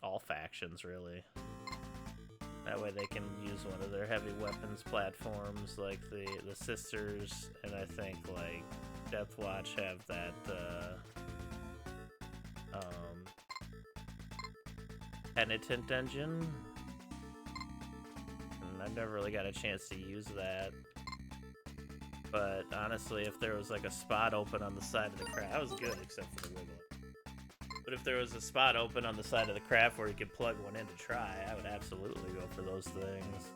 all factions, really. That way they can use one of their heavy weapons platforms, like the Sisters, and I think like Deathwatch have that Penitent engine. And I've never really got a chance to use that. But honestly, if there was like a spot open on the side of the craft, that was good except for the wiggle. But if there was a spot open on the side of the craft where you could plug one in to try, I would absolutely go for those things.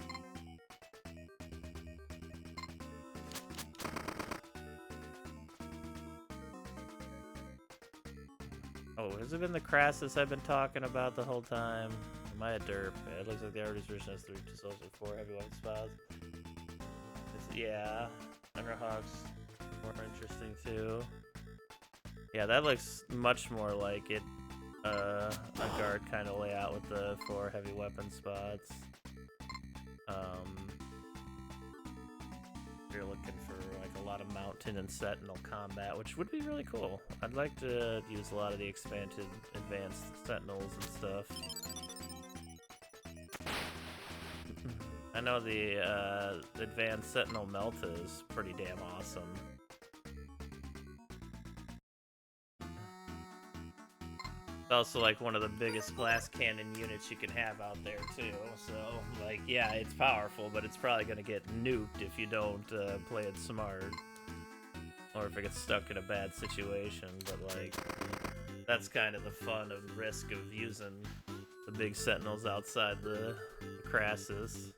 Oh, has it been the Crassus I've been talking about the whole time? Am I a derp? It looks like the Arby's version has 3 souls with 4 heavy weapon spots. Yeah, Underhawk's more interesting too. Yeah, that looks much more like it, a guard kind of layout with the 4 heavy weapon spots. You're looking for like a lot of mountain and sentinel combat, which would be really cool. I'd like to use a lot of the expanded advanced sentinels and stuff. I know the advanced sentinel Melta is pretty damn awesome. It's also like one of the biggest glass cannon units you can have out there too. So like, yeah, it's powerful, but it's probably gonna get nuked if you don't play it smart, or if it gets stuck in a bad situation. But like, that's kind of the fun of risk of using the big sentinels outside the Crassus.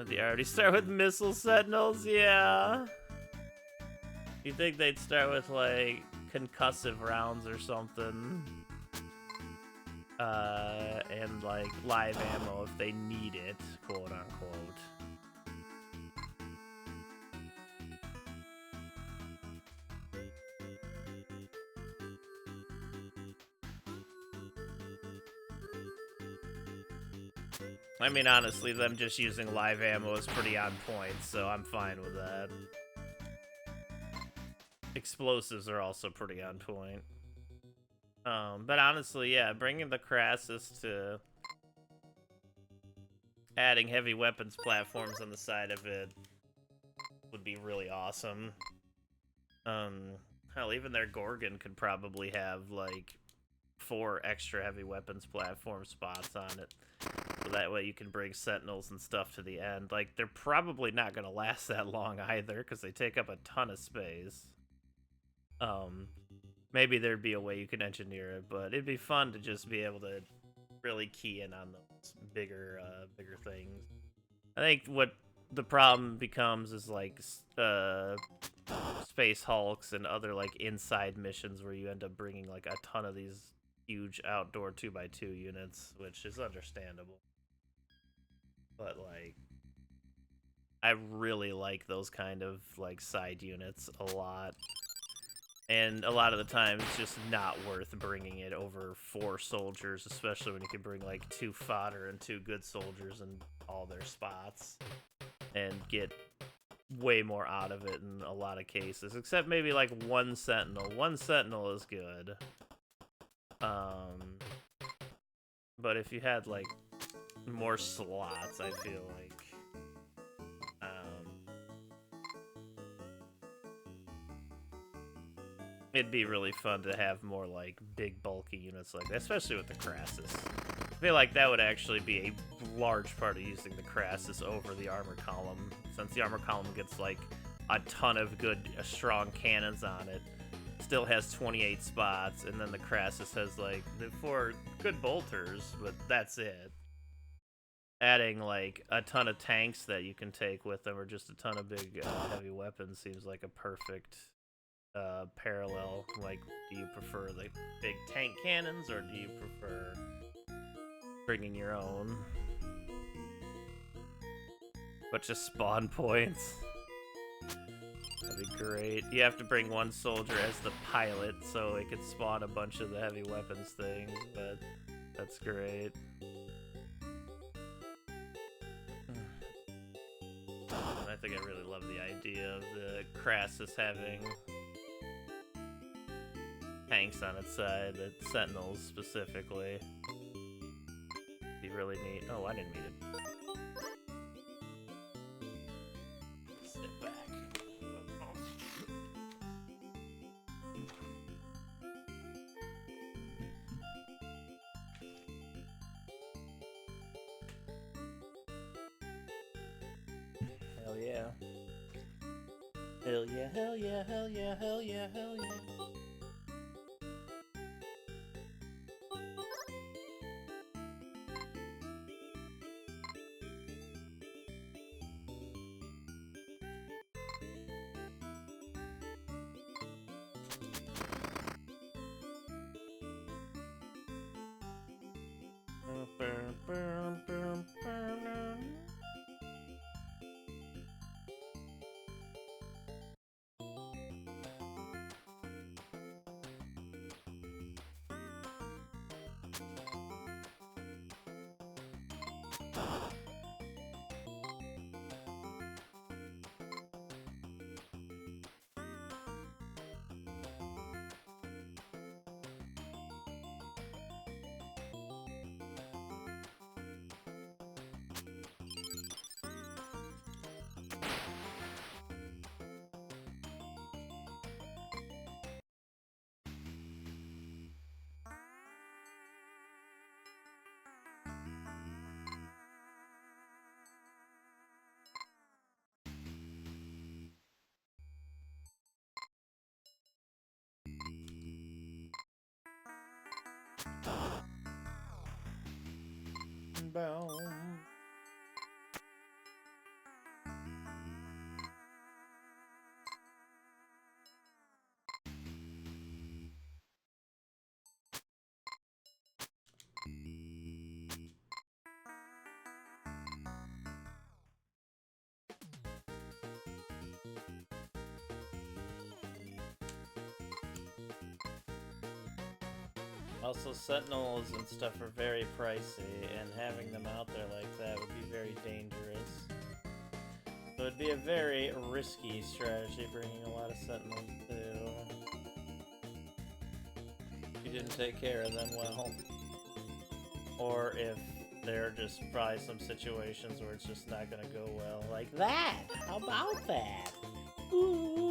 They already start with missile sentinels, yeah. You think they'd start with like concussive rounds or something, and like live ammo if they need it, quote unquote. I mean, honestly, them just using live ammo is pretty on point, so I'm fine with that. Explosives are also pretty on point. But honestly, yeah, bringing the Crassus to adding heavy weapons platforms on the side of it would be really awesome. Hell, even their Gorgon could probably have, like, 4 extra heavy weapons platform spots on it. So that way you can bring sentinels and stuff to the end. Like, they're probably not going to last that long either, because they take up a ton of space. Maybe there'd be a way you could engineer it, but it'd be fun to just be able to really key in on those bigger things. I think what the problem becomes is like Space Hulks and other like inside missions where you end up bringing like a ton of these huge outdoor 2x2 units, which is understandable. But like, I really like those kind of like side units a lot. And a lot of the time, it's just not worth bringing it over 4 soldiers, especially when you can bring like 2 fodder and 2 good soldiers in all their spots and get way more out of it in a lot of cases. Except maybe like 1 sentinel. 1 sentinel is good. But if you had like more slots, I feel like it'd be really fun to have more, like, big, bulky units like that, especially with the Crassus. I feel like that would actually be a large part of using the Crassus over the armor column, since the armor column gets, like, a ton of good, strong cannons on it, still has 28 spots, and then the Crassus has, like, the 4 good bolters, but that's it. Adding, like, a ton of tanks that you can take with them, or just a ton of big, heavy weapons seems like a perfect parallel. Like, do you prefer the big tank cannons, or do you prefer bringing your own? But just spawn points. That'd be great. You have to bring 1 soldier as the pilot, so it could spawn a bunch of the heavy weapons things, but that's great. I think I really love the idea of the Crassus having tanks on its side, the Sentinels specifically. Be really neat. Oh, I didn't mean it. Sit back. Hell yeah. Hell yeah, hell yeah, hell yeah, hell yeah, hell yeah. Boom. Also, Sentinels and stuff are very pricey, and having them out there like that would be very dangerous. So it'd be a very risky strategy bringing a lot of Sentinels too. If you didn't take care of them well. Or if there are just probably some situations where it's just not gonna go well. Like that! How about that? Ooh.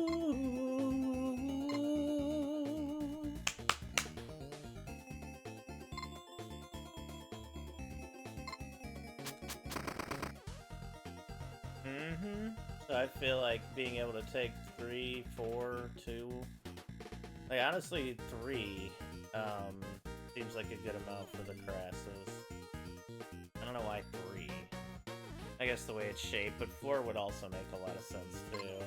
So I feel like being able to take 3, 4, 2, like honestly 3, seems like a good amount for the Crassus. I don't know why 3. I guess the way it's shaped, but 4 would also make a lot of sense too.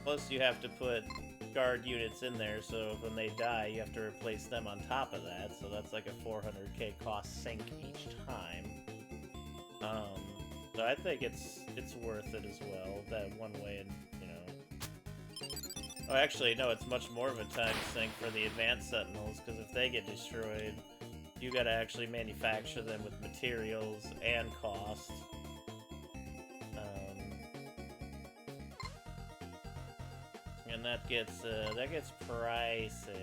Plus you have to put guard units in there, so when they die you have to replace them on top of that, so that's like a 400k cost sink each time. So I think it's worth it as well, that one way, and you know. Oh, actually, no, it's much more of a time sink for the advanced sentinels, because if they get destroyed, you gotta actually manufacture them with materials and cost. And that gets pricey.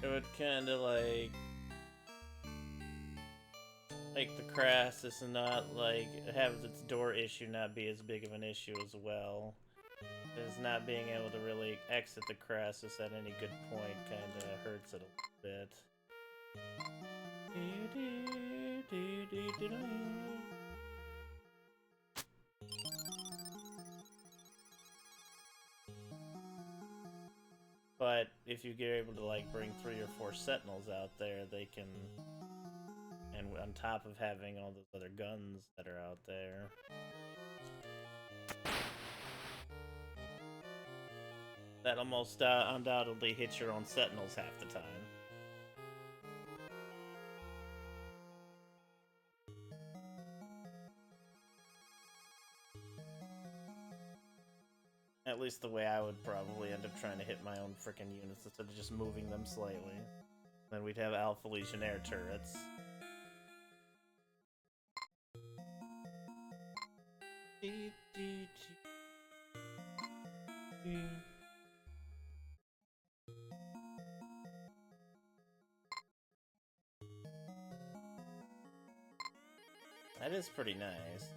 It would kind of like the Crassus and not like have its door issue not be as big of an issue as well. Because not being able to really exit the Crassus at any good point kind of hurts it a little bit. But if you get able to like bring 3 or 4 sentinels out there, they can, and on top of having all those other guns that are out there, that almost undoubtedly hits your own sentinels half the time. At least the way I would probably end up trying to hit my own frickin' units instead of just moving them slightly. Then we'd have Alpha Legionnaire turrets. That is pretty nice.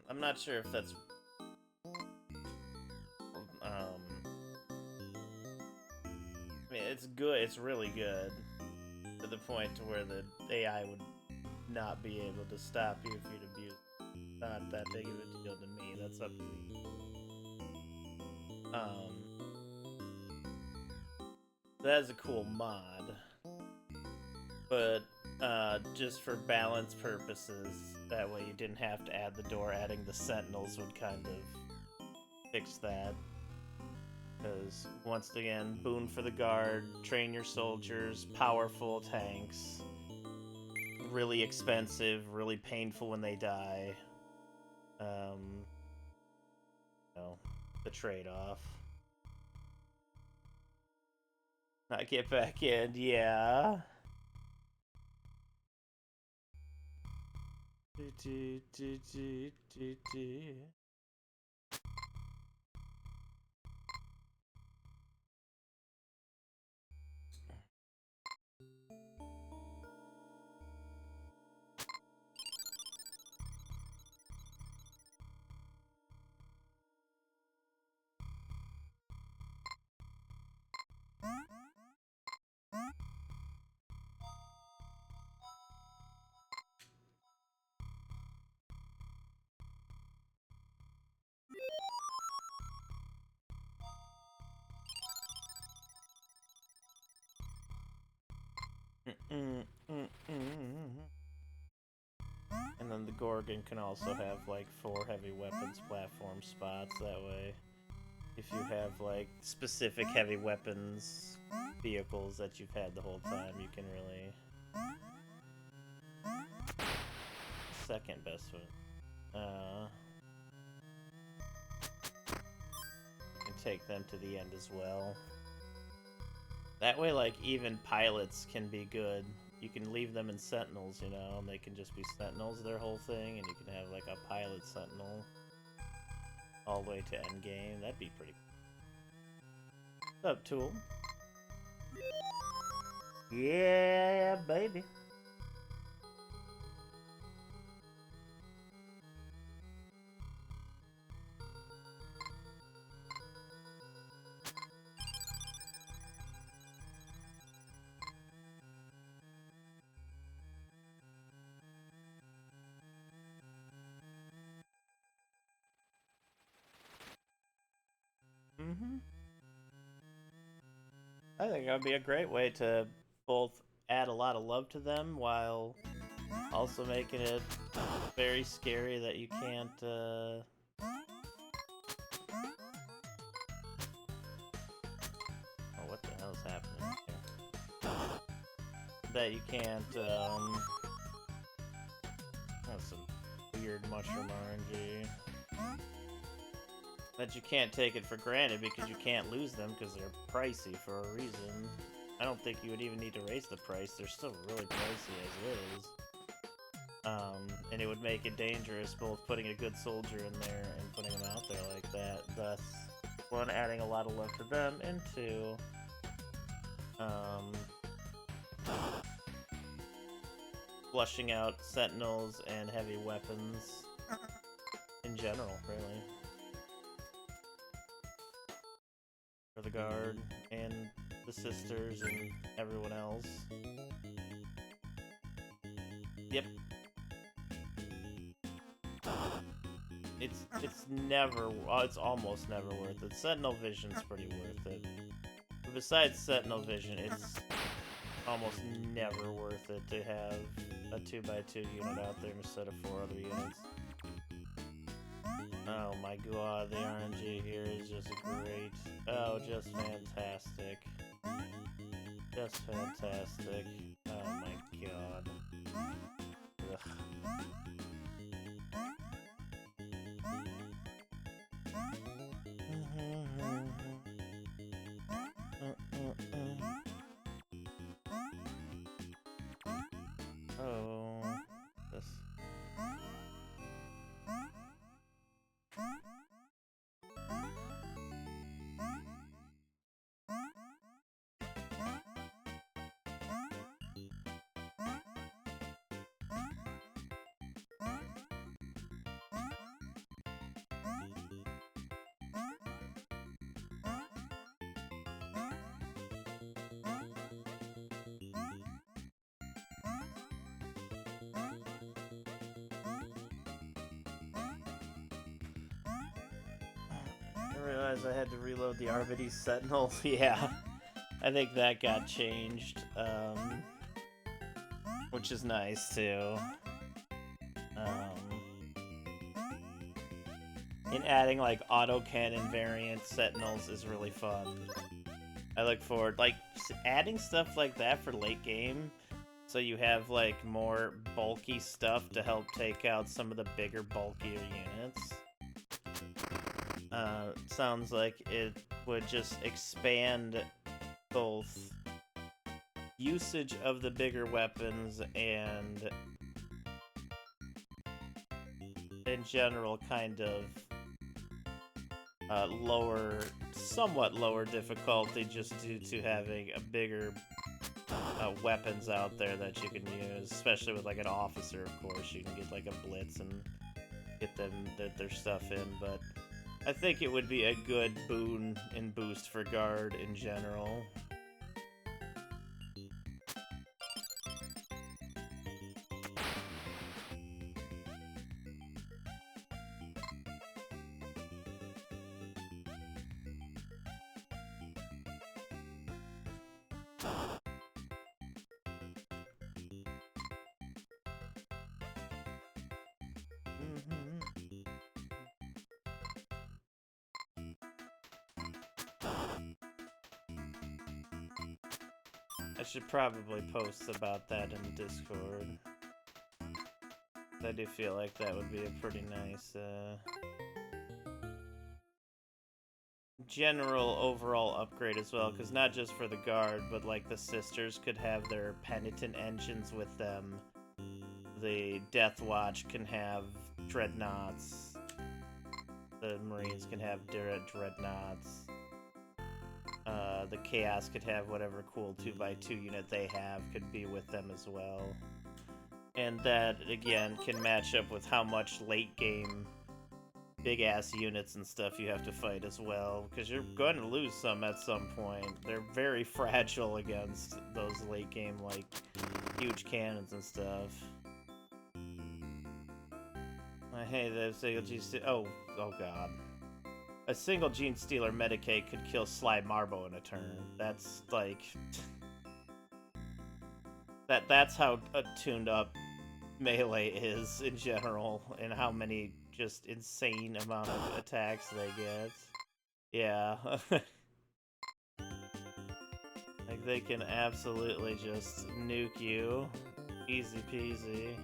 I'm not sure if that's I mean, it's good. It's really good to the point to where the AI would not be able to stop you if you'd abuse it. Not that big of a deal to me. That's up to you. That is a cool mod, but just for balance purposes, that way you didn't have to add the door. Adding the sentinels would kind of fix that. Because, once again, boon for the guard, train your soldiers, powerful tanks, really expensive, really painful when they die. You know, the trade-off. Not get back in, yeah. And then the Gorgon can also have like 4 heavy weapons platform spots. That way, if you have like specific heavy weapons vehicles that you've had the whole time, you can really second best one. You can take them to the end as well. That way, like, even pilots can be good. You can leave them in sentinels, you know, and they can just be sentinels their whole thing, and you can have, like, a pilot sentinel all the way to endgame. That'd be pretty cool. What's up, Tool? Yeah, baby. Mm-hmm. I think that would be a great way to both add a lot of love to them while also making it very scary that you can't, Oh, what the hell is happening here? That you can't, That's some weird mushroom RNG. That you can't take it for granted because you can't lose them because they're pricey for a reason. I don't think you would even need to raise the price. They're still really pricey as is. And it would make it dangerous both putting a good soldier in there and putting them out there like that. Thus, one, adding a lot of love to them, and two, flushing out sentinels and heavy weapons in general, really. For the guard and the sisters and everyone else. Yep. It's almost never worth it. Sentinel Vision's pretty worth it. But besides Sentinel Vision, it's almost never worth it to have a 2x2 unit out there instead of 4 other units. Oh my god, the RNG here is just great. Oh, just fantastic. Just fantastic. Oh my god. Ugh. Oh, this. I realized I had to reload the RBD Sentinel. Yeah, I think that got changed, which is nice too. And adding like autocannon variant Sentinels is really fun. I look forward, like, adding stuff like that for late game, so you have like more bulky stuff to help take out some of the bigger, bulkier units. Sounds like it would just expand both usage of the bigger weapons and in general kind of somewhat lower difficulty just due to having a bigger weapons out there that you can use, especially with like an officer, of course. You can get like a blitz and get their stuff in, but I think it would be a good boon and boost for guard in general. I should probably post about that in Discord. I do feel like that would be a pretty nice, general overall upgrade as well, because not just for the guard, but like the sisters could have their penitent engines with them. The Death Watch can have dreadnoughts. The Marines can have dreadnoughts. The Chaos could have whatever cool 2x2 unit they have could be with them as well. And that, again, can match up with how much late game big-ass units and stuff you have to fight as well, because you're going to lose some at some point. They're very fragile against those late game, like, huge cannons and stuff. I hate those CLGs. Oh god. A single Gene Stealer Medicaid could kill Sly Marbo in a turn. That's like... That's how tuned up Melee is in general, and how many just insane amount of attacks they get. Yeah. Like, they can absolutely just nuke you. Easy peasy.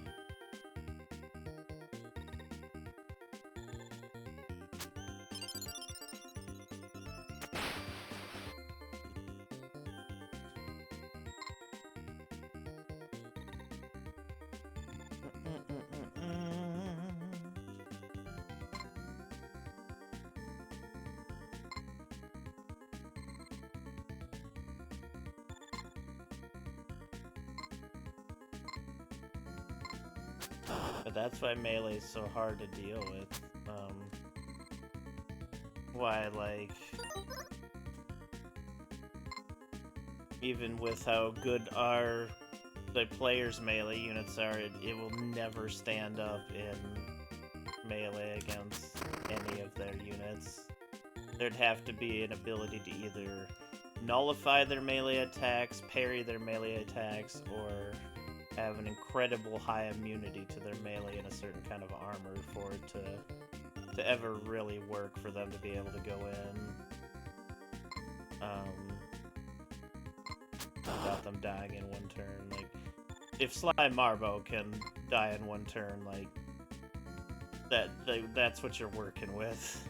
But that's why Melee is so hard to deal with. Why, like... Even with how good the players' Melee units are, it will never stand up in Melee against any of their units. There'd have to be an ability to either nullify their melee attacks, parry their melee attacks, or have an incredible high immunity to their melee and a certain kind of armor for it to ever really work for them to be able to go in. Without them dying in one turn. Like, if Sly Marbo can die in one turn, like, that's what you're working with.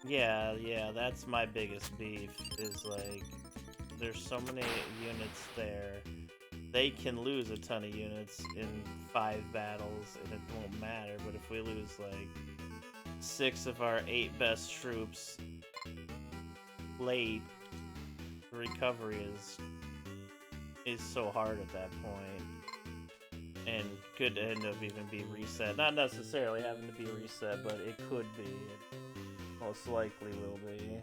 Yeah, that's my biggest beef, is like, there's so many units there. They can lose a ton of units in 5 battles, and it won't matter, but if we lose, like, 6 of our 8 best troops late, recovery is so hard at that point, and could end up even be reset. Not necessarily having to be reset, but it could be. It most likely will be.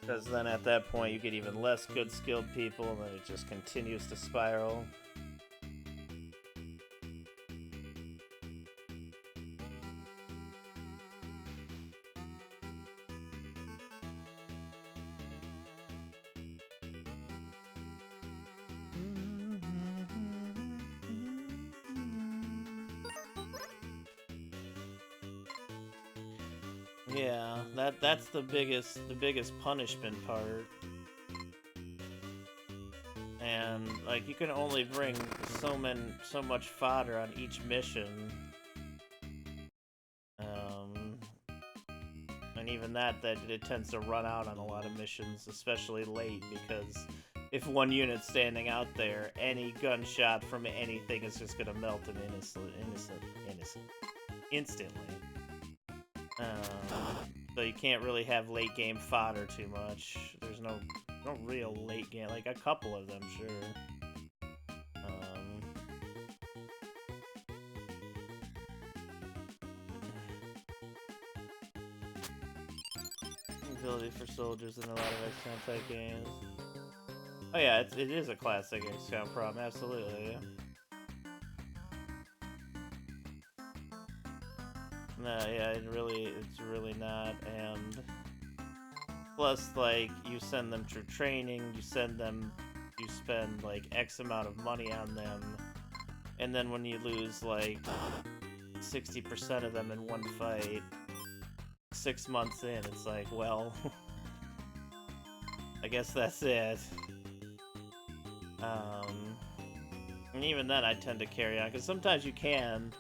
Because then at that point you get even less good skilled people, and then it just continues to spiral. Yeah, that's the biggest punishment part. And like, you can only bring so much fodder on each mission. And even that it tends to run out on a lot of missions, especially late, because if one unit's standing out there, any gunshot from anything is just gonna melt them instantly. So you can't really have late game fodder too much. There's no real late game, like a couple of them, sure. Ability for soldiers in a lot of XCOM type games. Oh yeah, it is a classic XCOM problem, absolutely. No, yeah, it's really not, and plus, like, you send them through training, you spend, like, X amount of money on them, and then when you lose, like, 60% of them in one fight, 6 months in, it's like, well, I guess that's it. And even then I tend to carry on, because sometimes you can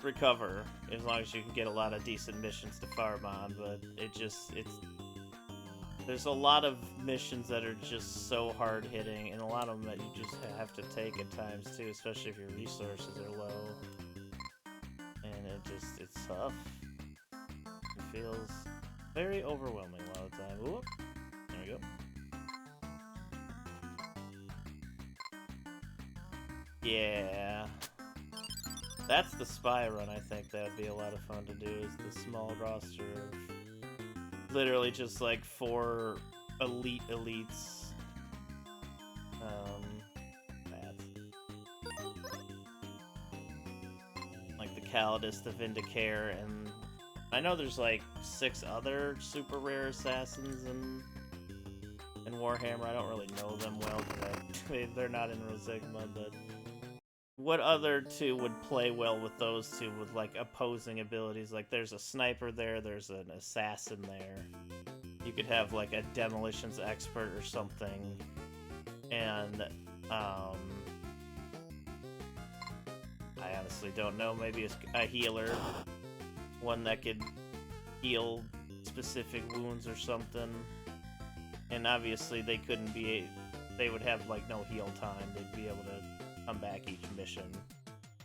recover as long as you can get a lot of decent missions to farm on, but there's a lot of missions that are just so hard hitting, and a lot of them that you just have to take at times too, especially if your resources are low, and it's tough. It feels very overwhelming a lot of the time. Whoop, there we go. Yeah. That's the spy run, I think that would be a lot of fun to do, is the small roster of literally just like 4 elites. Calidus, the Vindicare, and I know there's like 6 other super rare assassins in Warhammer. I don't really know them well because they're not in Rosigma, but what other 2 would play well with those 2 with like opposing abilities? Like there's a sniper there, there's an assassin there. You could have like a demolitions expert or something, and I honestly don't know. Maybe a healer, one that could heal specific wounds or something. And obviously they couldn't be. They would have like no heal time. They'd be able to come back each mission.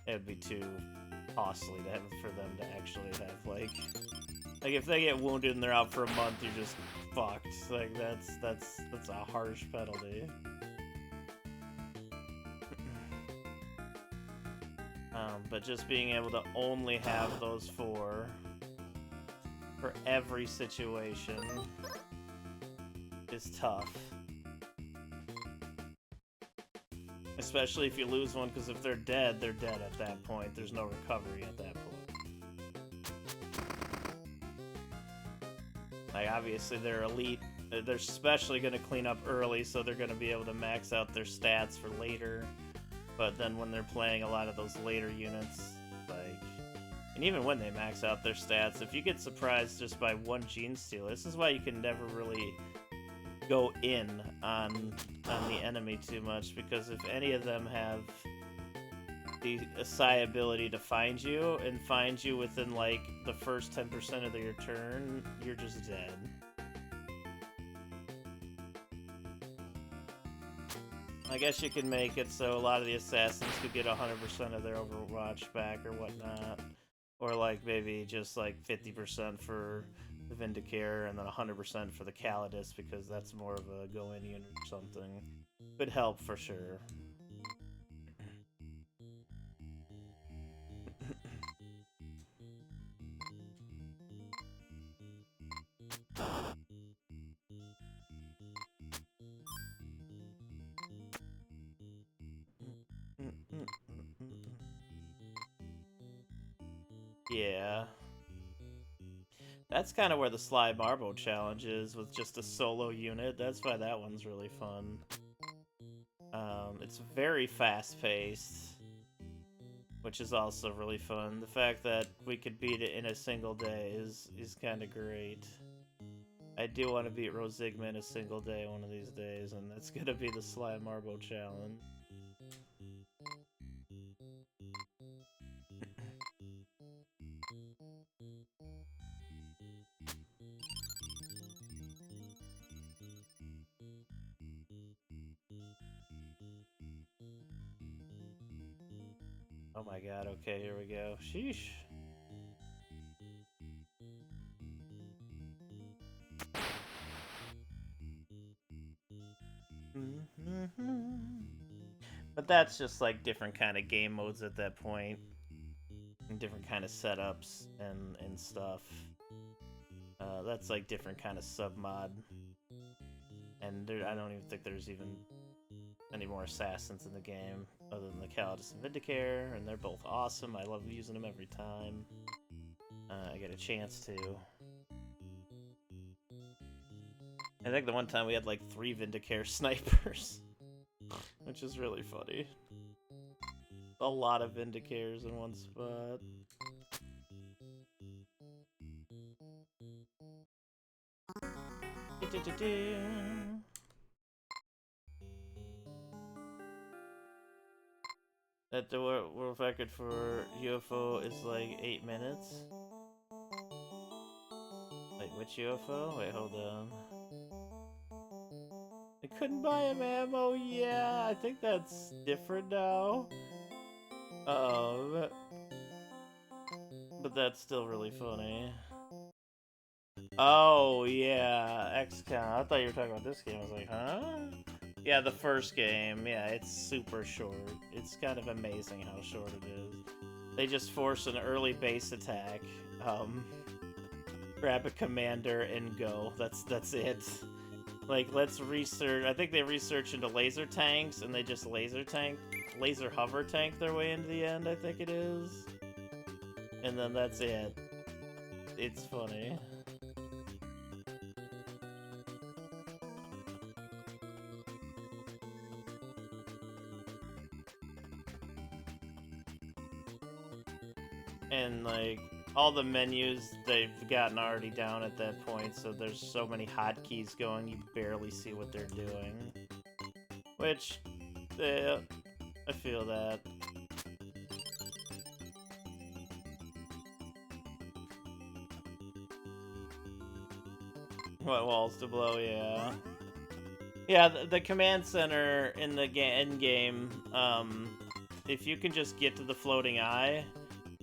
It would be too costly to have for them to actually have like if they get wounded and they're out for a month, you're just fucked. Like that's a harsh penalty. But just being able to only have those 4 for every situation is tough. Especially if you lose one, because if they're dead at that point. There's no recovery at that point. Like, obviously they're elite. They're especially going to clean up early, so they're going to be able to max out their stats for later. But then when they're playing a lot of those later units, like... And even when they max out their stats, if you get surprised just by 1 gene steal, this is why you can never really go in on the enemy too much, because if any of them have the Asai ability to find you, and find you within, like, the first 10% of your turn, you're just dead. I guess you can make it so a lot of the assassins could get 100% of their Overwatch back or whatnot. Or like maybe just like 50% for the Vindicare and then 100% for the Calidus, because that's more of a go-in unit or something. Could help for sure. Yeah. That's kind of where the Sly Marble challenge is, with just a solo unit. That's why that one's really fun. It's very fast-paced, which is also really fun. The fact that we could beat it in a single day is kind of great. I do want to beat Rosigma in a single day one of these days, and that's going to be the Sly Marble challenge. Oh my god, okay, here we go. Sheesh. But that's just like different kind of game modes at that point. And different kind of setups and stuff. That's like different kind of sub-mod. And I don't even think there's even any more assassins in the game other than the Calidus and Vindicare, and they're both awesome. I love using them every time I get a chance to. I think the one time we had like 3 Vindicare snipers, which is really funny. A lot of Vindicares in one spot. That the world record for UFO is like 8 minutes. Wait, which UFO? Wait, hold on. I couldn't buy him ammo. Yeah, I think that's different now. But that's still really funny. Oh yeah, XCOM. I thought you were talking about this game. I was like, huh? Yeah, the first game. Yeah, it's super short. It's kind of amazing how short it is. They just force an early base attack. Grab a commander and go. That's it. Like, let's research. I think they research into laser tanks, and they just laser hover tank their way into the end. I think it is. and then that's it. It's funny. And like all the menus they've gotten already down at that point, so there's so many hotkeys going you barely see what they're doing. Which, yeah, I feel that. What walls to blow? Yeah. Yeah, the command center in the end game, if you can just get to the floating eye,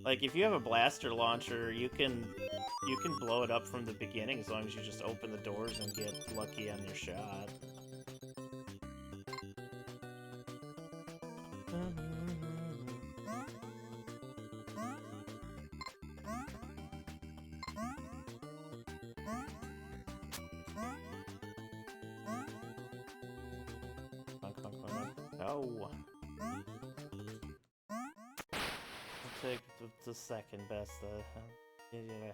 like if you have a blaster launcher, you can blow it up from the beginning as long as you just open the doors and get lucky on your shot. Oh. I'll take the second best. Yeah. Oh, yeah.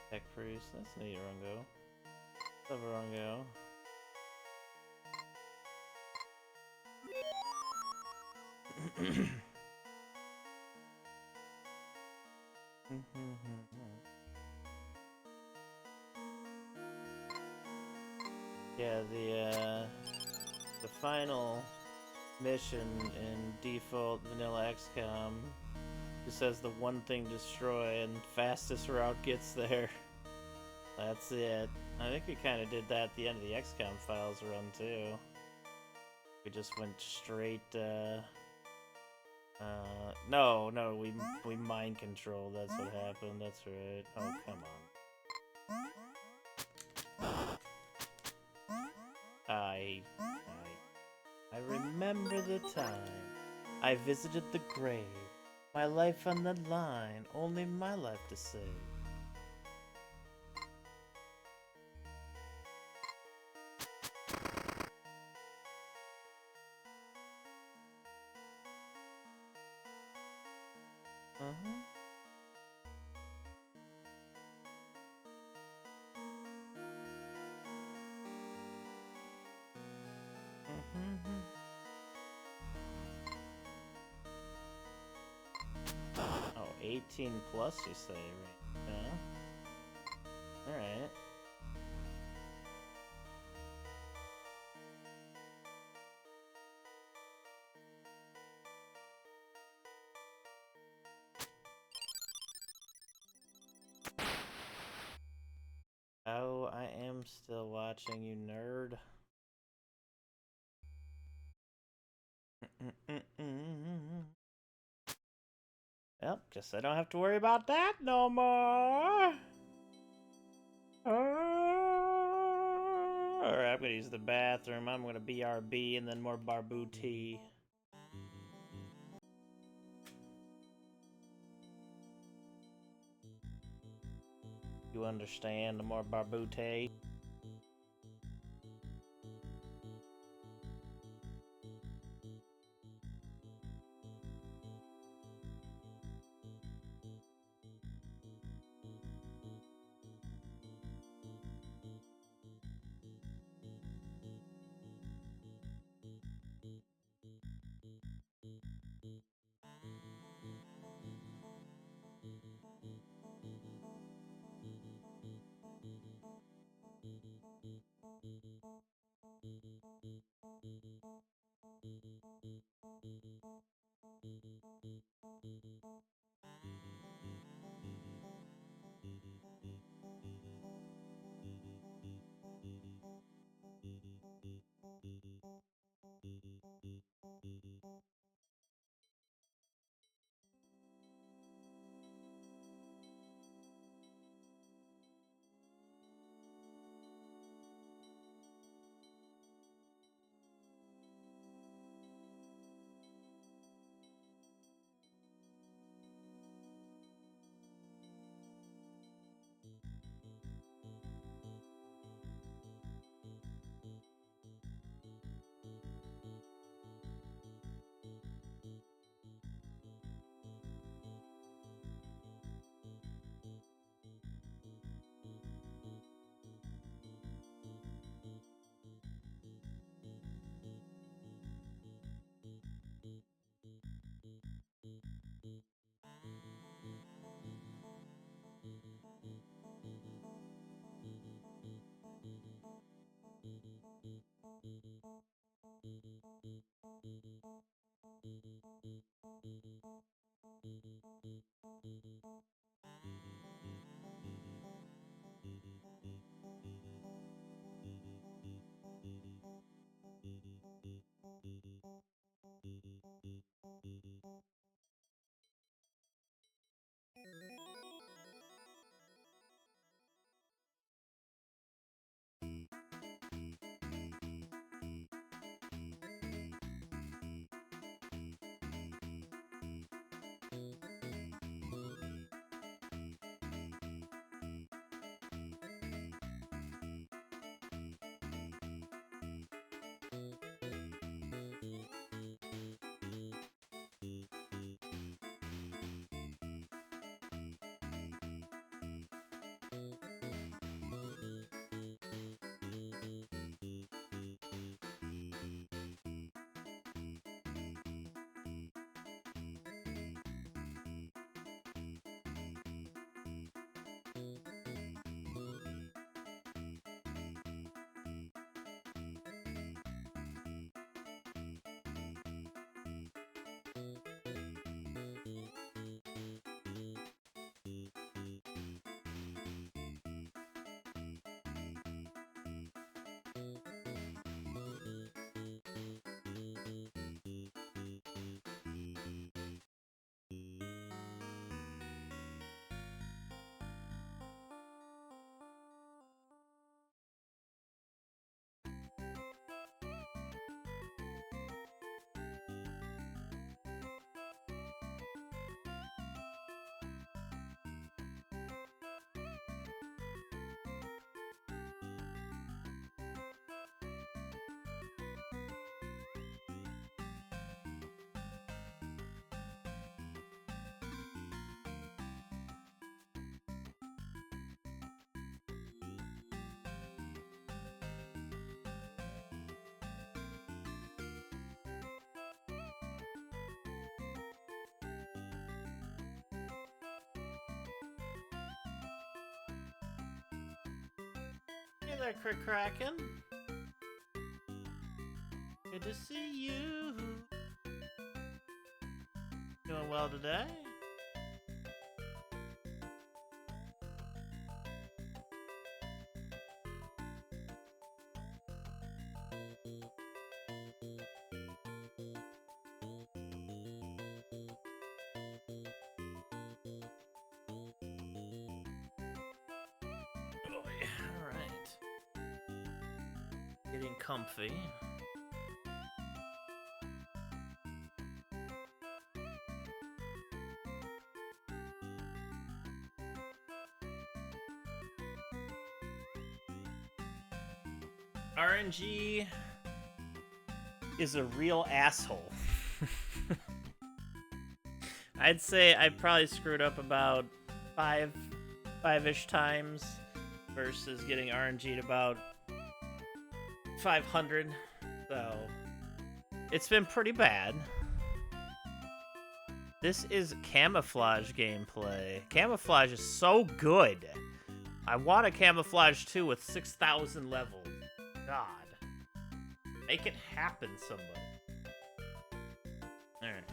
Tech Priest, that's neat, Rungo. Love Rungo. Yeah, the final mission in default vanilla XCOM just says the one thing destroy and fastest route gets there. That's it. I think we kind of did that at the end of the XCOM files run too. We just went straight. No, we mind control. That's what happened. That's right. Oh, come on. I remember the time I visited the grave. My life on the line, only my life to save. Oh, 18 plus, you say, right? Yeah. Alright. Oh, I am still watching, you nerd. Well, guess I don't have to worry about that no more. Alright, I'm gonna use the bathroom. I'm gonna BRB and then more Barbu tea. You understand? The more Barbu tea. there, Crick Kraken. Good to see you. Doing well today? Getting comfy. RNG is a real asshole. I'd say I probably screwed up about five-ish times versus getting RNG'd about 500, so it's been pretty bad. This is camouflage gameplay. Camouflage is so good. I want a camouflage too with 6,000 levels. God. Make it happen, somebody. Alright.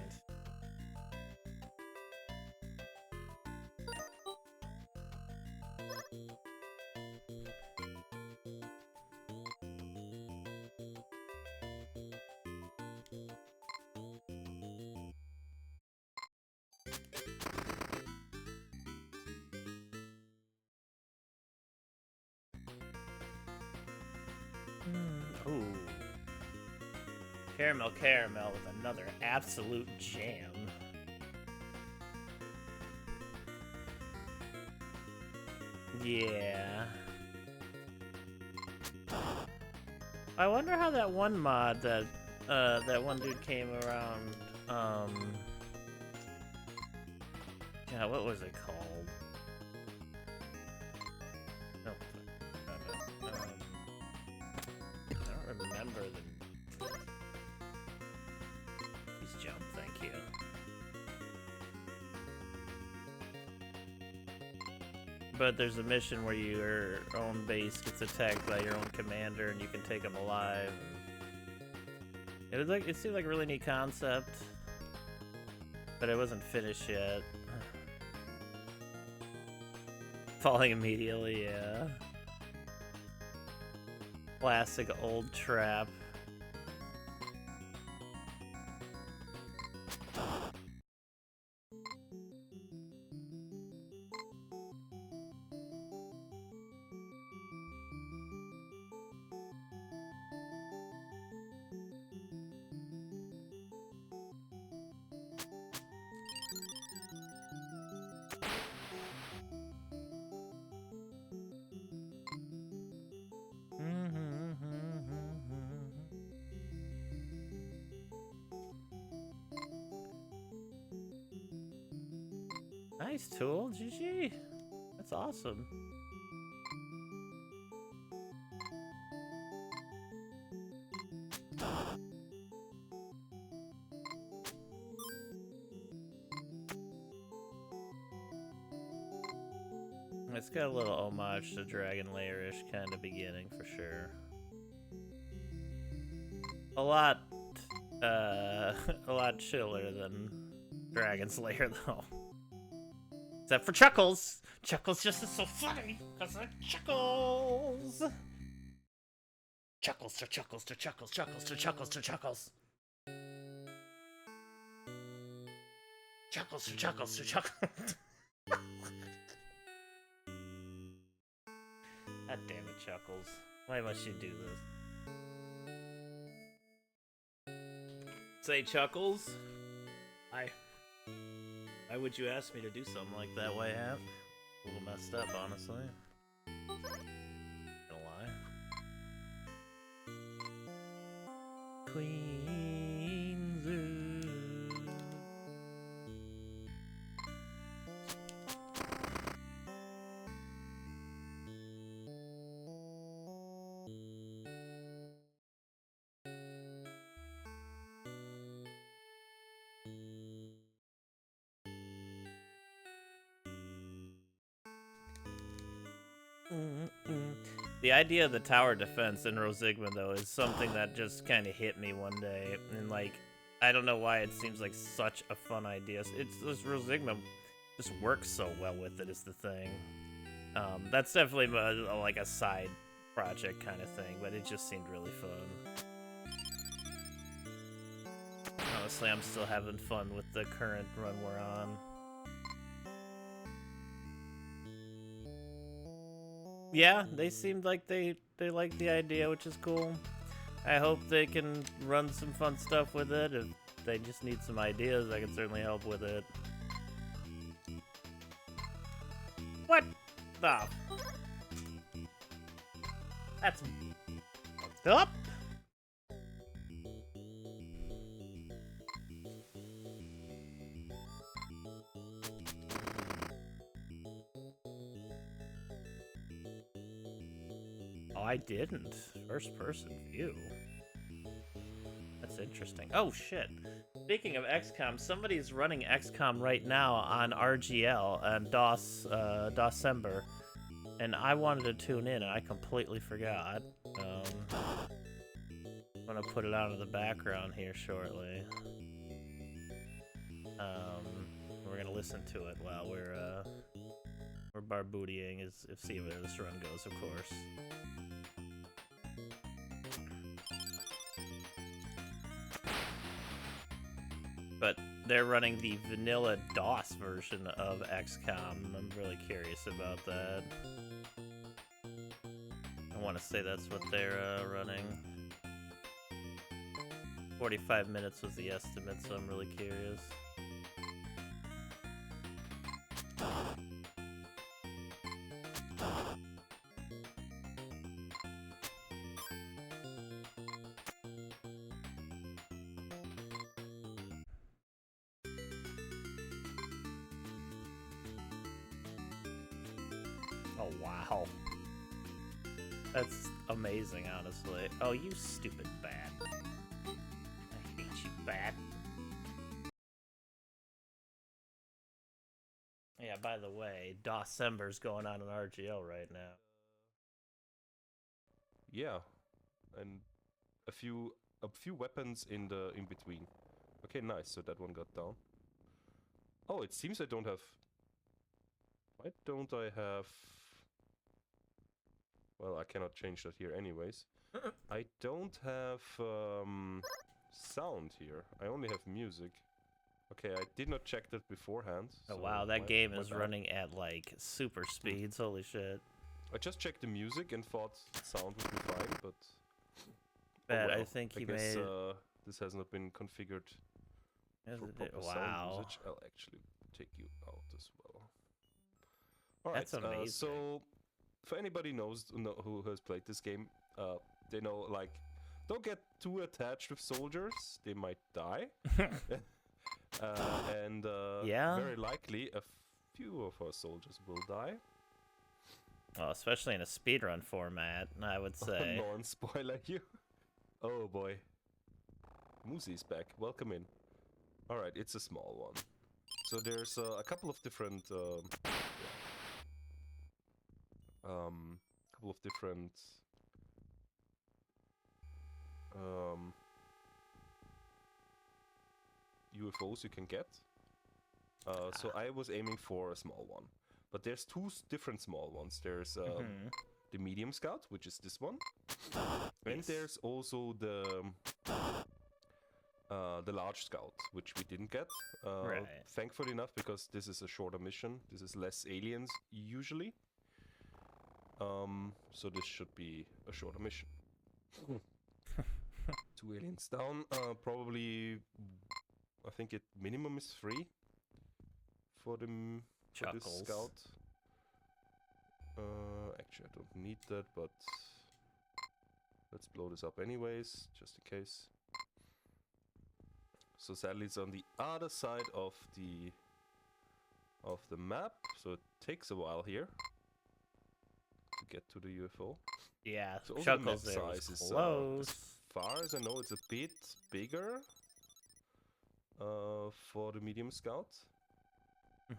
Ooh. Caramel with another absolute jam. Yeah. I wonder how that one mod that that one dude came around. Yeah, what was it called? No, I don't remember the. Please jump, thank you. But there's a mission where your own base gets attacked by your own commander, and you can take them alive. It seemed like a really neat concept, but it wasn't finished yet. Falling immediately, yeah. Classic old trap. Nice tool, GG. That's awesome. It's got a little homage to Dragon Lair-ish kind of beginning for sure. A lot chiller than Dragon's Lair though. Except for Chuckles. Chuckles just is so funny because of Chuckles. Chuckles to Chuckles to Chuckles, Chuckles to Chuckles to Chuckles. Chuckles to Chuckles to Chuckles. God damn it, Chuckles. Why must you do this? Say, Chuckles. Why would you ask me to do something like that, Wayhap? A little messed up, honestly. Not gonna lie. Queen Zoo. The idea of the tower defense in Rosigma, though, is something that just kind of hit me one day, and like, I don't know why it seems like such a fun idea. It's this Rosigma just works so well with it is the thing. That's definitely like a side project kind of thing, but it just seemed really fun. Honestly, I'm still having fun with the current run we're on. Yeah, they seemed like they liked the idea, which is cool. I hope they can run some fun stuff with it. If they just need some ideas, I can certainly help with it. What the? That's up. Oh, I didn't. First person view. That's interesting. Oh, shit. Speaking of XCOM, somebody's running XCOM right now on RGL and DOSember. And I wanted to tune in and I completely forgot. I'm gonna put it out in the background here shortly. We're gonna listen to it while we're barboodying, see where this run goes, of course. But they're running the vanilla DOS version of XCOM. I'm really curious about that. I want to say that's what they're running. 45 minutes was the estimate, so I'm really curious. Oh, wow. That's amazing, honestly. Oh, you stupid bat. I hate you, bat. Yeah, by the way, DOSember's going on in RGL right now. Yeah, and a few weapons in between. Okay, nice. So that one got down. Oh, it seems I don't have. Why don't I have? Well, I cannot change that here, anyways. I don't have sound here. I only have music. Okay, I did not check that beforehand. Oh so wow, that game is bad. running at like super speeds. Holy shit! I just checked the music and thought sound would be fine, but. Bad. Well, I think he guess, made. This has not been configured for proper sound Wow. usage. I'll actually take you out as well. All right. That's amazing. So, for anybody who has played this game, they know like, don't get too attached with soldiers; they might die. And yeah, very likely a few of our soldiers will die. well, especially in a speedrun format, I would say. Non-spoiler you. Oh boy. Moosey's back. Welcome in. Alright, it's a small one. So there's a couple of different UFOs you can get. So I was aiming for a small one. But there's two different small ones. There's the medium scout, which is this one. And there's also the large scout, which we didn't get. Right. Thankfully enough, because this is a shorter mission. This is less aliens usually. So this should be a shorter mission. 2 aliens down. Probably, I think it minimum is 3 for this scout. Actually, I don't need that, but let's blow this up anyways, just in case. So sadly, it's on the other side of the map, so it takes a while here to get to the UFO. Yeah, so also Chuckles the map there size was is close. as far as I know, it's a bit bigger for the medium scout.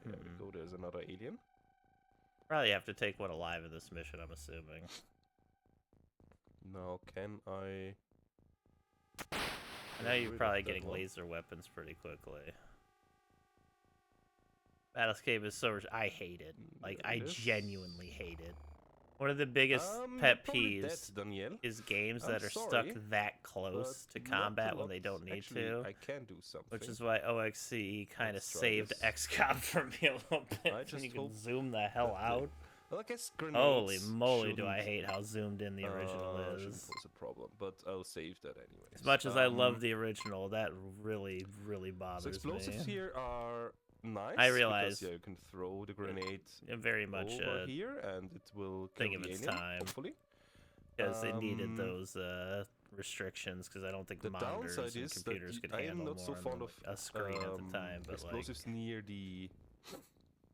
There we go. There's another alien. Probably have to take one alive in this mission, I'm assuming. Now, can I... I know get you're rid probably of that getting one? laser weapons pretty quickly. Battlescape is so... I hate it. Like, There I it is. genuinely hate it. One of the biggest You're pet probably dead, peeves Danielle. is games I'm that are sorry, stuck that close to but not a combat when lot. they don't need Actually, to. I can do something. Which is why OXCE kind of Let's try saved this. XCOM for me a little bit. I When just you can hope zoom the hell that the- out. Well, I guess grenades Holy moly, do I shouldn't, hate how zoomed in the original shouldn't is. pose a problem, but I'll save that anyways. As much as I love the original, that really, really So bothers explosives me. here are nice. I realize. Because, yeah, you can throw the grenade Very much over a here, and it will kill thing of the its alien, time. hopefully. Because they needed those restrictions, because I don't think The monitors downside and is that computers could I am handle not more so fond than of a screen at the time. But explosives near the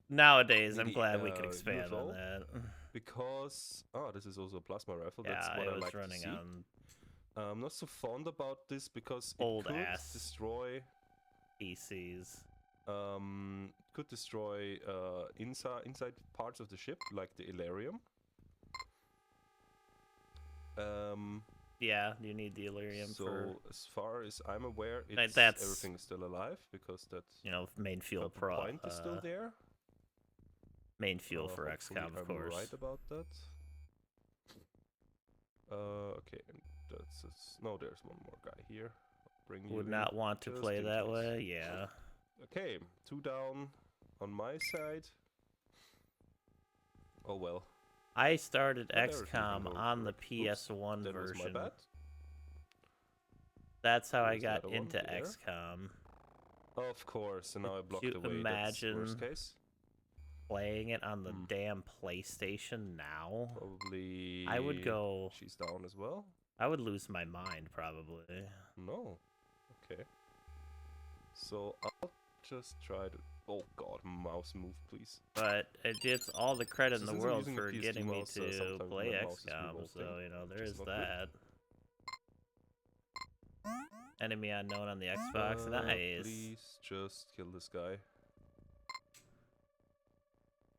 nowadays, I'm the, glad we can expand on UFO. that. Because this is also a plasma rifle. Yeah, That's what I was like running to see. on I'm not so fond about this because old it could ass destroy PCs. could destroy inside parts of the ship, like the Illyrium. Yeah, you need the Illyrium So for, as far as I'm aware, that's everything is still alive because that main fuel point is still there. main fuel for Hopefully XCOM, of I'm course. right about that. Okay, and no. There's one more guy here. Bring you Would in not want to just play in that case. way. Yeah. Okay, 2 down on my side. Oh well. I started But everything can XCOM go on the correct. Oops, PS1 that was my version. bad. That's how I There's the got other one into there. XCOM. Of course, and now I blocked you away. That's worst case. Playing it on the damn PlayStation now? Probably. I would go. She's down as well. I would lose my mind probably. No. Okay. So I'll just try to. Oh God, mouse move, please. But it gets all the credit in the since I'm world using a for PS2 getting me mouse, to sometimes play my mouse is XCOM. revolting, So there which is is not good. that. Enemy unknown on the Xbox. Nice. Please just kill this guy.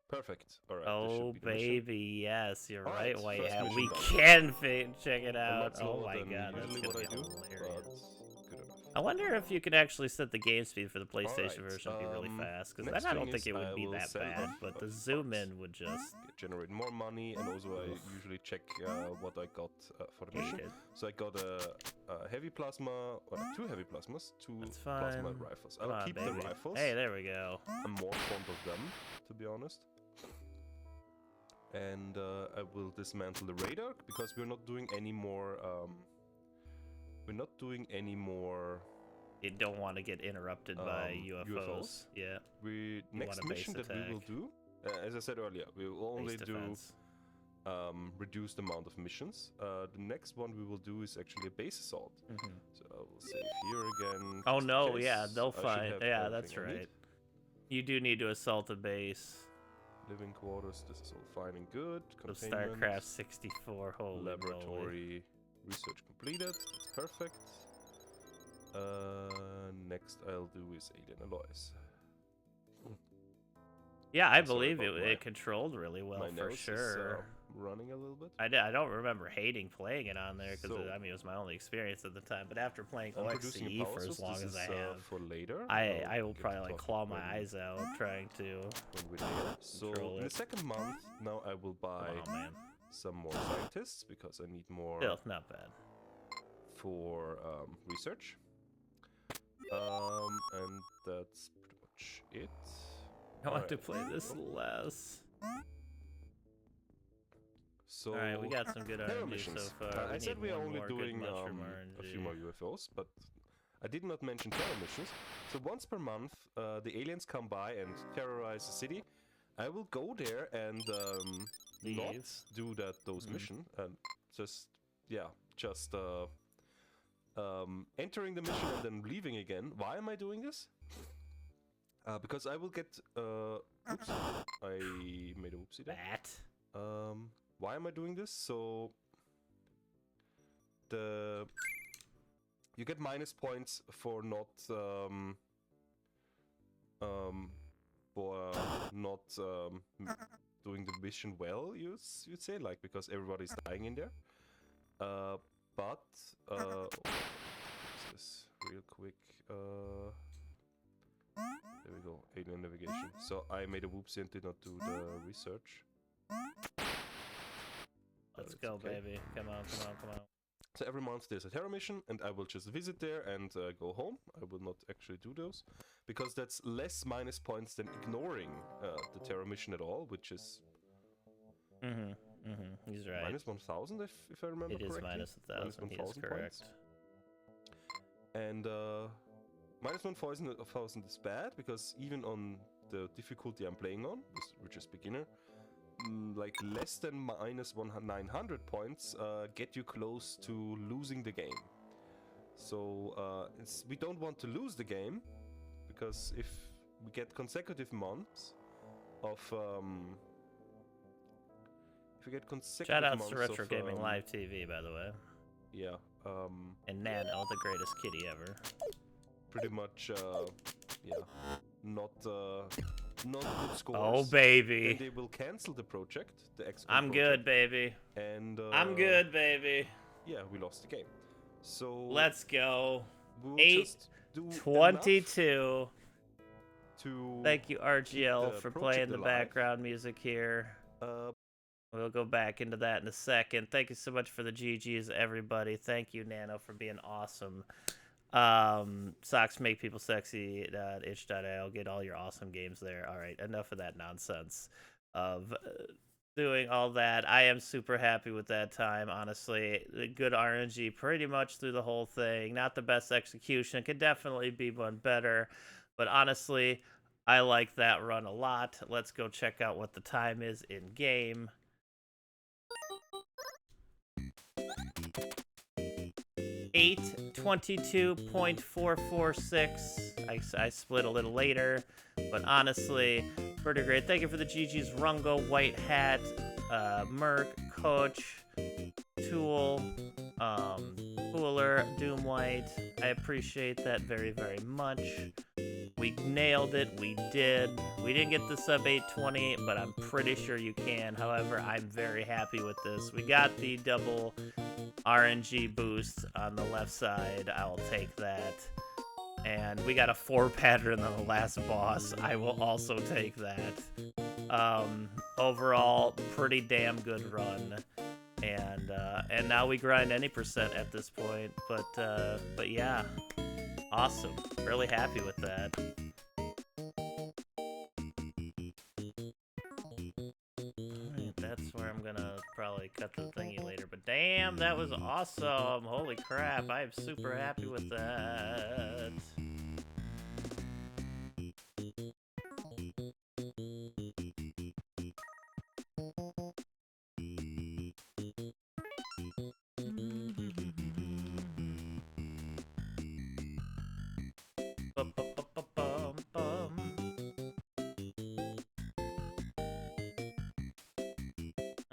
Perfect. Alright, this Oh should be the mission. baby, yes, you're All right, right, White first Hat. mission We done. can check it A out. lot Oh slower my than god, that's usually gonna what be I do, hilarious. but good enough. I wonder if you could actually set the game speed for the PlayStation Alright, version be really fast, because next then I don't thing think is it would I be will that sell bad, off but the a zoom box. in would just Generate more money, and also I usually check what I got for the mission. hate it. So I got a heavy plasma, or 2 heavy plasmas, 2 That's plasma fine. rifles. Come I'll on, keep baby. the rifles. Hey, there we go. I'm more fond of them, to be honest. And I will dismantle the radar because we're not doing any more. You don't want to get interrupted by UFOs. Yeah. Next want a mission base that we will attack. do, as I said earlier, we will only Base do defense. reduced amount of missions. The next one we will do is actually a base assault. So I will save here again. Oh just in no, case. yeah, they'll I should find. have Yeah, everything that's I need. right. You do need to assault a base Living quarters. This is all fine and good. of Containment. StarCraft 64. Holy moly. Laboratory research completed. That's perfect. Next I'll do is alien alloys. Yeah, I I'm sorry believe about it controlled really well my for nose sure. is running a little bit. I don't remember hating playing it on there because So- I mean it was my only experience at the time. But after playing I'm producing a OXCE power for as source. long This as I is, have, for later. I I'll will get probably to like talk claw my when- eyes out trying to. when we're there. So control in the it. second month now I will buy Oh man, some more scientists because I need more still not bad. for research. And that's pretty much it. I want to Alright. play this less. So Alright, we got some good terror RNG missions. so far. I we said need we are one only more good doing mushroom a few RNG. more UFOs, but I did not mention terror missions. So once per month, the aliens come by and terrorize the city. I will go there and not Leave. do those mission and just entering the mission and then leaving again. Why am I doing this? Because I will get. Oops, I made a whoopsie there. Bat. Why am I doing this? So you get minus points for not doing the mission well. You'd say, like, because everybody's dying in there. But what's this? Real quick. There we go. Alien navigation. So I made a whoopsie and did not do the research. Let's go, okay. baby. Come on, come on, come on. So every month there's a Terra mission, and I will just visit there and go home. I will not actually do those, because that's less minus points than ignoring the Terra mission at all, which is He's right. minus 1,000 if I remember correctly. It is minus 1,000. He is correct. Points. And minus 1,000 is bad, because even on the difficulty I'm playing on, which is beginner, like less than minus 900 points get you close to losing the game. So we don't want to lose the game, because if we get consecutive months of shout outs to Retro Gaming Live TV, by the way. Yeah. And Nano, the greatest kitty ever. Pretty much, yeah, not good scores. Oh baby! And they will cancel the project, the XCOM I'm project, good, baby. And I'm good, baby. Yeah, we lost the game. So let's go. We'll 8:22. To thank you, RGL, for playing the background music here. We'll go back into that in a second. Thank you so much for the GGs, everybody. Thank you, Nano, for being awesome. Socks make people sexy. Itch.io. Get all your awesome games there. All right, enough of that nonsense of doing all that. I am super happy with that time, honestly. Good RNG pretty much through the whole thing. Not the best execution. Could definitely be one better. But honestly, I like that run a lot. Let's go check out what the time is in game. 8:22.446. I split a little later, but honestly, pretty great. Thank you for the GG's Rungo, White Hat, Merc, Coach, Tool, Cooler, Doom White. I appreciate that very, very much. We nailed it. We did. We didn't get the sub 820, but I'm pretty sure you can. However, I'm very happy with this. We got the double RNG boost on the left side. I'll take that. And we got a 4 pattern on the last boss. I will also take that. Overall, pretty damn good run. And now we grind any percent at this point. But yeah, awesome. Really happy with that. Alright, that's where I'm gonna probably cut the thingy later. But damn, that was awesome. Holy crap, I am super happy with that.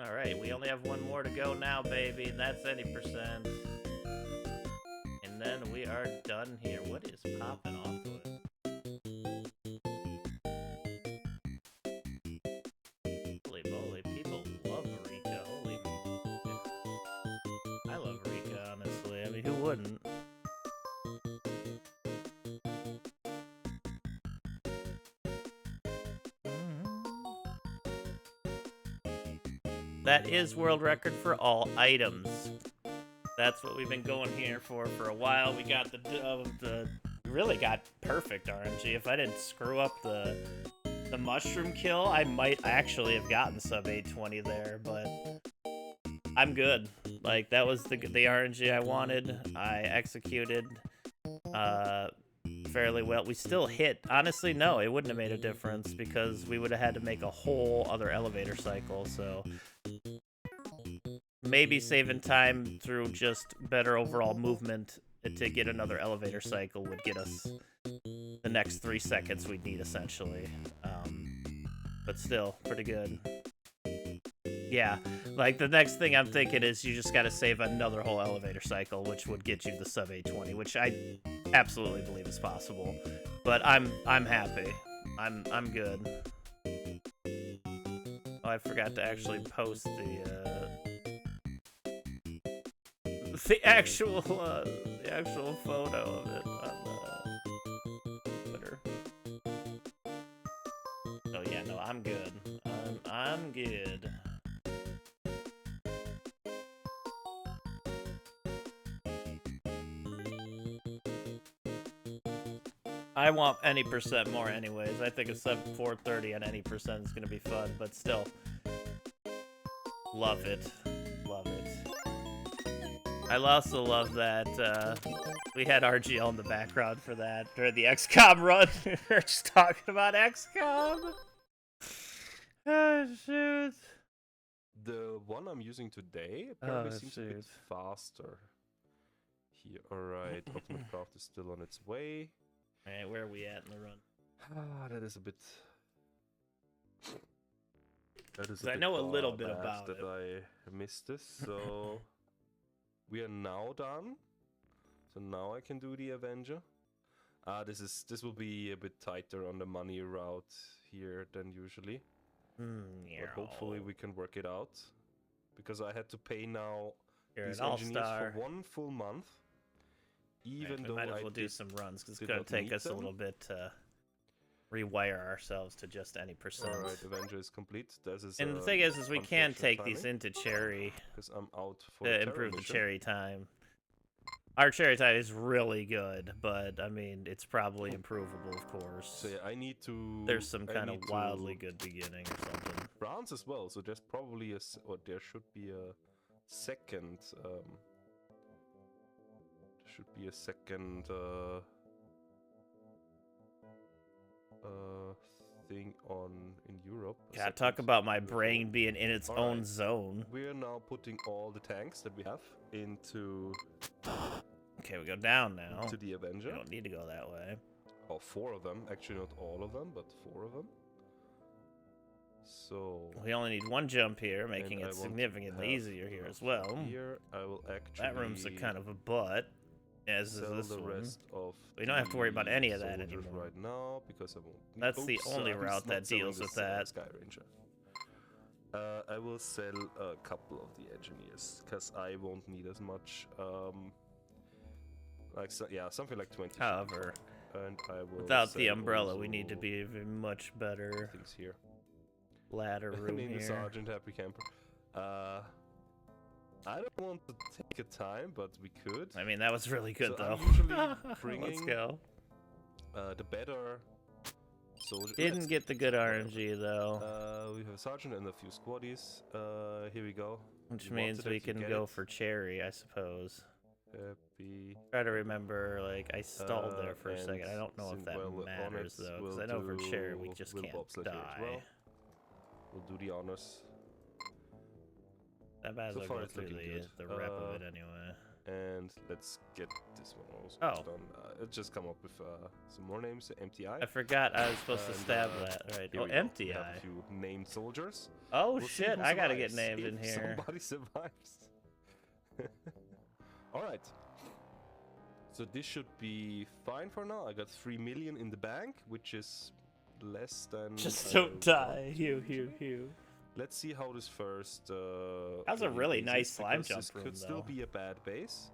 Alright, we only have one more to go now, baby, and that's any percent. And then we are done here. What is popping off of it? Holy moly, people love Rika. Holy moly. I love Rika, honestly. I mean, who wouldn't? That is world record for all items. That's what we've been going here for a while. We got we really got perfect RNG. If I didn't screw up the mushroom kill, I might actually have gotten sub 820 there, but I'm good. Like, that was the RNG I wanted. I executed fairly well. We still hit. Honestly, no, it wouldn't have made a difference because we would have had to make a whole other elevator cycle, so maybe saving time through just better overall movement to get another elevator cycle would get us the next 3 seconds we'd need, essentially. But still, pretty good. Yeah, like, the next thing I'm thinking is you just gotta save another whole elevator cycle, which would get you the sub 820, which I absolutely believe is possible. But I'm happy. I'm good. Oh, I forgot to actually post the actual photo of it on Twitter. Oh yeah, no, I'm good. I'm good. I want any percent more anyways. I think a sub 430 on any percent is gonna be fun, but still. Love it. Love it. I also love that we had RGL in the background for that during the XCOM run. We were just talking about XCOM. Oh shoot. The one I'm using today apparently seems a bit faster. Here, alright, Ultimate Craft is still on its way. Alright, where are we at in the run? Ah, that is a bit. That is. I know a little bit about that it. I missed this, so we are now done. So now I can do the Avenger. This will be a bit tighter on the money route here than usually. But hopefully we can work it out, because I had to pay now these engineers for 1 full month. Even though we might as well do some runs, because it's going to take us a little bit to rewire ourselves to just any percent. Alright, Avenger is complete. And the thing is we can take these into Cherry because I'm out for to improve the Cherry time. Our Cherry time is really good, but I mean, it's probably improvable, of course. So yeah, I need to. There's some kind of wildly good beginning or something. Bronze as well, so there's probably there should be a second. Thing on in Europe. Yeah, talk about my brain being in its own zone. We're now putting all the tanks that we have into. Okay, we go down now. To the Avenger. We don't need to go that way. Oh, 4 of them. Actually, not all of them, but 4 of them. So we only need 1 jump here, making it significantly easier here as well. Here, I will actually. That room's a kind of a butt. As is this one. We don't have to worry about any of that anymore. Right now, because I won't. That's the only route that deals with that. Sky Ranger. I will sell a couple of the engineers, because I won't need as much. Something like 20. However, and I will without the umbrella, we need to be even much better. Things here. Ladder room here. The Sergeant Happy Camper. I don't want to take a time, but we could. I mean, that was really good, though. Let's go. The better soldier. Didn't get the good RNG, though. We have a sergeant and a few squaddies. Here we go. Which means we can go for Cherry, I suppose. Happy. Try to remember, like, I stalled there for a second. I don't know if that matters, though, because I know for Cherry we just can't die. We'll do the honors. That bad, so far it's looking good. The rep of it anyway. And let's get this one also done. It just come up with some more names. MTI. I forgot I was supposed to stab that. Right. Oh, MTI. We have a few named soldiers. Oh shit! I gotta get named in here. Somebody survives. All right. So this should be fine for now. I got 3 million in the bank, which is less than. Just don't die, Hugh. Let's see how this first. That was a really nice slime jump this room, could still be a bad base.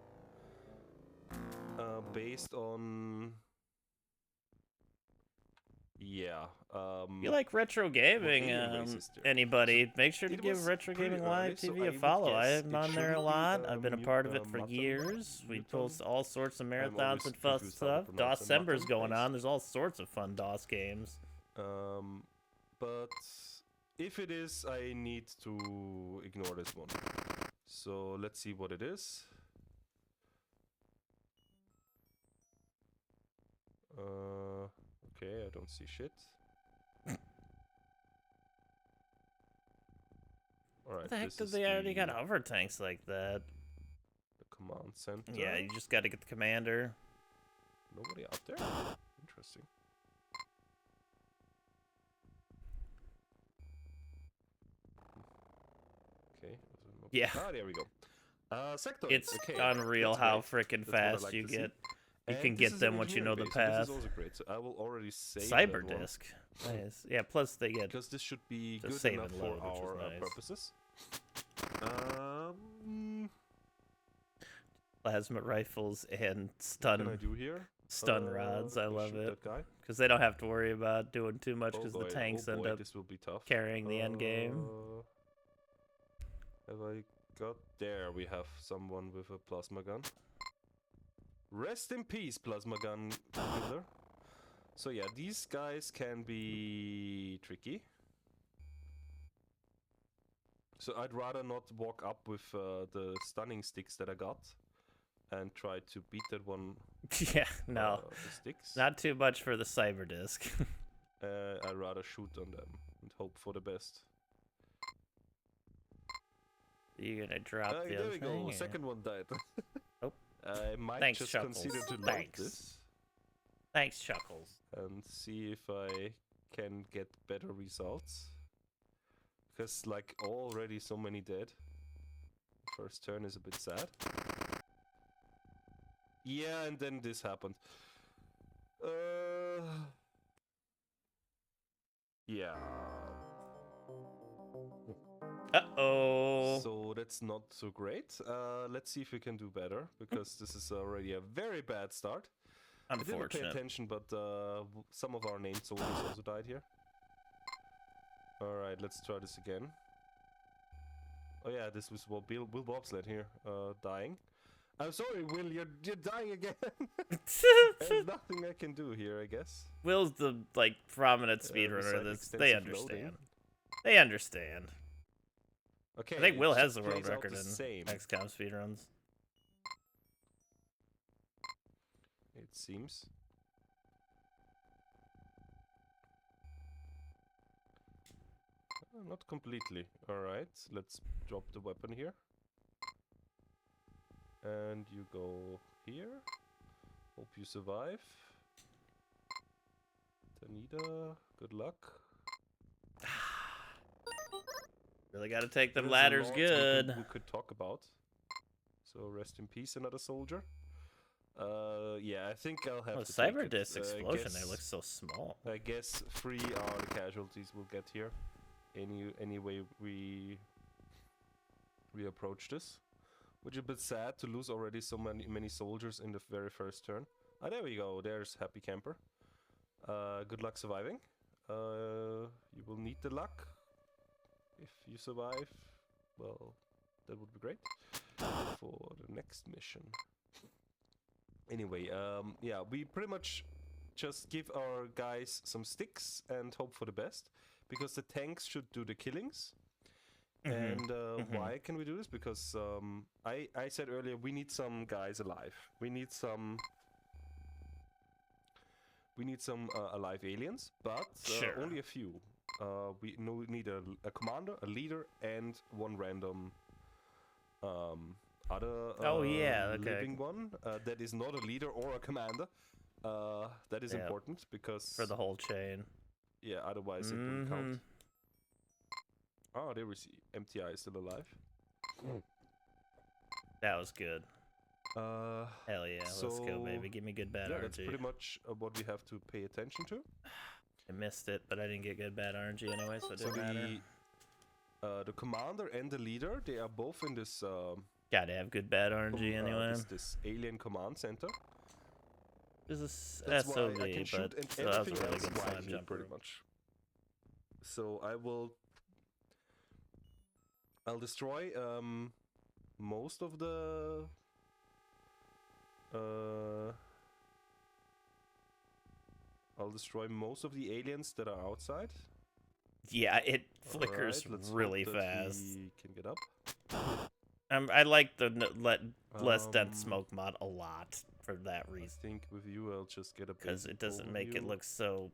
Based on. Yeah. You like retro gaming? Anybody? Make sure to give Retro Gaming Live TV a follow. I'm on there a lot. I've been a part of it for years. We post all sorts of marathons and fun stuff. DOScember's going on. There's all sorts of fun DOS games. But. If it is, I need to ignore this one. So let's see what it is. Okay, I don't see shit. Alright. What the heck did they already got hover tanks like that? The command center. Yeah, you just gotta get the commander. Nobody out there? Interesting. Yeah. Ah, there we go. Sector. It's unreal how freaking fast like you get. You can get them once you know the path. This is also great. So I will already save Cyberdisk. Nice. Yeah. Plus they get. Because this should be good enough for our purposes. plasma rifles and What can I do here? stun rods. I love shoot it that guy. because they don't have to worry about doing too much Oh because the boy, tanks oh end boy, up this will be tough. carrying the end game. Have I got there? We have someone with a plasma gun. Rest in peace, plasma gun killer. So yeah, these guys can be tricky. So I'd rather not walk up with the stunning sticks that I got and try to beat that one. Yeah, no, the sticks. not too much for the cyber disc. I'd rather shoot on them and hope for the best. You're gonna drop the there other we thing, go. or- Second one died. Oh. I might Thanks, just Chuckles. consider to load Thanks. this Thanks, Chuckles. and see if I can get better results. Because like already so many dead. First turn is a bit sad. Yeah, and then this happened. Yeah. Uh-oh. So that's not so great. Let's see if we can do better, because this is already a very bad start. I didn't pay Unfortunate. attention, but some of our named soldiers also died here. Alright, let's try this again. Oh yeah, this was Will Bobsled here, dying. I'm sorry, Will, you're dying again. There's nothing I can do here, I guess. Will's the prominent speedrunner. They understand. They understand. Okay, I think Will it has the plays world out record the in same, XCOM speedruns. it seems. Not completely. Alright, let's drop the weapon here. And you go here. Hope you survive. Tanida, good luck. Really got to take them There's a ladders lot good. we could talk about. So rest in peace, another soldier. Yeah, I think I'll have Oh, to take cyber it. disc explosion there guess- looks so small. I guess 3 are the casualties we'll get here. Any way we approach this, which is a bit sad to lose already so many soldiers in the very first turn. Ah, there we go. There's Happy Camper. Good luck surviving. You will need the luck. If you survive, well, that would be great for the next mission. Anyway, yeah, we pretty much just give our guys some sticks and hope for the best, because the tanks should do the killings. And why can we do this? Because I said earlier, we need some guys alive. We need some alive aliens, but Sure. only a few. We need a commander, a leader, and one random other living one that is not a leader or a commander. That is important, because For the whole chain. yeah, otherwise it wouldn't count. Oh, there we see MTI is still alive. That was good. Uh, Hell yeah, let's go, baby. Give me good bad yeah, RNG. that's pretty much what we have to pay attention to. I missed it, but I didn't get good bad RNG anyway, so it So didn't matter. the commander and the leader, they are both in this Gotta have good bad RNG anyway. this alien command center. This is That's why SOV, I can shoot, but and that was a everything really else good slime wisely, jumper. pretty much. So I'll destroy most of the I'll destroy most of the aliens that are outside. Yeah, it flickers Alright, let's really hope that fast. we can get up. I like the less dense Um, smoke mod a lot for that I reason, think with you I'll just get a because basic it doesn't make it overview, look so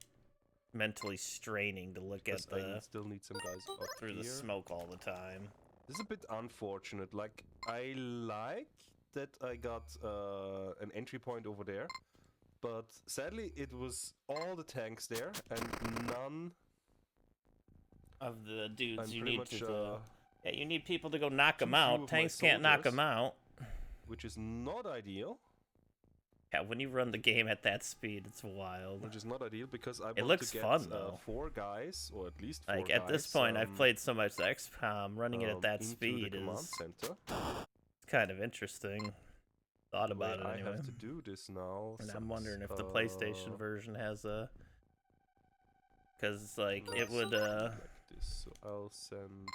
mentally straining to look at 'cause I the still need some guys up through the here. smoke all the time. This is a bit unfortunate. Like, I like that I got an entry point over there, but sadly it was all the tanks there and none. Of the dudes I'm you pretty need much, to yeah, you need people to go knock too them few out. of my Tanks can't knock soldiers. them out. Which is not ideal. Yeah, when you run the game at that speed, it's wild. Which is not ideal because I want looks to get fun, though. 4 guys, or at least 4 Like guys. at this point, I've played so much XCOM, running it at that into speed the command is center. kind of interesting. thought The way about it I anyway. have to do this now. And I'm sucks. wondering if the PlayStation version has a, because like it Let's would do like this. So I'll send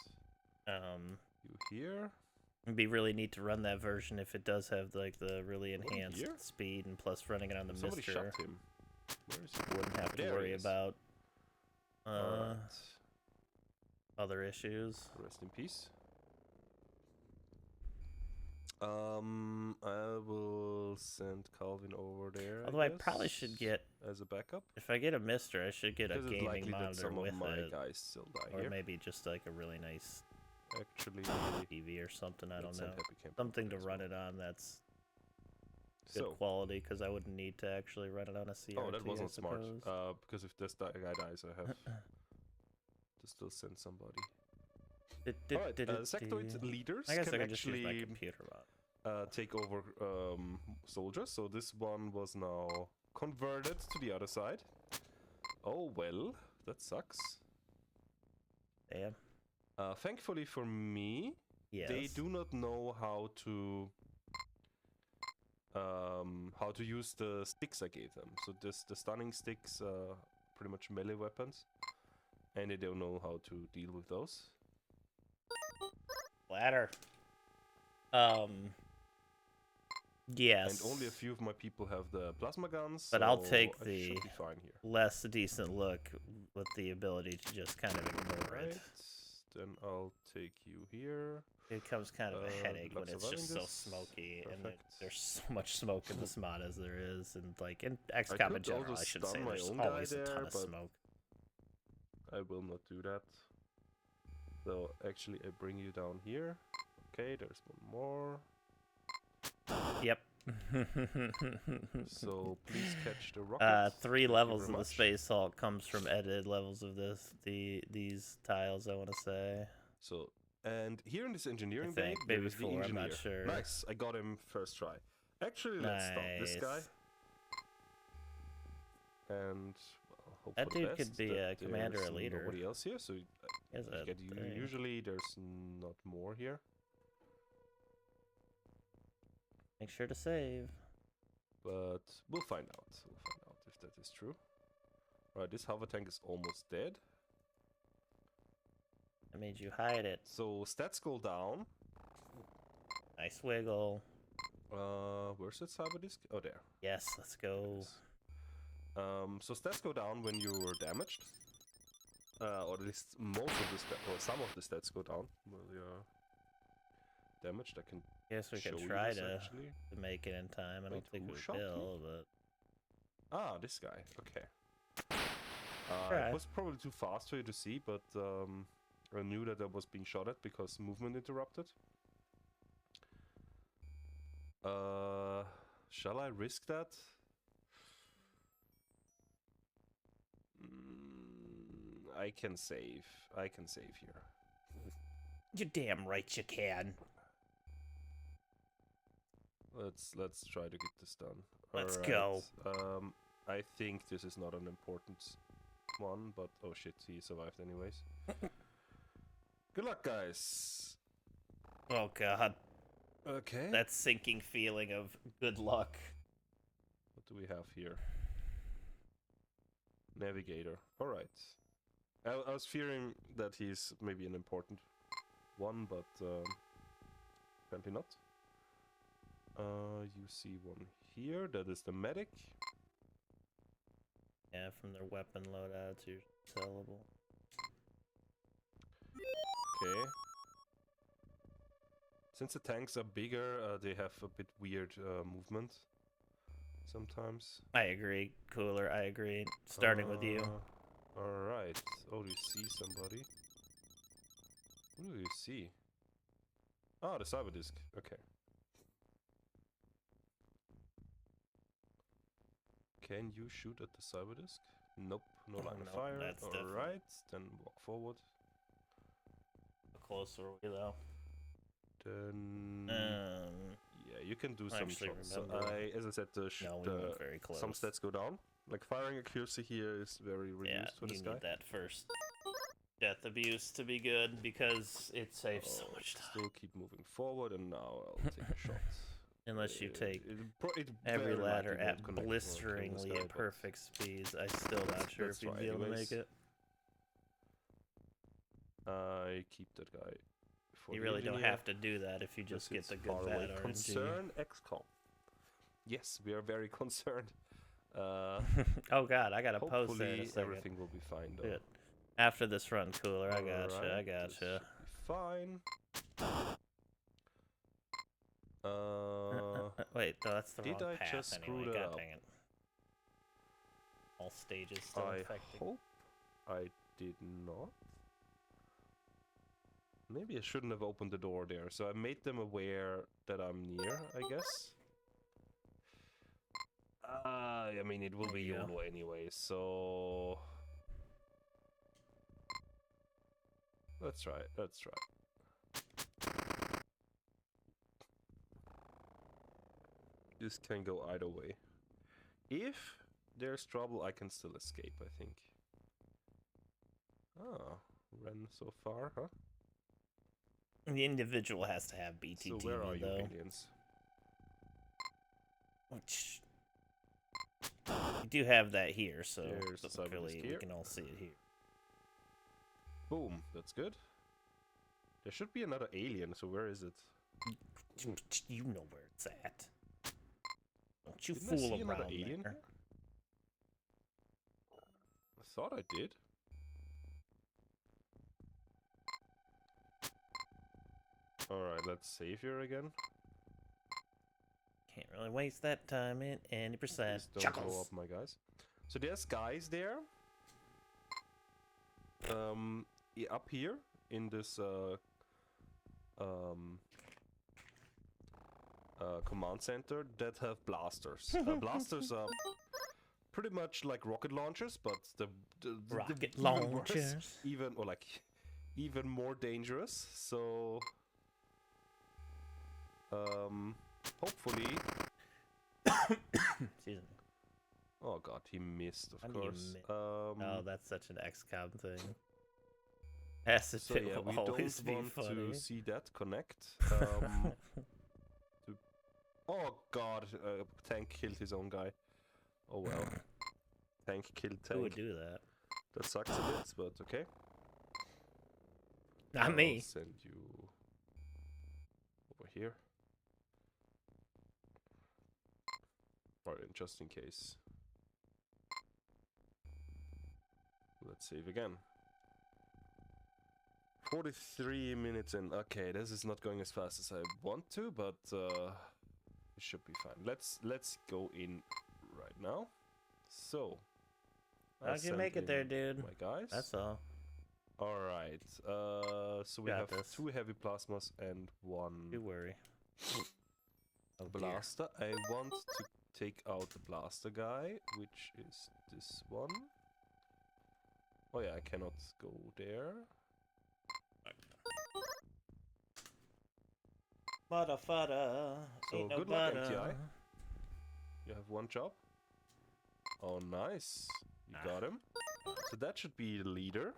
you here. it'd be really neat to run that version if it does have like the really enhanced here? speed and plus running it on the Somebody Mister. shot him. Where is he? Wouldn't have to There he worry is. about Alright. other issues. Rest in peace. I will send Calvin over there. Although I probably should get, as a backup. if I get a Mister, I should get a Because it's gaming likely that monitor some with of my it, guys still die or here. maybe just like a really nice Actually, TV or something. I don't let's know. send Happy Camp Something over to there as run well. it on that's good So, quality, because I wouldn't need to actually run it on a CRT. oh, that wasn't I smart. suppose. Because if this guy dies, I have to still send somebody. Alright, sectoid leaders I guess can I can just use my actually computer mod. take over soldiers. So this one was now converted to the other side. Oh well, that sucks. Damn. Thankfully for me, Yes. they do not know how to use the sticks I gave them. So the stunning sticks are pretty much melee weapons, and they don't know how to deal with those. Ladder. Yes. And only a few of my people have the plasma guns. But so I'll take I the should be fine here. less decent look with the ability to just kind of ignore Right. it. Then I'll take you here. It becomes kind of a headache when Lots it's of just so oranges. smoky, and Perfect. there's so much smoke in this mod as there is, and like in I XCOM in could general, also I should stun say, my there's own guy always a ton there, of but smoke. I will not do that. So actually, I bring you down here. Okay, there's one more. Yep. So please catch the rocket. 3 Thank you levels very of the much. Space Hulk comes from edited levels of these tiles, I want to say. So, and here in this engineering bay, think. there Maybe is the 4, I'm engineer. not sure. Nice, I got him first try. Actually, let's stop this guy. Nice. And well, hope That for the dude best could be that a commander or there's leader. Nobody else here, so He has a thing. usually there's not more here. Make sure to save. But we'll find out. We'll find out if that is true. Alright, this hover tank is almost dead. That made you hide it. So stats go down. Nice wiggle. Where's that cyber disc? Oh, there. Yes, let's go. Yes. So stats go down when you are damaged. Or at least most of the or some of the stats go down when you're damaged. I can Guess we show could you try this, to actually. make it in time. I don't Wait, think who we shot me? will, but Ah, this guy. Okay. Try. It was probably too fast for you to see, but I knew that I was being shot at because movement interrupted. Shall I risk that? I can save. I can save here. you're damn right you can. Let's try to get this done. Let's Alright, I think this is not an important one, but oh shit, he survived anyways. Good luck, guys. Oh god, Okay. that sinking feeling of good luck. What do we have here? Navigator. Alright. I was fearing that he's maybe an important one, but apparently not. You see one here. That is the medic. Yeah, from their weapon loadouts, you're sellable. Okay. Since the tanks are bigger, they have a bit weird movement sometimes. I agree, Cooler. I agree. Starting with you. Alright. Oh, do you see somebody? What do you see? Ah, the cyber disc. Okay. Can you shoot at the cyber disc? Nope, no line of Nope, fire. that's definitely- Alright, then walk forward. How close are we though? Then yeah, you can do some actually shots. So remember. as I said, No, we went very close. some stats go down. Like firing accuracy here is very Yeah, reduced for you this need guy. that first death abuse to be good because it saves so Oh, much time. Still keep moving forward, and now I'll take a shot. Unless you take it every very ladder likely at won't connect or kill this blisteringly guy, at but perfect speeds. I'm still not sure that's if you'd right be able to anyways. make it. I keep that guy for You the really don't engineer. have to do that if you just get It's the good far away. bad RNG. Concern XCOM. Yes, we are very concerned. Oh god, I gotta post that in a Hopefully second. everything will be fine though. Good. After this run, Cooler, I gotcha, I Alright, gotcha. this should be fine. Wait, no, that's the Did wrong I path just screw anyway. that God up? dang it. All stages still I infected. hope I did not. Maybe I shouldn't have opened the door there. So I made them aware that I'm near, I guess. I mean, it will There be you go. YOLO anyway, so... Let's try it, let's try it. This can go either way. If there's trouble, I can still escape, I think. Ah, ran so far, huh? The individual has to have BTTV, So where are you, though. aliens? Which... You do have that here, so There's the cyber clearly disc we here. can all see it here. Boom, that's good. There should be another alien, so where is it? You know where it's at. Don't you Didn't I fool see another around alien there. here? I thought I did. Alright, let's save here again. Can't really waste that time in any percent. Please don't blow up my guys. So there's guys there. Up here in this command center that have blasters. Blasters are pretty much like rocket launchers, but the Rocket even worse, launchers. even more dangerous. So hopefully. Excuse me. Oh god, he missed, How of do you course. miss? Oh, that's such an XCOM thing. Acid So pit yeah, we will always don't be want funny. to see that connect. Oh god, Tank killed his own guy. Oh well. Tank killed Tank. Who would do that? That sucks a bit, but okay. Not I'll me. send you over here. Alright, just in case. Let's save again. 43 minutes in. Okay, this is not going as fast as I want to, but it should be fine. Let's go in right now. So, How'd you make it there, dude? my guys. That's all. All right. So we Got have this. 2 heavy plasmas and 1 You worry. Oh, dear. blaster. I want to take out the blaster guy, which is this one. Oh yeah, I cannot go there. Motherfucker. So Ain't no good luck, butter. MTI. You have 1 job. Oh, nice. You got him. So that should be the leader.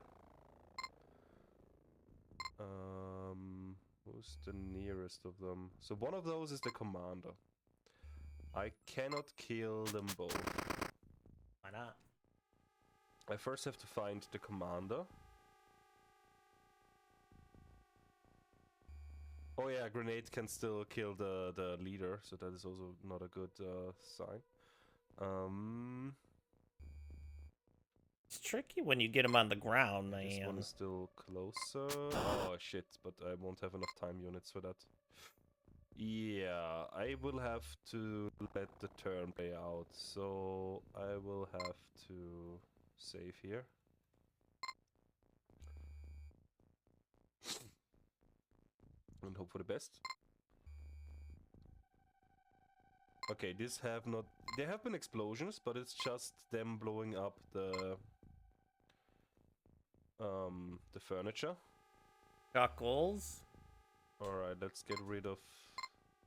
Who's the nearest of them? So one of those is the commander. I cannot kill them both. Why not? I first have to find the commander. Oh yeah, grenade can still kill the leader, so that is also not a good sign. It's tricky when you get him on the ground, This one man. is still closer. Oh shit, but I won't have enough time units for that. Yeah, I will have to let the turn play out, so I will have to save here. And hope for the best. Okay, there have been explosions, but it's just them blowing up the furniture. Cockles? Alright, let's get rid of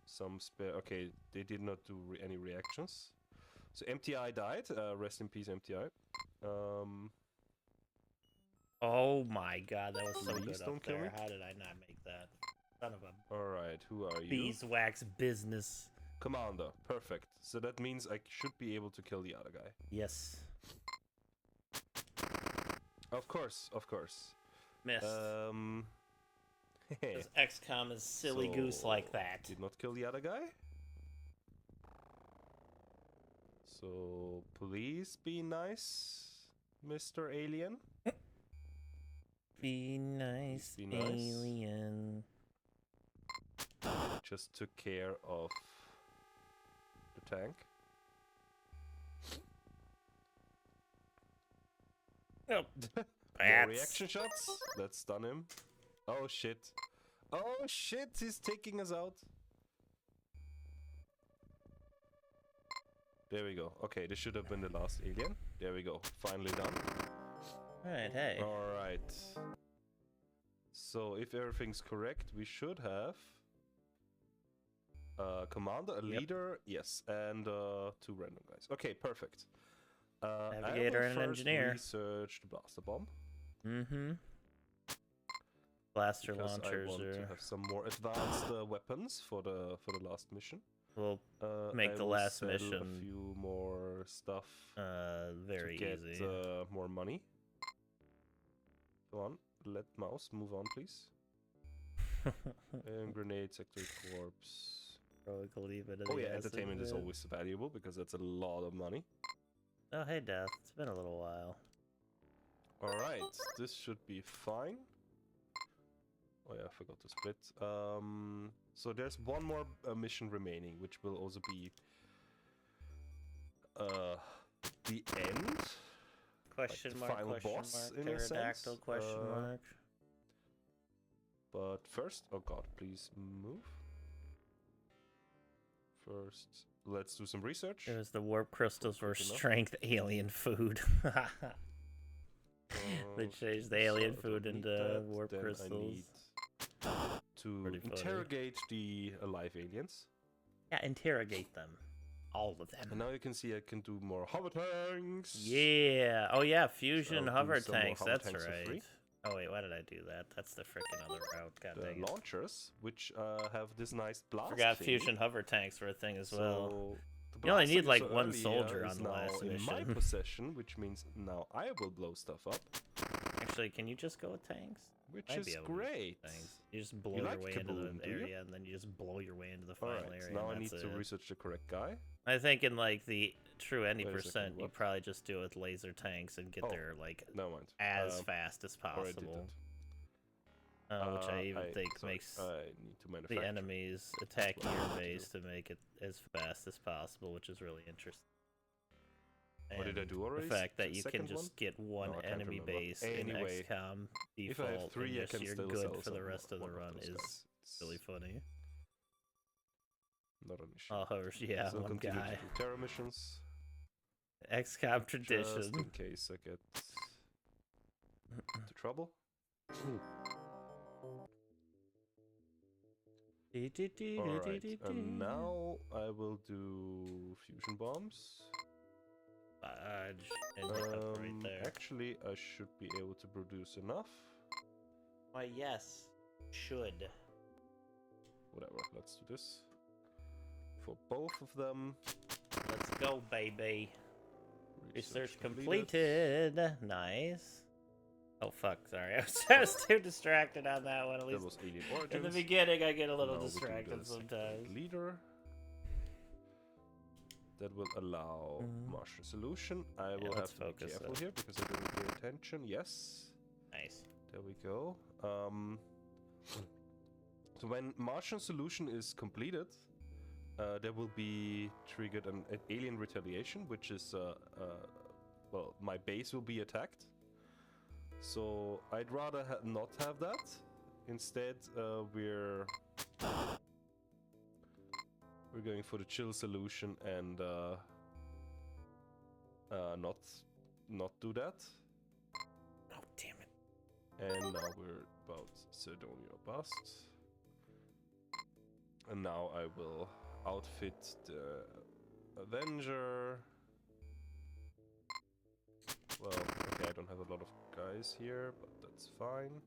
some spare... Okay, they did not do any reactions. So MTI died. Rest in peace, MTI. Oh my god, that was so Please good don't up kill there. me. How did I not make that? Son of a Alright, who are you? beeswax business. Commander. Perfect. So that means I should be able to kill the other guy. Yes. Of course, of course. Missed. Because XCOM is silly goose like that. Did not kill the other guy. So please be nice, Mr. Alien. Be nice, Be nice. alien. Just took care of the tank. Nope. More reaction shots. Let's stun him. Oh shit. Oh shit, he's taking us out. There we go. Okay, this should have been the last alien. There we go. Finally done. Alright, hey. Alright. So if everything's correct, we should have a commander, a leader, yes, and 2 random guys. Okay, perfect. Navigator and an engineer. Research the blaster bomb. Mm-hmm. Blaster Because launchers I want to have some more advanced weapons for the last mission. We'll make the last sell mission a few more stuff very to get easy. more money. Go on, let mouse move on, please. And grenade, sector corpse. Oh yeah, entertainment is always valuable because that's a lot of money. Oh hey Death, it's been a little while. Alright, this should be fine. Oh yeah, I forgot to split. So there's one more mission remaining, which will also be the end. Question like the mark, final boss, in a pterodactyl, sense. question mark. But first, oh god, please move. First, let's do some research. It was the warp crystals for Quick enough. strength alien food. They changed the alien food into warp then crystals. I need to Pretty funny. interrogate the alive aliens. Yeah, interrogate them. All of them. And now you can see I can do more hover tanks. Yeah. Oh yeah, fusion So I'll hover do some more tanks. hover That's tanks for right. free. Oh wait, why did I do that? That's the freaking other route. God The dang it. launchers, which have this nice blast. Forgot thing. fusion hover tanks were a thing as well. So the You only blaster need, like, saw one earlier soldier is on the now last in my mission. possession, which means now I will blow stuff up, Actually, can you just go with tanks? which Might is be able to great. Tanks. You just blow You your like way into Kaboom, the do you? area, and then you just blow your way into the final Alright, area. so now I and need that's to it. research the correct guy. I think in like the true any Wait a second, percent, you what? probably just do it with laser tanks and get Oh, there like No mind. as fast as Already did possible. that. Which I even think sorry, makes I need to the manufacture. enemies attacking Well, your I base do. to make it as fast as possible, which is really interesting. What did I And do already? The fact that The you can second just one? get one No, I can't enemy remember. base Anyway, in XCOM If I have default, 3, I and can just you're still good sell for the some rest of the one run those is guys. It's really funny. not an issue. Oh, yeah, Still one continue guy. to do terror missions. XCOM Just tradition. in case I get into trouble. Alright, and now I will do fusion bombs. Fudge. And right there. Actually, I should be able to produce enough. Why, yes. Should. Whatever, let's do this. For both of them. Let's go, baby. Research completed. completed. Nice. Oh, fuck. Sorry. I was too distracted on that one. At That least was Alien in Origins. the beginning, I get a little Now we do distracted the sometimes. leader. That will allow Martian Solution. I will have let's to be focus careful here because I didn't pay attention. Yes. Nice. There we go. So when Martian Solution is completed, there will be triggered an alien retaliation, which is, well, my base will be attacked. So I'd rather not have that. Instead, we're going for the chill solution and not do that. Oh, damn it. And now we're about Sidonia Bust. And now I will outfit the Avenger. Well, okay, I don't have a lot of guys here, but that's fine.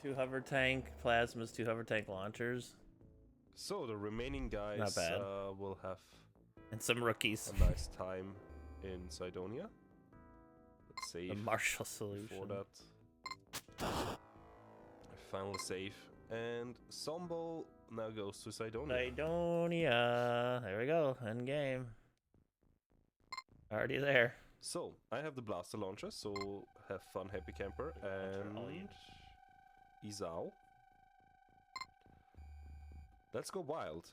2 hover tank plasmas, 2 hover tank launchers, So the remaining guys bad. will have and some rookies. a nice time in Cydonia. Let's The save Marshall solution. before that. Final save. And Sombo now goes to Cydonia. Cydonia. There we go. End game. Already there. So, I have the blaster launcher, so have fun, happy camper, and Izao. Let's go wild.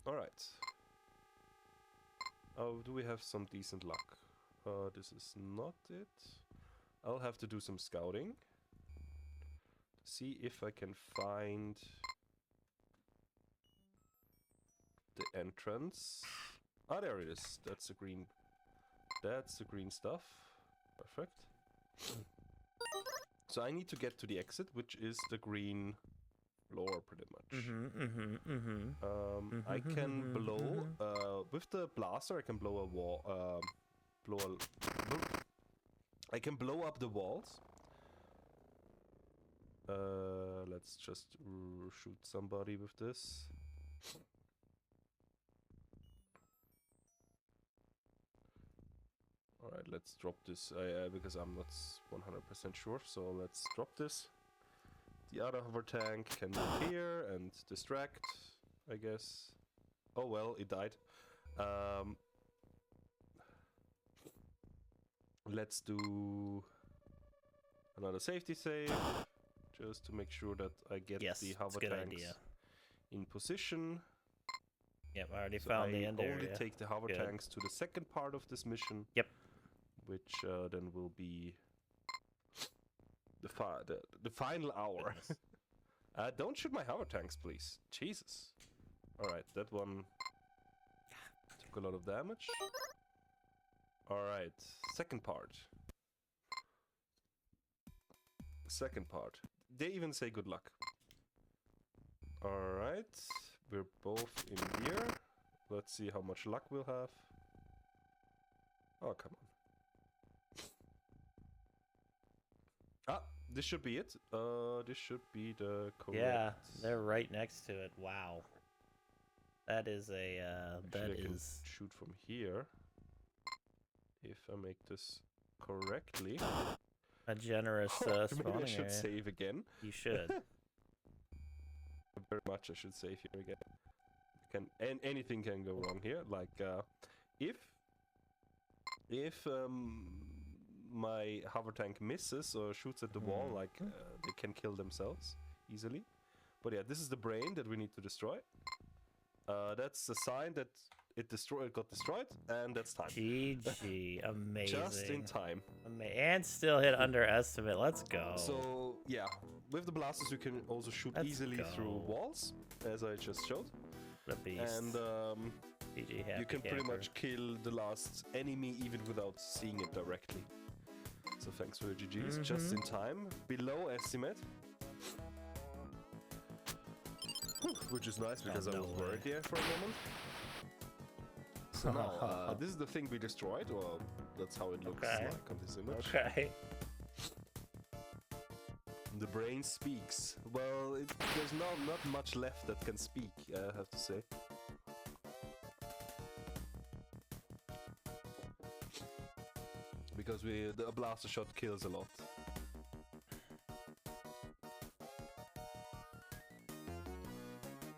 Alright. Oh, do we have some decent luck? This is not it. I'll have to do some scouting. See if I can find the entrance. Ah, there it is. That's the green. That's the green stuff. Perfect. So I need to get to the exit, which is the green floor, pretty much. I can blow with the blaster. I can blow a wall. I can blow up the walls. Let's just shoot somebody with this. Alright, let's drop this because I'm not 100% sure, so let's drop this. The other hover tank can move here and distract, I guess. Oh well, it died. Let's do another safety save, just to make sure that I get the hover tanks in position. Yep, I already So found the I end only area. take the hover tanks to the second part of this mission. Yep. Which then will be the final hour. Don't shoot my hover tanks, please. Jesus. Alright, that one took a lot of damage. Alright, second part. Second part. They even say good luck. Alright, we're both in here. Let's see how much luck we'll have. Oh, come on. Ah, this should be it. This should be the correct. Yeah, they're right next to it. Wow. That is a, Actually, I can shoot from here. If I make this correctly. a generous Maybe spawning I should area. save again. You should. Very much I should save here again. Anything can go wrong here. Like, if my hover tank misses or shoots at the wall, like they can kill themselves easily. But yeah, this is the brain that we need to destroy. That's the sign that it got destroyed, and that's time. GG, amazing. Just in time. And still hit underestimate. Let's go. So yeah, with the blasters you can also shoot easily through walls, as I just showed. The beast. And GG, you can pretty much kill the last enemy even without seeing it directly. So thanks for the GGs, just in time, below estimate. Which is nice because I was worried there for a moment. So now, this is the thing we destroyed, or that's how it looks like on this image. Okay. The brain speaks. Well, there's not much left that can speak, I have to say. Because the blaster shot kills a lot.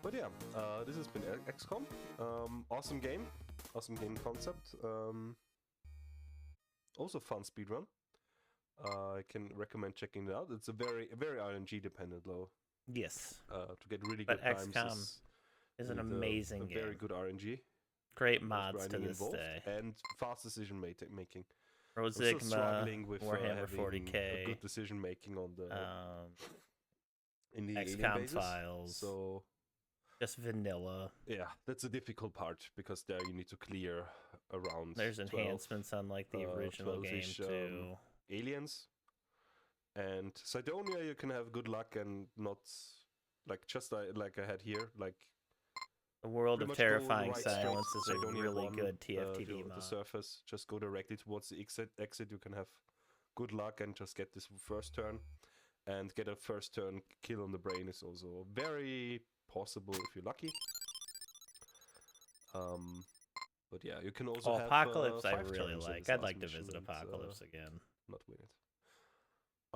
But yeah, this has been XCOM. Awesome game concept. Also fun speedrun. I can recommend checking it out. It's a very RNG dependent though. Yes. To get really good times XCOM is an amazing game. Very good RNG. Great mods to this day. And fast decision making. Sigma, struggling with Warhammer having 40K, good decision making on the in the XCOM files. So just vanilla. Yeah, that's a difficult part because there you need to clear around. There's 12, enhancements unlike the original game too. Aliens. And Cydonia, you can have good luck and not like just like I had here, like. The World of Terrifying Silence is a Cydonia really 1, good TFTD mod. The surface, just go directly towards the exit. You can have good luck and just get this first turn. and get a first turn kill on the brain is also very possible if you're lucky. But yeah, you can also have Apocalypse I 5 really turns in like. this I'd last like to mission visit and, Apocalypse again. not win it.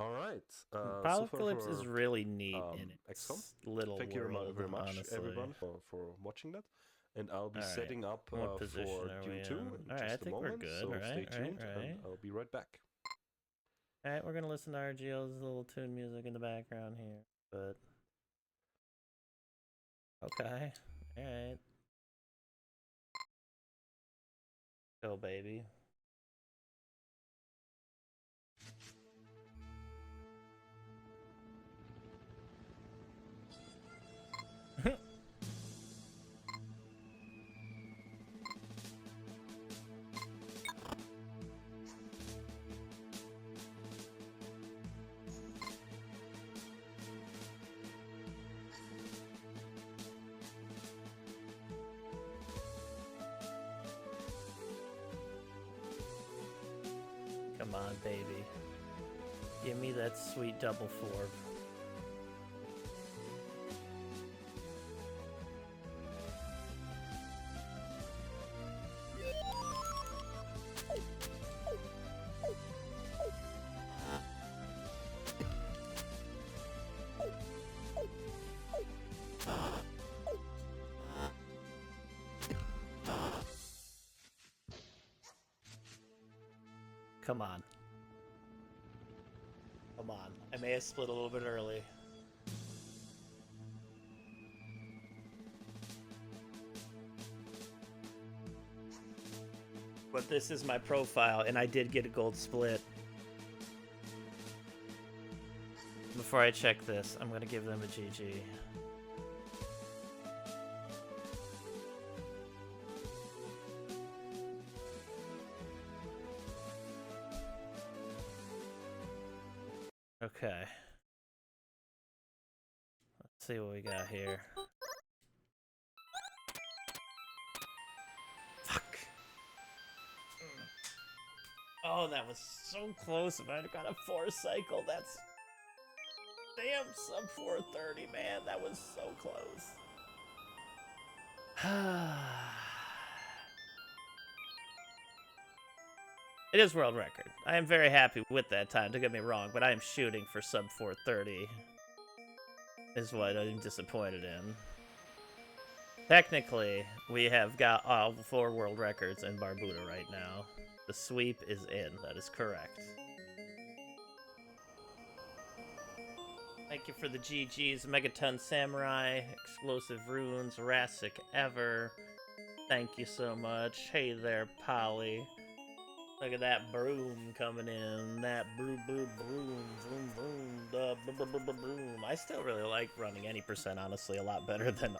Alright, so far Apocalypse is for really neat in XCOM. its little Thank you world, very much, honestly. everyone, for watching that. And I'll be Alright, setting up what position for are Dune we 2 in? in Alright, I just a think we're moment, good. so Alright, stay tuned, and alright. I'll be right back. Alright, we're gonna listen to RGL's little tune music in the background here, but... Okay, alright. Go, baby. Come on, baby. Give me that sweet double fork. Come on. Come on. I may have split a little bit early. But this is my profile, and I did get a gold split. Before I check this, I'm gonna give them a GG. Okay. Let's see what we got here. Fuck. Oh, that was so close. If I'd got a 4 cycle, that's... Damn, sub 430, man. That was so close. It is world record. I am very happy with that time, don't get me wrong, but I am shooting for sub 430. Is what I'm disappointed in. Technically, we have got all 4 world records in Barbuda right now. The sweep is in, that is correct. Thank you for the GGs, Megaton Samurai, Explosive Runes, Rassic Ever. Thank you so much. Hey there, Polly. Look at that broom coming in. That broom, vroom, broom. I still really like running any percent, honestly, a lot better than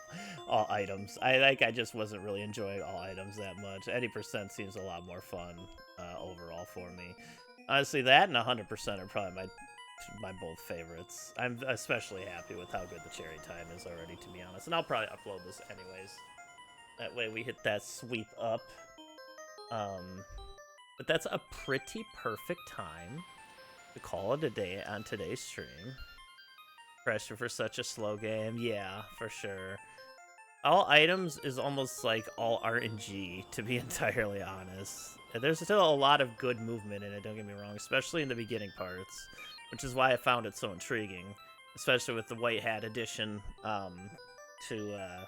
all items. I just wasn't really enjoying all items that much. Any percent seems a lot more fun overall for me. Honestly, that and 100% are probably my both favorites. I'm especially happy with how good the cherry time is already, to be honest. And I'll probably upload this anyways. That way we hit that sweep up. But that's a pretty perfect time to call it a day on today's stream. Pressure for such a slow game. Yeah, for sure. All items is almost like all RNG, to be entirely honest. There's still a lot of good movement in it, don't get me wrong, especially in the beginning parts, which is why I found it so intriguing, especially with the White Hat edition to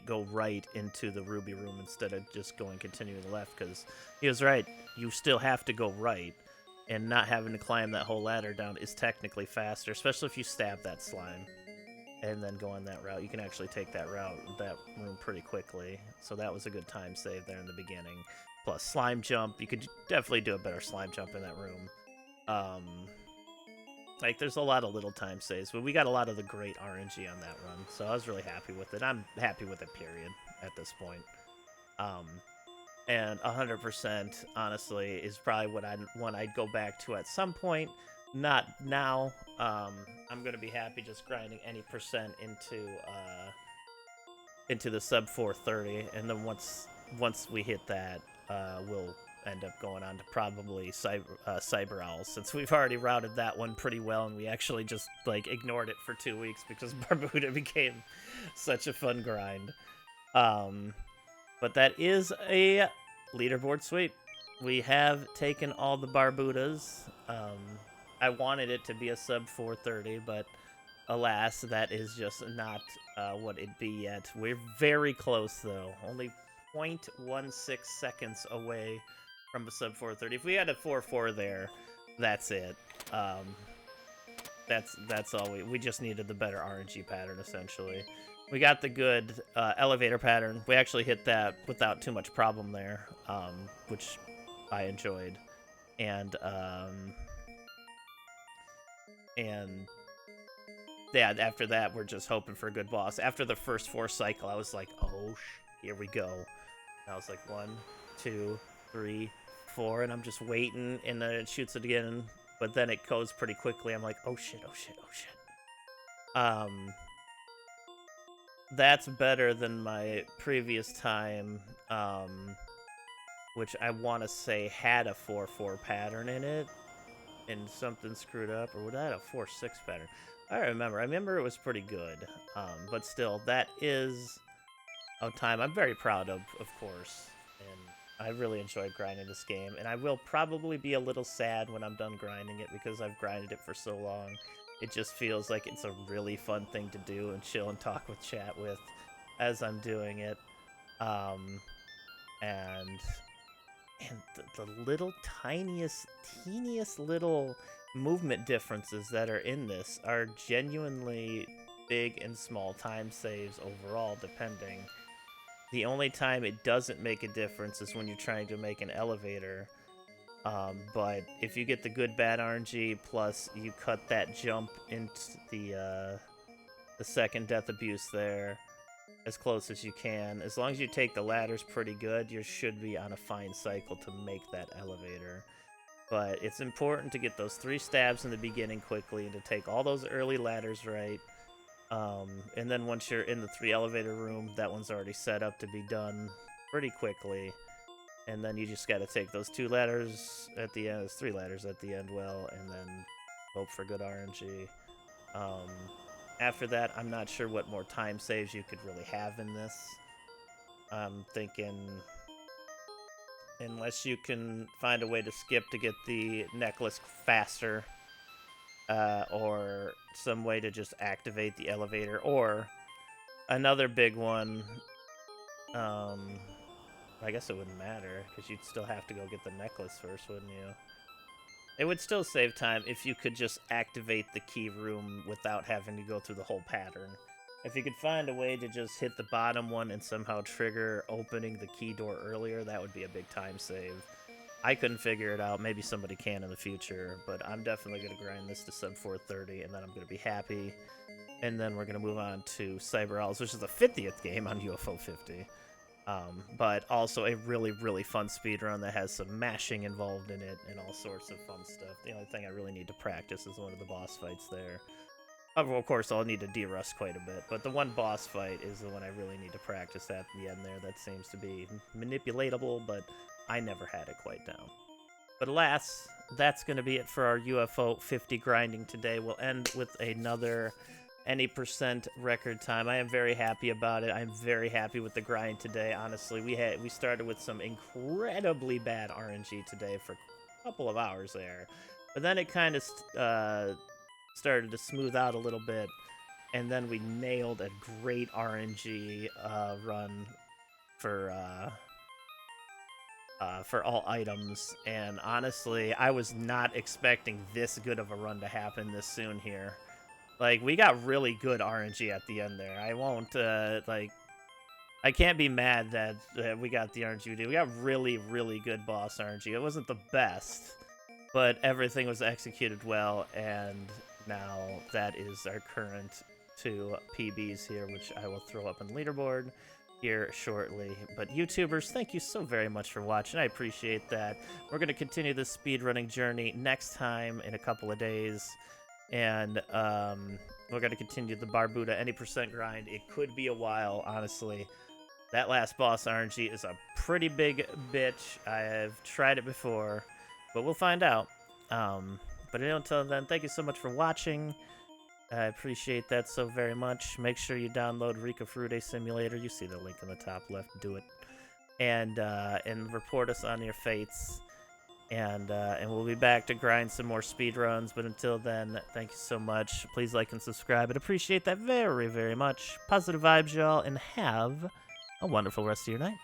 go right into the Ruby Room instead of just going continuing left, because he was right, you still have to go right, and not having to climb that whole ladder down is technically faster, especially if you stab that slime and then go on that route. You can actually take that room pretty quickly, so that was a good time save there in the beginning. Plus slime jump, you could definitely do a better slime jump in that room. Like, there's a lot of little time saves, but we got a lot of the great RNG on that run, so I was really happy with it. I'm happy with it, period, at this point. And 100%, honestly, is probably what I'd go back to at some point. Not now. I'm going to be happy just grinding any percent into the sub 430, and then once we hit that, we'll end up going on to probably Cyber Owls, since we've already routed that one pretty well, and we actually just like ignored it for 2 weeks because Barbuda became such a fun grind. But that is a leaderboard sweep. We have taken all the Barbudas. I wanted it to be a sub 430, but alas, that is just not what it'd be yet. We're very close, though. Only 0.16 seconds away from a sub 430. If we had a 4.4 there, that's it. That's all we just needed the better RNG pattern, essentially. We got the good elevator pattern. We actually hit that without too much problem there, which I enjoyed. And yeah, after that, we're just hoping for a good boss. After the first 4 cycle, I was like, oh, here we go. And I was like, 1, 2, 3, 4, and I'm just waiting, and then it shoots it again. But then it goes pretty quickly. I'm like, oh shit, oh shit, oh shit. That's better than my previous time, which I want to say had a 4-4 pattern in it, and something screwed up, or would that have a 4-6 pattern? I remember it was pretty good, but still, that is a time I'm very proud of course, and I really enjoyed grinding this game, and I will probably be a little sad when I'm done grinding it, because I've grinded it for so long. It just feels like it's a really fun thing to do and chill and talk with chat with as I'm doing it. And the little teeniest little movement differences that are in this are genuinely big and small time saves overall, depending. The only time it doesn't make a difference is when you're trying to make an elevator. But if you get the good bad RNG, plus you cut that jump into the second death abuse there as close as you can, as long as you take the ladders pretty good, you should be on a fine cycle to make that elevator. But it's important to get those 3 stabs in the beginning quickly and to take all those early ladders right. And then once you're in the 3 elevator room, that one's already set up to be done pretty quickly. And then you just got to take those 2 ladders at the end, 3 ladders at the end well, and then hope for good RNG. After that, I'm not sure what more time saves you could really have in this. I'm thinking, unless you can find a way to skip to get the necklace faster, or some way to just activate the elevator, or another big one, I guess it wouldn't matter, because you'd still have to go get the necklace first, wouldn't you? It would still save time if you could just activate the key room without having to go through the whole pattern. If you could find a way to just hit the bottom one and somehow trigger opening the key door earlier, that would be a big time save. I couldn't figure it out. Maybe somebody can in the future, but I'm definitely going to grind this to sub 430, and then I'm going to be happy. And then we're going to move on to Cyber Owls, which is the 50th game on UFO 50. But also a really, really fun speedrun that has some mashing involved in it and all sorts of fun stuff. The only thing I really need to practice is one of the boss fights there. Of course, I'll need to de-rust quite a bit, but the one boss fight is the one I really need to practice at the end there. That seems to be manipulatable, but I never had it quite down. But alas, that's going to be it for our UFO 50 grinding today. We'll end with another any percent record time. I am very happy about it. I'm very happy with the grind today, honestly. We started with some incredibly bad RNG today for a couple of hours there, but then it kind of started to smooth out a little bit, and then we nailed a great RNG run for all items, and honestly, I was not expecting this good of a run to happen this soon here. Like, we got really good RNG at the end there. I won't, I can't be mad that we got the RNG we did. We got really, really good boss RNG. It wasn't the best, but everything was executed well, and now that is our current 2 PBs here, which I will throw up on the leaderboard here shortly. But YouTubers, thank you so very much for watching. I appreciate that. We're going to continue this speedrunning journey next time in a couple of days. And we're going to continue the Barbuda any percent grind. It could be a while, honestly. That last boss RNG is a pretty big bitch. I've tried it before, but we'll find out. But until then, thank you so much for watching. I appreciate that so very much. Make sure you download Rica Frude Simulator. You see the link in the top left. Do it. And report us on your fates. And we'll be back to grind some more speedruns. But until then, thank you so much. Please like and subscribe. I'd appreciate that very, very much. Positive vibes, y'all, and have a wonderful rest of your night.